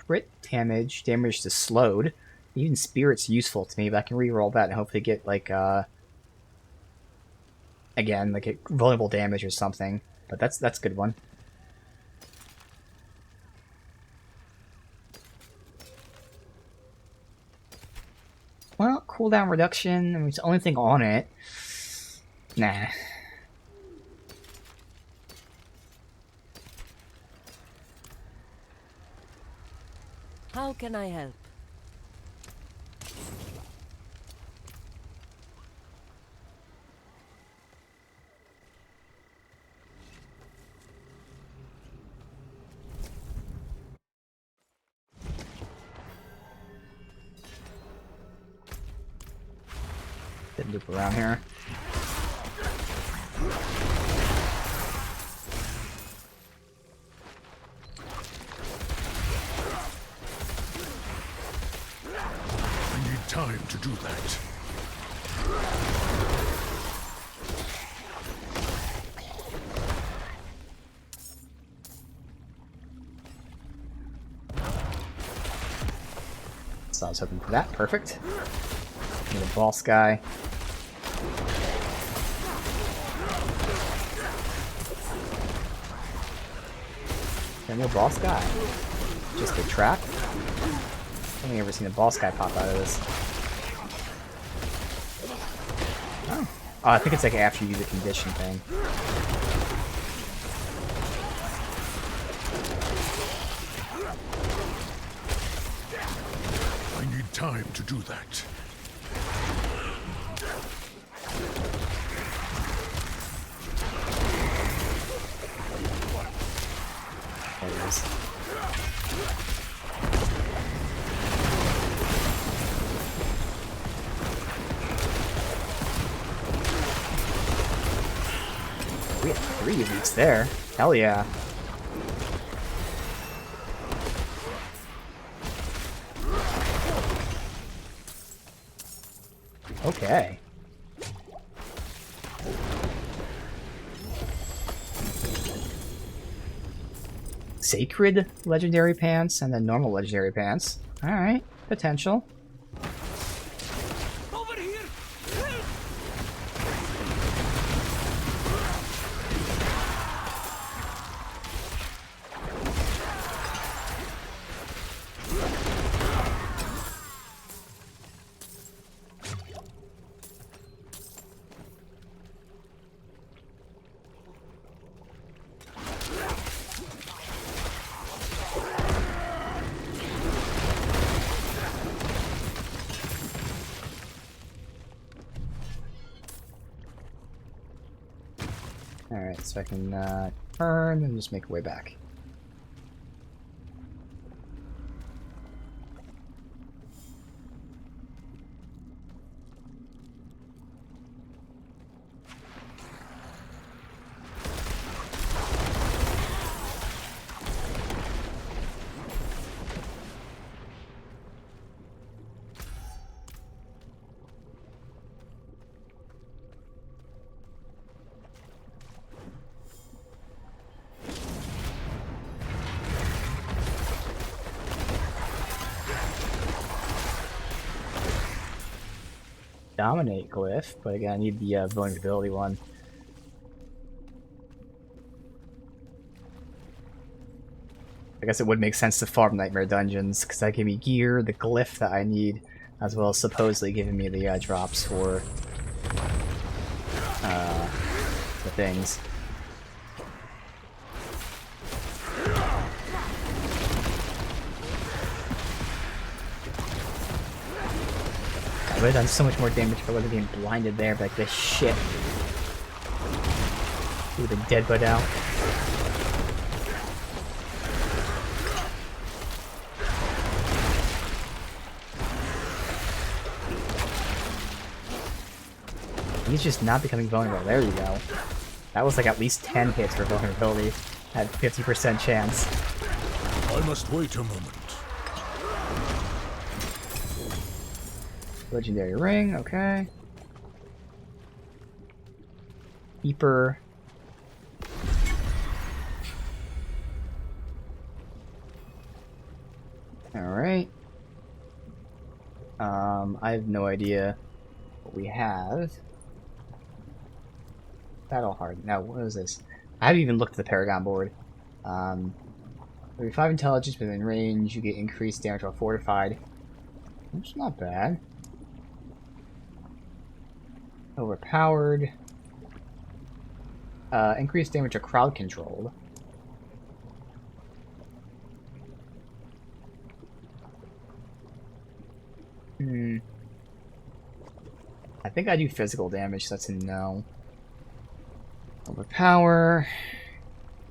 crit damage, damage to slowed. Even spirit's useful to me, but I can reroll that and hopefully get like again like a vulnerable damage or something. But that's a good one. Well, cooldown reduction. I mean, it's the only thing on it. Nah. How can I help? Didn't loop around here. I need time to do that. So I was hoping for that. Perfect. Need a boss guy. Yeah, no boss guy. Just a trap. I've only ever seen a boss guy pop out of this. Oh. Oh, I think it's like after you do the condition thing. I need time to do that. There it is. We have 3 weeks there. Hell yeah. Okay. Sacred legendary pants and then normal legendary pants. Alright, potential. Over here! Alright, so I can turn and just make our way back. Dominate glyph, but again, I need the vulnerability one. I guess it would make sense to farm Nightmare Dungeons, because that give me gear, the glyph that I need, as well as supposedly giving me the drops for the things. I would have done so much more damage if I wasn't being blinded there, but like this shit. Ooh, the deadbutt out. He's just not becoming vulnerable. There you go. That was like at least 10 hits for vulnerability. Had 50% chance. I must wait a moment. Legendary ring, okay. Keeper. I have no idea what we have. Battle hard. Now, what is this? I haven't even looked at the Paragon board. 35 intelligence within range, you get increased damage while fortified. That's not bad. Overpowered. Increased damage to crowd controlled. I think I do physical damage, so that's a no. Overpower.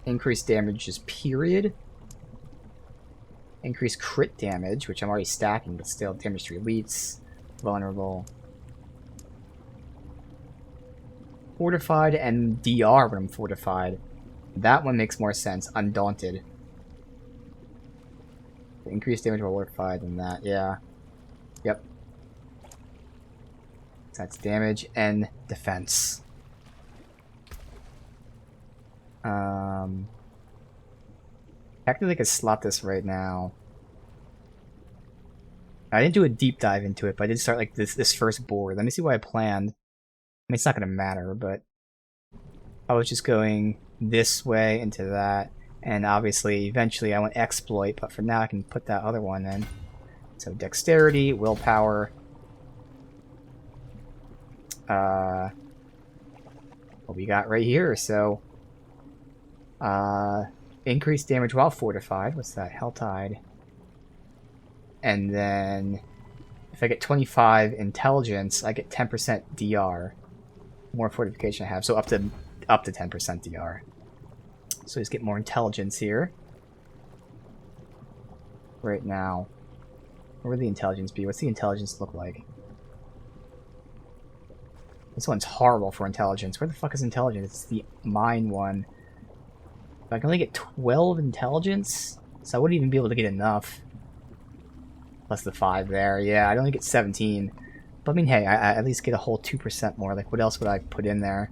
Increased damage is period. Increased crit damage, which I'm already stacking, but still damage to elites. Vulnerable. Fortified and DR when I'm fortified. That one makes more sense. Undaunted. Increased damage while fortified than that, yeah. Yep. That's damage and defense. Technically I could slot this right now. I didn't do a deep dive into it, but I did start like this first board. Let me see what I planned. I mean, it's not going to matter, but I was just going this way into that, and obviously eventually I want exploit, but for now I can put that other one in. So dexterity, willpower, what we got right here. So increased damage while fortified. What's that? Helltide. And then if I get 25 intelligence, I get 10% DR. More fortification I have, so up to 10% DR. So just get more intelligence here. Right now. Where would the intelligence be? What's the intelligence look like? This one's horrible for intelligence. Where the fuck is intelligence? It's the mine one. If I can only get 12 intelligence, so I wouldn't even be able to get enough. Plus the 5 there. Yeah, I'd only get 17. But I mean, hey, I at least get a whole 2% more. Like, what else would I put in there?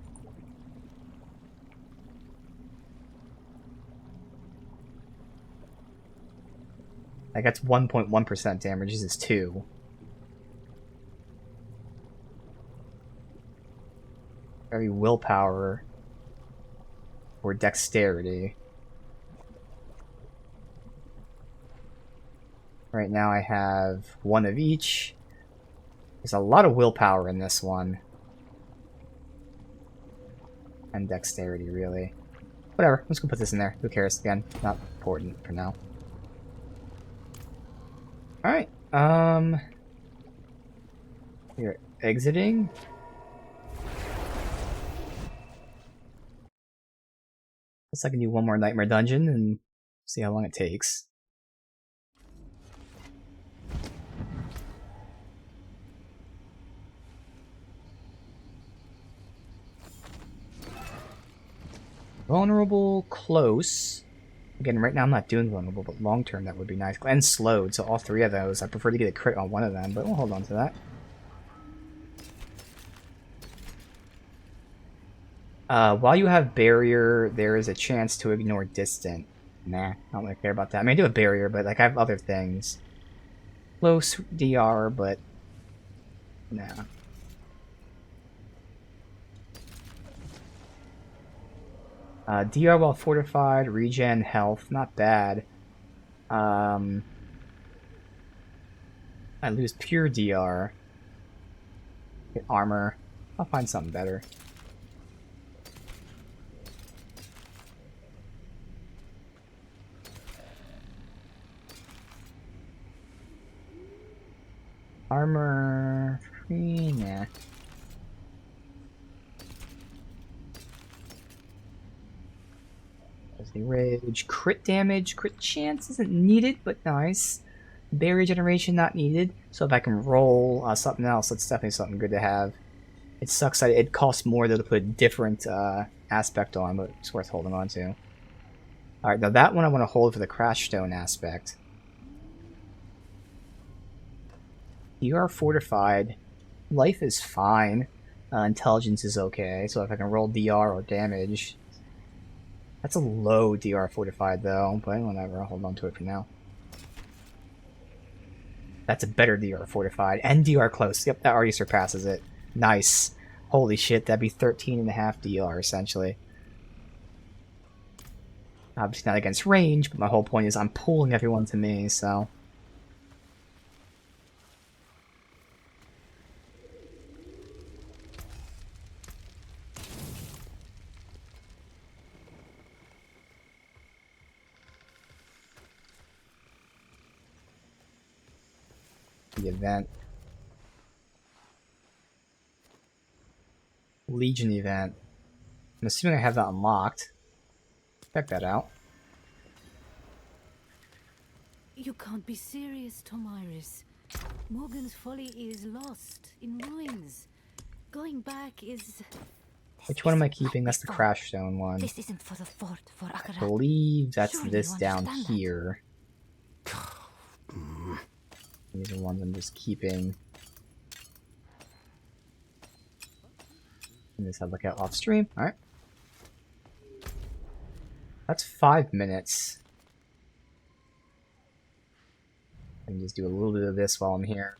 Like, that's 1.1% damage. This is 2. Very willpower. Or dexterity. Right now I have 1 of each. There's a lot of willpower in this one. And dexterity, really. Whatever, let's go put this in there. Who cares? Again, not important for now. Alright, we're exiting. Guess I can do one more Nightmare Dungeon and see how long it takes. Vulnerable, close. Again, right now I'm not doing vulnerable, but long term that would be nice. And slowed, so all 3 of those. I prefer to get a crit on one of them, but we'll hold on to that. While you have barrier, there is a chance to ignore distant. Nah, I don't really care about that. I mean, I do have barrier, but like I have other things. Close DR, but nah. DR while fortified, regen, health, not bad. I lose pure DR. Get armor. I'll find something better. Armor... nah. The rage, crit damage, crit chance isn't needed, but nice. Barrier generation not needed. So if I can roll something else, that's definitely something good to have. It sucks that it costs more though to put a different aspect on, but it's worth holding on to. Alright, now that one I want to hold for the crash stone aspect. You are fortified. Life is fine. Intelligence is okay, so if I can roll DR or damage. That's a low DR fortified though, but whatever, I'll hold on to it for now. That's a better DR fortified. And DR close. Yep, that already surpasses it. Nice. Holy shit, that'd be 13.5 DR, essentially. Obviously not against range, but my whole point is I'm pulling everyone to me, so... The event. Legion event. I'm assuming I have that unlocked. Check that out. You can't be serious, Tomiris. Morgan's Folly is lost, in ruins. Going back is... Which one am I keeping? That's the Crash Stone one. This isn't for the fort, for I Akarat. believe that's Surely this you down understand that. here. These are the ones I'm just keeping. And this I'll look at off stream. Alright. That's 5 minutes. I can just do a little bit of this while I'm here.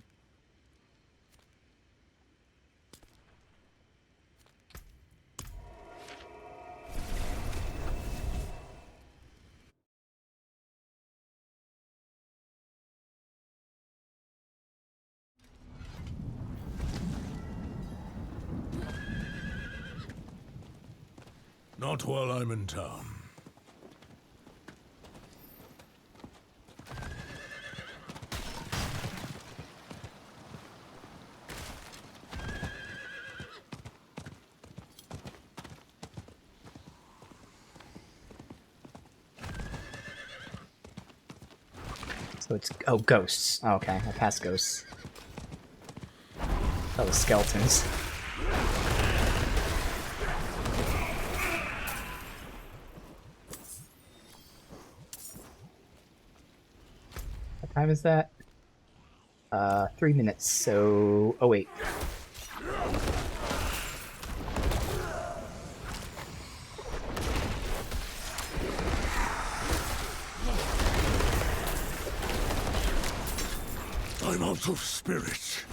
Not while I'm in town. So it's... oh, ghosts. Oh, okay, I passed ghosts. That was skeletons. What time is that? 3 minutes, so... oh wait. I'm out of spirit.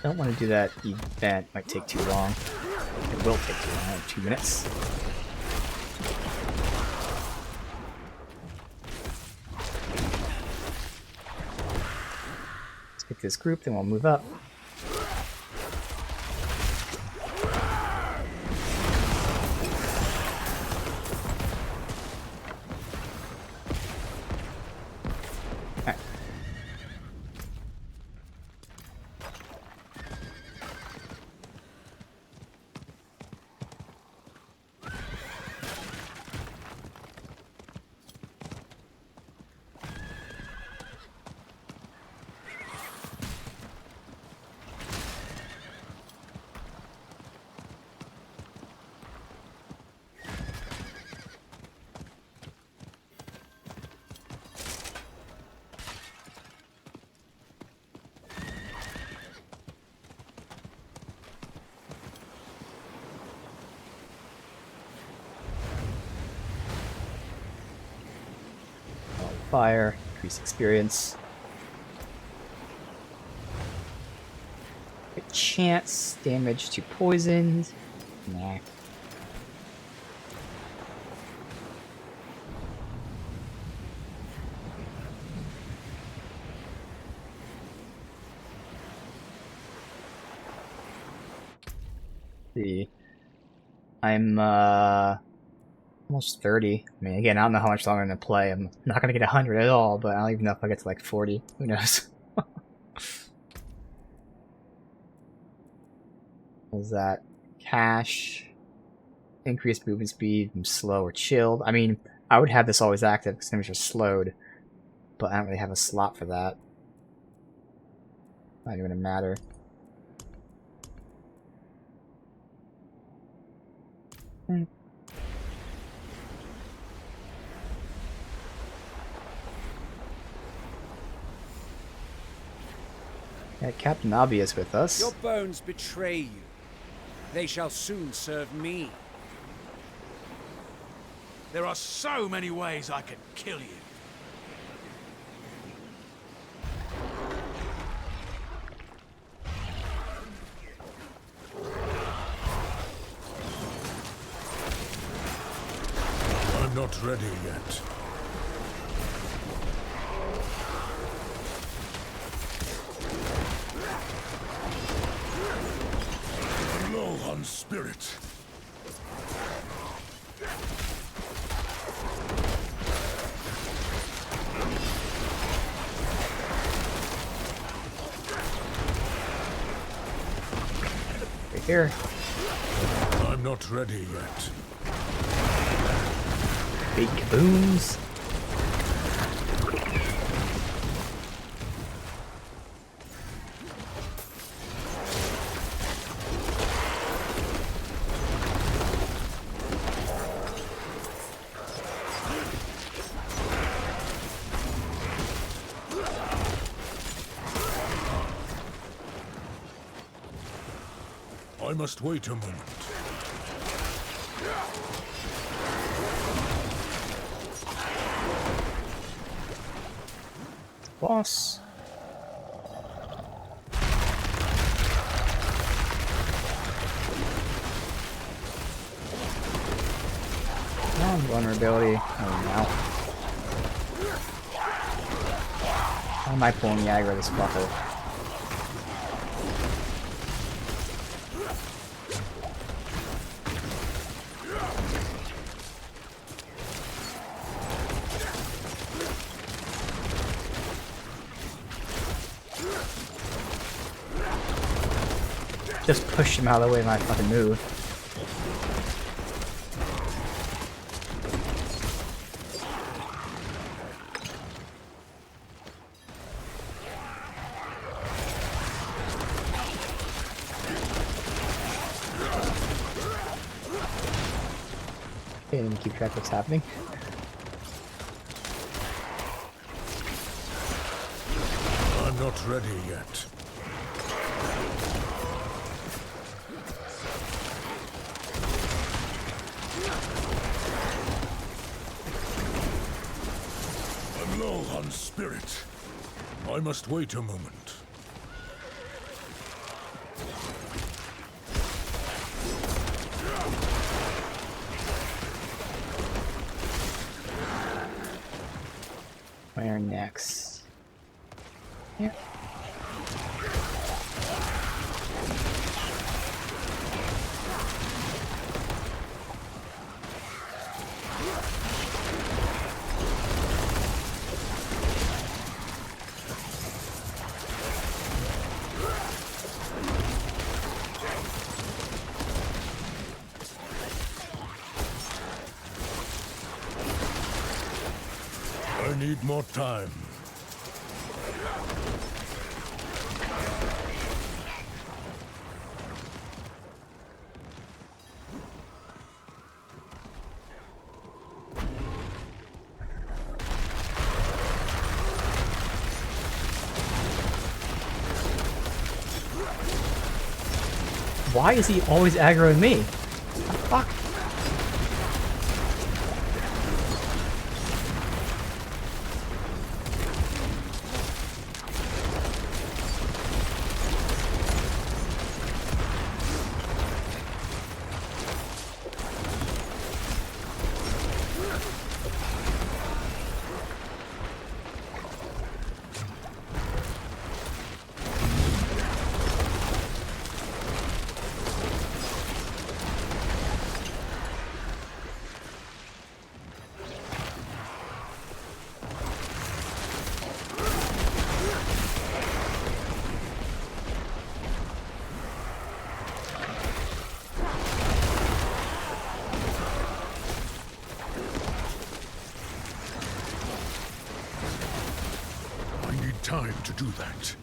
Don't want to do that event, might take too long. It will take too long, like 2 minutes. Let's pick this group, then we'll move up. Alright. Fire, increase experience. A chance damage to poisoned. Nah. See. I'm almost 30. I mean, again, I don't know how much longer I'm going to play. I'm not going to get 100 at all, but I don't even know if I get to like 40. Who knows? What was that? Cash. Increased movement speed. I'm slow or chilled. I mean, I would have this always active because things are slowed. But I don't really have a slot for that. Not even gonna matter. Yeah, Captain Obvious with us. Your bones betray you. They shall soon serve me. There are so many ways I can kill you. I'm not ready yet. I'm low on spirit. Right here. I'm not ready yet. Big kaboons. I must wait a moment. Boss. Vulnerability. Oh no. How am I pulling the aggro this fucker? Just pushed him out of the way of my fucking move. Okay, let me keep track of what's happening. I'm not ready yet. I'm low on spirit. I must wait a moment. Where next? Here. I need more time. Why is he always aggroing me? The fuck? I need time to do that.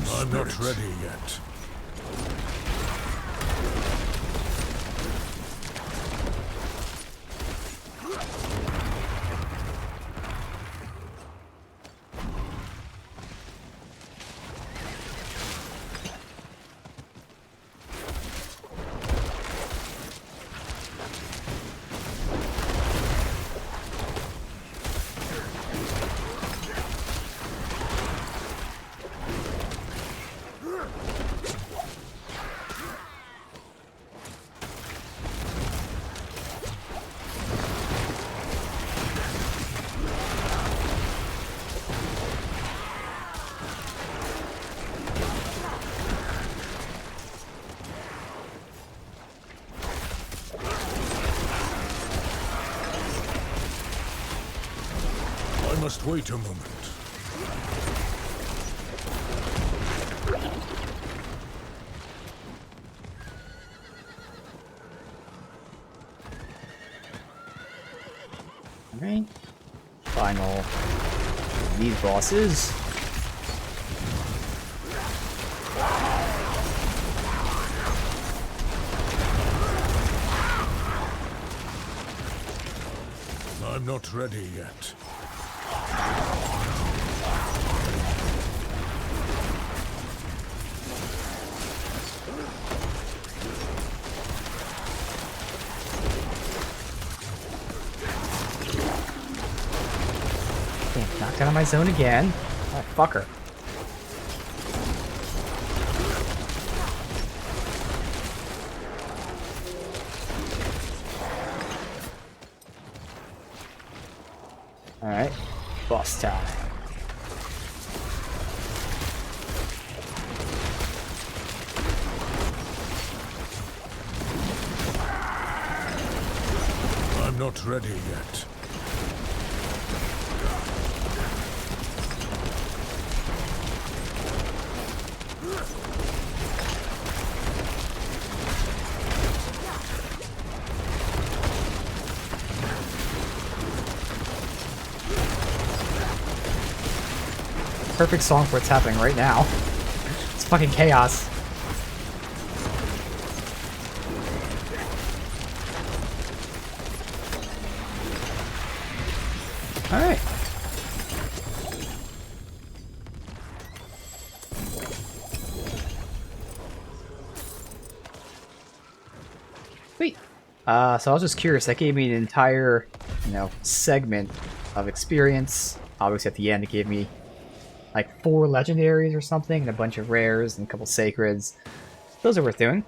I'm not spirit. ready yet. I must wait a moment. Alright. Final these bosses. I'm not ready yet. Damn, knocked out of my zone again. Oh, fucker. Alright, boss time. I'm not ready yet. Perfect song for what's happening right now. It's fucking chaos. Alright. Sweet. So I was just curious, that gave me an entire, segment of experience. Obviously at the end it gave me like 4 legendaries or something, and a bunch of rares, and a couple sacreds. Those are worth doing.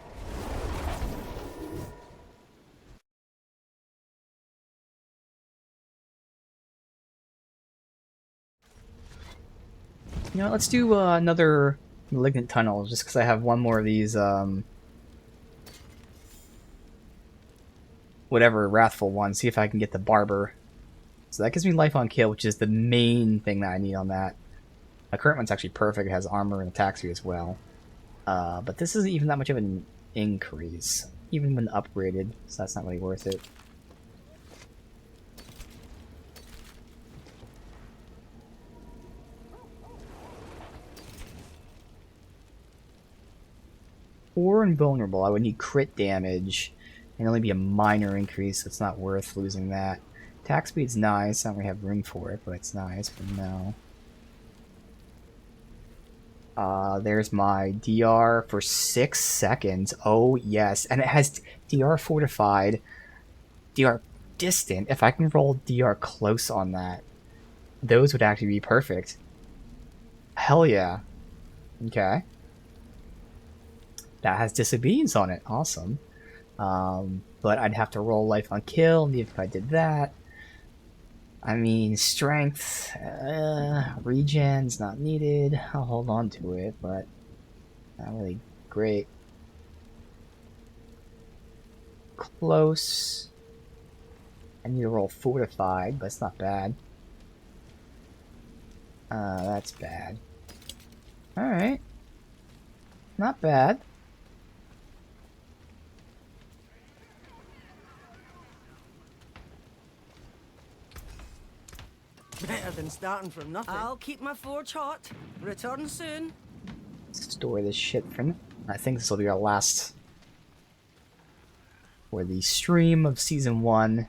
Let's do another Malignant Tunnel, just because I have one more of these, whatever, Wrathful ones. See if I can get the Barber. So that gives me life on kill, which is the main thing that I need on that. My current one's actually perfect. It has armor and attack speed as well. But this isn't even that much of an increase, even when upgraded, so that's not really worth it. Or invulnerable, I would need crit damage, and only be a minor increase, so it's not worth losing that. Attack speed's nice, I don't really have room for it, but it's nice, but no. There's my DR for 6 seconds. Oh, yes. And it has DR fortified, DR distant. If I can roll DR close on that, those would actually be perfect. Hell yeah. Okay. That has disobedience on it. Awesome. But I'd have to roll life on kill, and if I did that. I mean, strength, regen's not needed. I'll hold on to it, but not really great. Close. I need to roll fortified, but it's not bad. That's bad. Alright. Not bad. Better than starting from nothing. I'll keep my forge hot. Return soon. Store this shit for now. I think this will be our last for the stream of Season 1.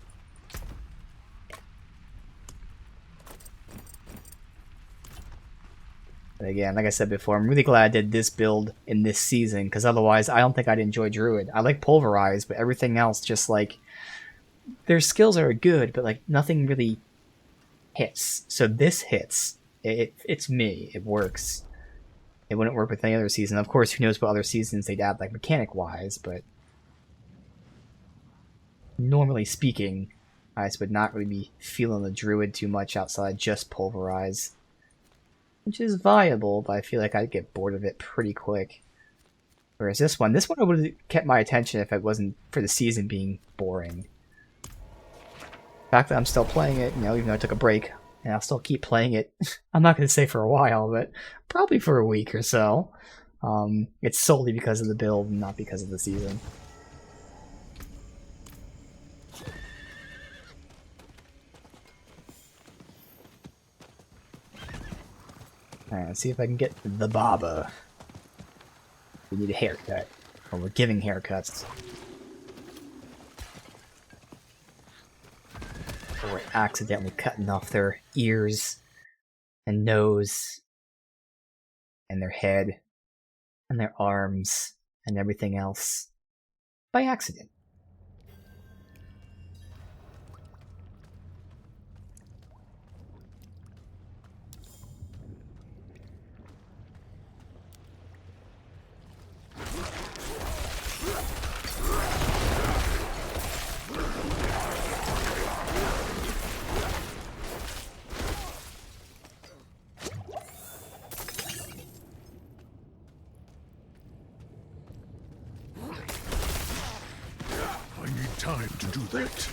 But again, like I said before, I'm really glad I did this build in this season, because otherwise I don't think I'd enjoy Druid. I like Pulverize, but everything else just like... Their skills are good, but like nothing really hits. So this hits. It's me. It works. It wouldn't work with any other season. Of course, who knows what other seasons they'd add, like mechanic-wise, but... Normally speaking, I would not really be feeling the Druid too much outside just Pulverize. Which is viable, but I feel like I'd get bored of it pretty quick. Whereas this one would have kept my attention if it wasn't for the season being boring. The fact that I'm still playing it, you know, even though I took a break, and I'll still keep playing it. I'm not going to say for a while, but probably for a week or so. It's solely because of the build, and not because of the season. Alright, let's see if I can get the Baba. We need a haircut. Or we're giving haircuts. Or we're accidentally cutting off their ears and nose and their head and their arms and everything else by accident. Time to do that.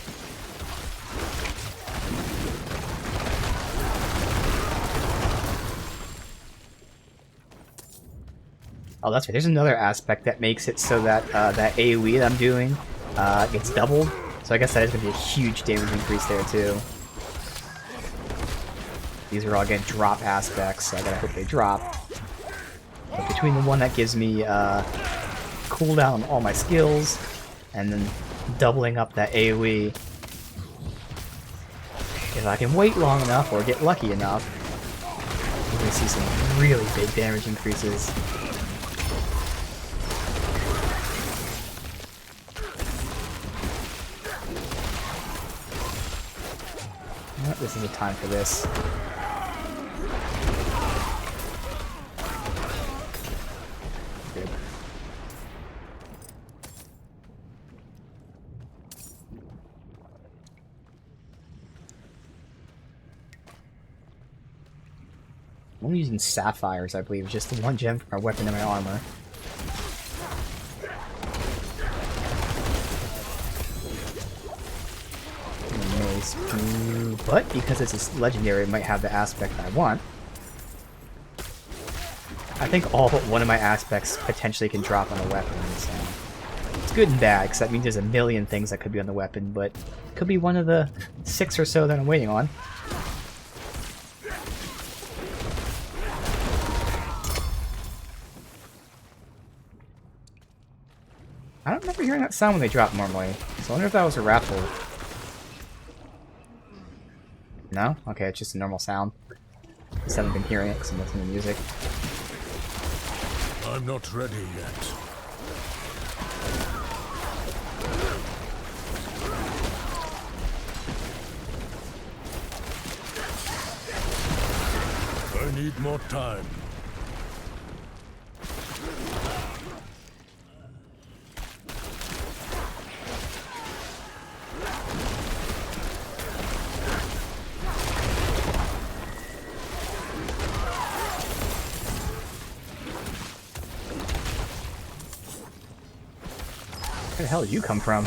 Oh, that's right. There's another aspect that makes it so that that AoE that I'm doing gets doubled. So I guess that is going to be a huge damage increase there too. These are all again drop aspects, so I gotta hope they drop. But between the one that gives me cooldown on all my skills, and then doubling up that AoE, if I can wait long enough or get lucky enough, we're going to see some really big damage increases. Well, this is the time for this. Good. I'm using sapphires, I believe, just the one gem for my weapon and my armor. Mace. But because it's a legendary, it might have the aspect I want. I think all but one of my aspects potentially can drop on a weapon, so it's good and bad, because that means there's a million things that could be on the weapon, but it could be one of the 6 or so that I'm waiting on. I don't remember hearing that sound when they drop normally, so I wonder if that was a raffle. No? Okay, it's just a normal sound. Just haven't been hearing it because I'm listening to music. I'm not ready yet. I need more time. Where the hell did you come from?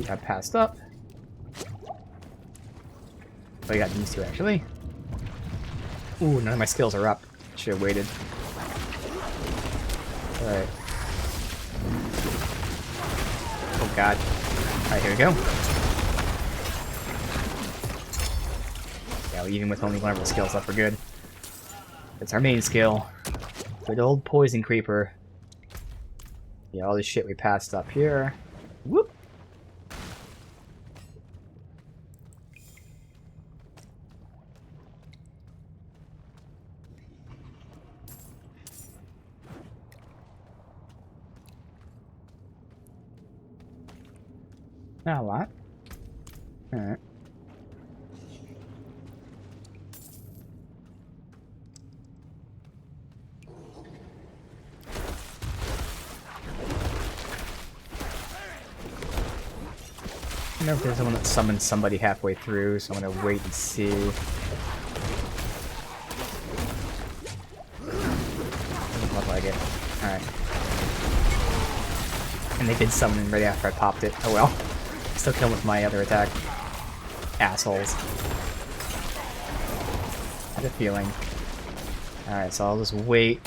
I passed up. Oh, you got these two actually. Ooh, none of my skills are up. Should have waited. Alright. Oh god. Alright, here we go. even with only one of our skills up, we're good. That's our main skill. Good old Poison Creeper. Yeah, all this shit we passed up here. Whoop! Not a lot. Alright. I wonder if there's someone that summons somebody halfway through, so I'm gonna wait and see. Doesn't look like it. Alright. And they did summon him right after I popped it. Oh well. Still kill him with my other attack. Assholes. I had a feeling. Alright, so I'll just wait.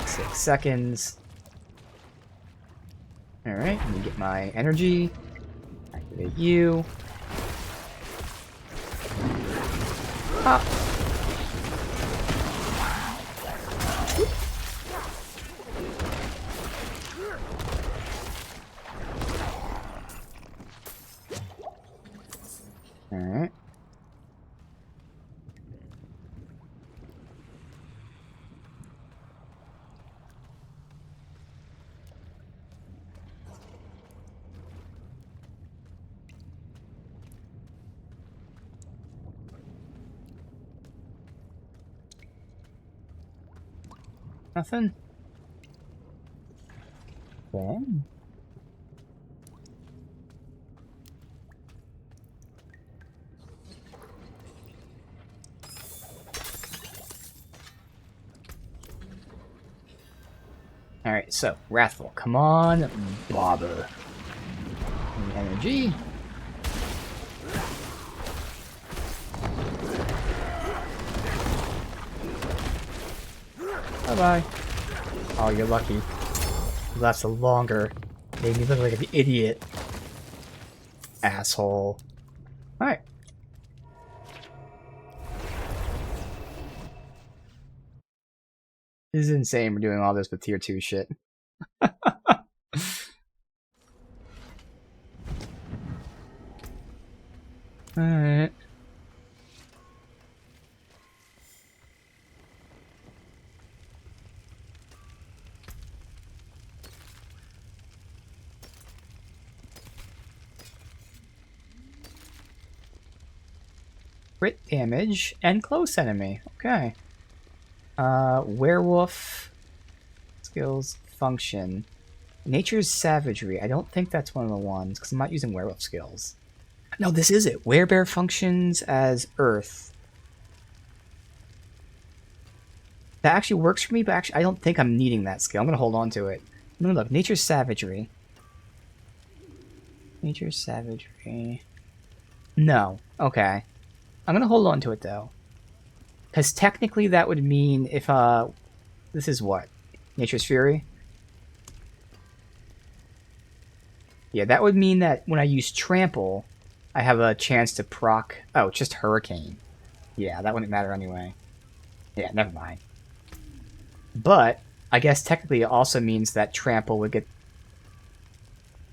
6 seconds. Alright, let me get my energy. Activate you. Pop. Alright. Nothing? Okay. Alright, so, Wrathful, come on, bother. Energy. Bye-bye. Oh, you're lucky. You lasted longer. Made me look like an idiot. Asshole. Alright. This is insane, we're doing all this with tier 2 shit. Alright. Crit damage and close enemy. Okay. Werewolf skills function. Nature's Savagery. I don't think that's one of the ones because I'm not using werewolf skills. No, this is it. Werebear functions as Earth. That actually works for me, but actually I don't think I'm needing that skill. I'm gonna hold on to it. I'm gonna look. Nature's Savagery. Nature's Savagery. No. Okay. I'm gonna hold on to it though. Because technically that would mean if, this is what? Nature's Fury? Yeah, that would mean that when I use Trample, I have a chance to proc... Oh, it's just Hurricane. Yeah, that wouldn't matter anyway. Yeah, never mind. But, I guess technically it also means that Trample would get...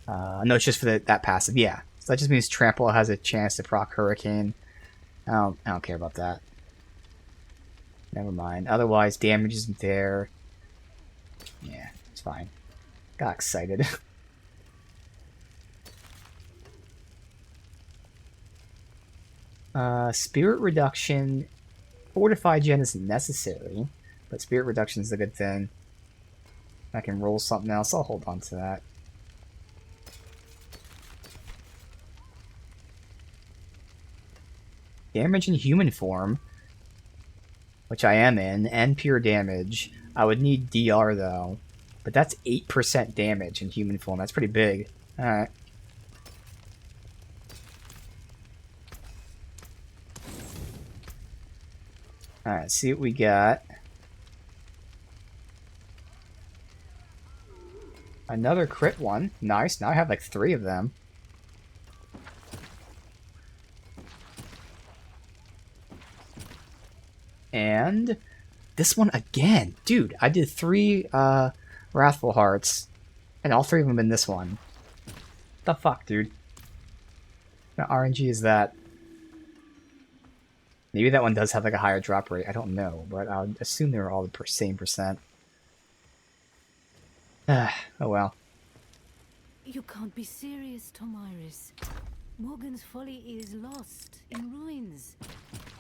no, it's just for that passive, yeah. So that just means Trample has a chance to proc Hurricane. I don't care about that. Never mind. Otherwise, damage isn't there. Yeah, it's fine. Got excited. Spirit Reduction. Fortified Gen isn't necessary, but Spirit Reduction is a good thing. I can roll something else. I'll hold on to that. Damage in human form, which I am in, and pure damage. I would need DR though, but that's 8% damage in human form. That's pretty big. Alright. Alright, see what we got. Another crit one. Nice. Now I have like 3 of them. And this one again. Dude, I did 3 Wrathful Hearts, and all 3 of them in this one. The fuck, dude? What RNG is that? Maybe that one does have like a higher drop rate. I don't know, but I would assume they were all the same percent. Oh well. You can't be serious, Tomiris. Morgan's Folly is lost, in ruins.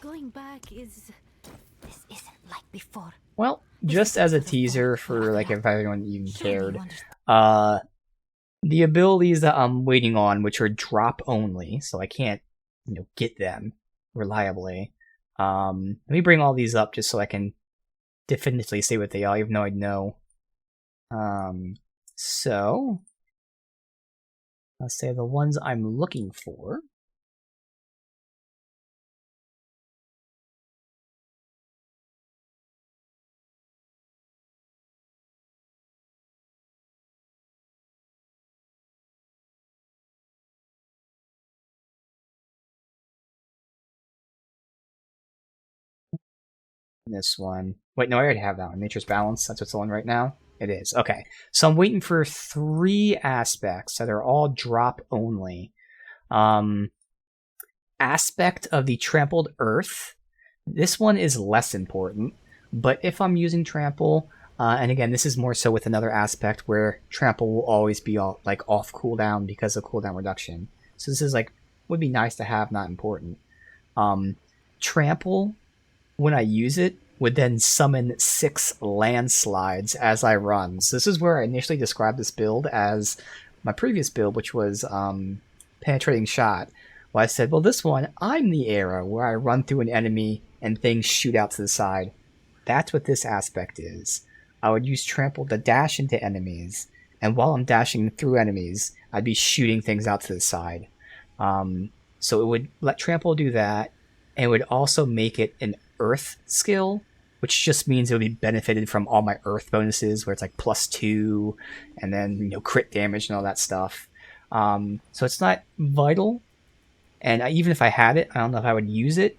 Going back is... This isn't like before. Well, just as a teaser for like if everyone even cared, the abilities that I'm waiting on, which are drop only, so I can't, get them reliably. Let me bring all these up just so I can definitively say what they are, even though I know. So let's say the ones I'm looking for. This one. Wait, no, I already have that one. Nature's Balance. That's what's on right now. It is. Okay. So I'm waiting for 3 aspects that are all drop only. Aspect of the Trampled Earth. This one is less important. But if I'm using Trample, and again, this is more so with another aspect where Trample will always be off cooldown because of cooldown reduction. So this is would be nice to have, not important. Trample, when I use it, would then summon 6 landslides as I run. So this is where I initially described this build as my previous build, which was Penetrating Shot. Well, I said, well, this one, I'm the arrow where I run through an enemy and things shoot out to the side. That's what this aspect is. I would use Trample to dash into enemies, and while I'm dashing through enemies, I'd be shooting things out to the side. So it would let Trample do that, and it would also make it an Earth skill, which just means it would be benefited from all my Earth bonuses, where it's +2, and then crit damage and all that stuff. So it's not vital, and even if I had it, I don't know if I would use it,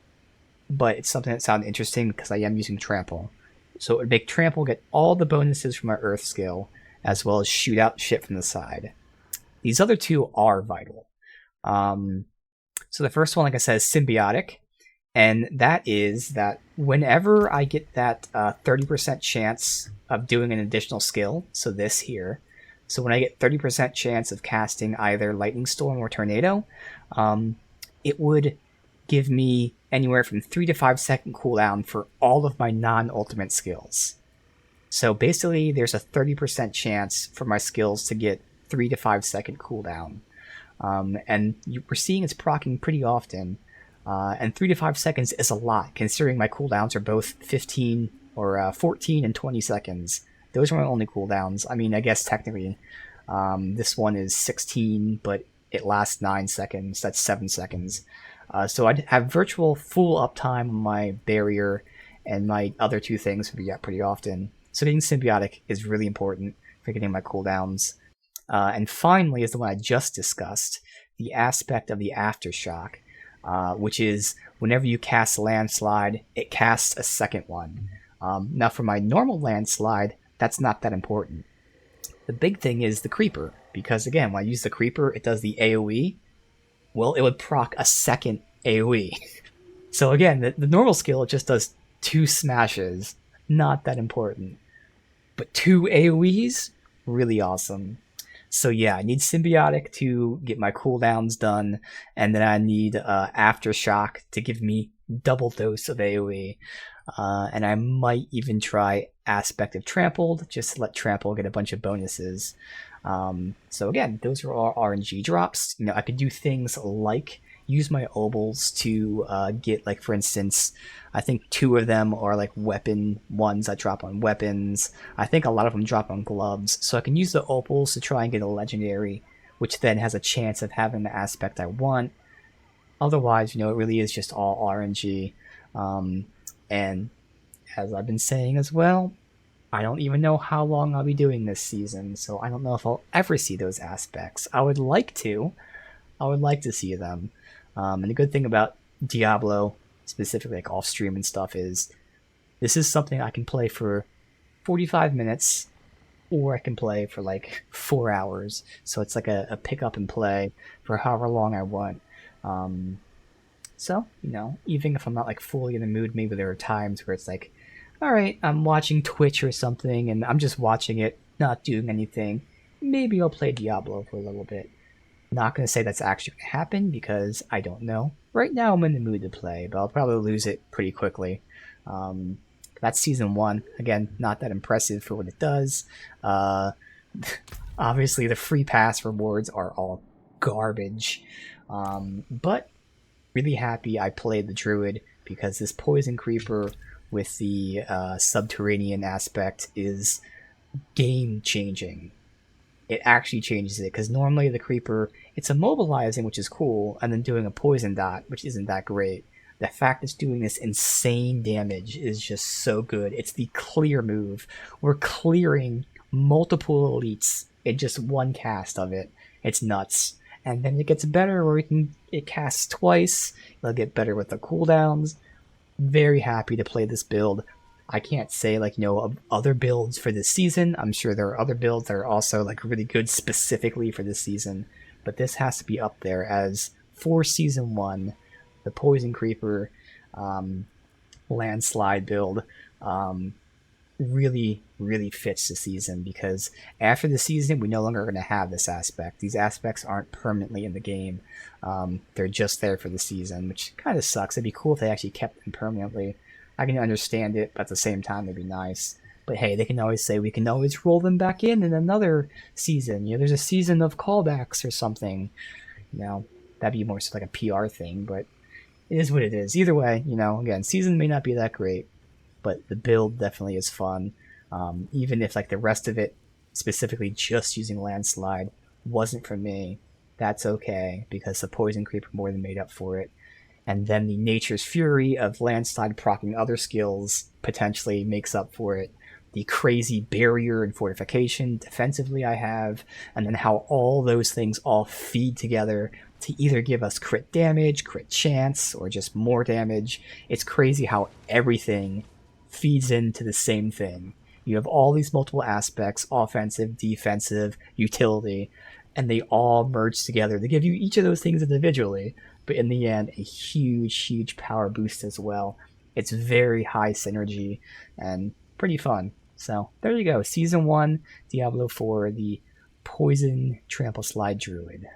but it's something that sounded interesting because I am using Trample. So it would make Trample get all the bonuses from my Earth skill, as well as shoot out shit from the side. These other 2 are vital. So the first one, like I said, is Symbiotic. And that is that whenever I get that 30% chance of doing an additional skill, so this here, so when I get 30% chance of casting either Lightning Storm or Tornado, it would give me anywhere from 3 to 5 second cooldown for all of my non-ultimate skills. So basically, there's a 30% chance for my skills to get 3 to 5 second cooldown. And we're seeing it's proccing pretty often. And 3 to 5 seconds is a lot, considering my cooldowns are both 15 or 14 and 20 seconds. Those are my only cooldowns. I mean, I guess technically this one is 16, but it lasts 9 seconds. That's 7 seconds. So I'd have virtual full uptime on my barrier, and my other 2 things would be up pretty often. So getting Symbiotic is really important for getting my cooldowns. And finally is the one I just discussed, the aspect of the Aftershock. Which is whenever you cast Landslide, it casts a second one. Now for my normal Landslide, that's not that important. The big thing is the Creeper, because again, when I use the Creeper, it does the AoE. Well, it would proc a second AoE. So again, the normal skill, it just does 2 smashes. Not that important. But 2 AoEs? Really awesome. So yeah, I need Symbiotic to get my cooldowns done, and then I need Aftershock to give me double dose of AoE. And I might even try Aspect of Trampled, just to let Trample get a bunch of bonuses. So again, those are all RNG drops. I could do things like use my obols to get, for instance, I think 2 of them are weapon ones that drop on weapons. I think a lot of them drop on gloves. So I can use the opals to try and get a legendary, which then has a chance of having the aspect I want. Otherwise, it really is just all RNG. And as I've been saying as well, I don't even know how long I'll be doing this season, so I don't know if I'll ever see those aspects. I would like to. I would like to see them. And the good thing about Diablo, specifically off stream and stuff, is This is something I can play for 45 minutes, or I can play for like 4 hours. So it's like a pick up and play for however long I want. So, you know, even if I'm not like fully in the mood, maybe there are times where it's like, all right, I'm watching Twitch or something and I'm just watching it, not doing anything. Maybe I'll play Diablo for a little bit. Not going to say that's actually going to happen because I don't know. Right now I'm in the mood to play, but I'll probably lose it pretty quickly. That's Season 1. Again, not that impressive for what it does. Obviously, the free pass rewards are all garbage. But really happy I played the Druid because this Poison Creeper with the subterranean aspect is game-changing. It actually changes it, because normally the Creeper, it's immobilizing, which is cool, and then doing a poison dot, which isn't that great. The fact it's doing this insane damage is just so good. It's the clear move. We're clearing multiple elites in just one cast of it. It's nuts. And then it gets better where it casts twice. It'll get better with the cooldowns. Very happy to play this build. I can't say, like, you know, other builds for this season. I'm sure there are other builds that are also, like, really good specifically for this season. But this has to be up there as, for Season 1, the Poison Creeper landslide build really, really fits the season, because after the season, we no longer are going to have this aspect. These aspects aren't permanently in the game. They're just there for the season, which kind of sucks. It'd be cool if they actually kept them permanently. I can understand it, but at the same time, it'd be nice. But hey, they can always say we can always roll them back in another season. You know, there's a season of callbacks or something. You know, that'd be more so like a PR thing, but it is what it is. Either way, you know, again, season may not be that great, but the build definitely is fun. Even if like the rest of it, specifically just using landslide, wasn't for me, that's okay, because the Poison Creeper more than made up for it. And then the Nature's Fury of landslide proccing other skills potentially makes up for it. The crazy barrier and fortification defensively I have, and then how all those things all feed together to either give us crit damage, crit chance, or just more damage. It's crazy how everything feeds into the same thing. You have all these multiple aspects, offensive, defensive, utility, and they all merge together to give you each of those things individually, but in the end, a huge, huge power boost as well. It's very high synergy and pretty fun. So there you go, Season 1, Diablo IV, the Poison Trampleslide Druid.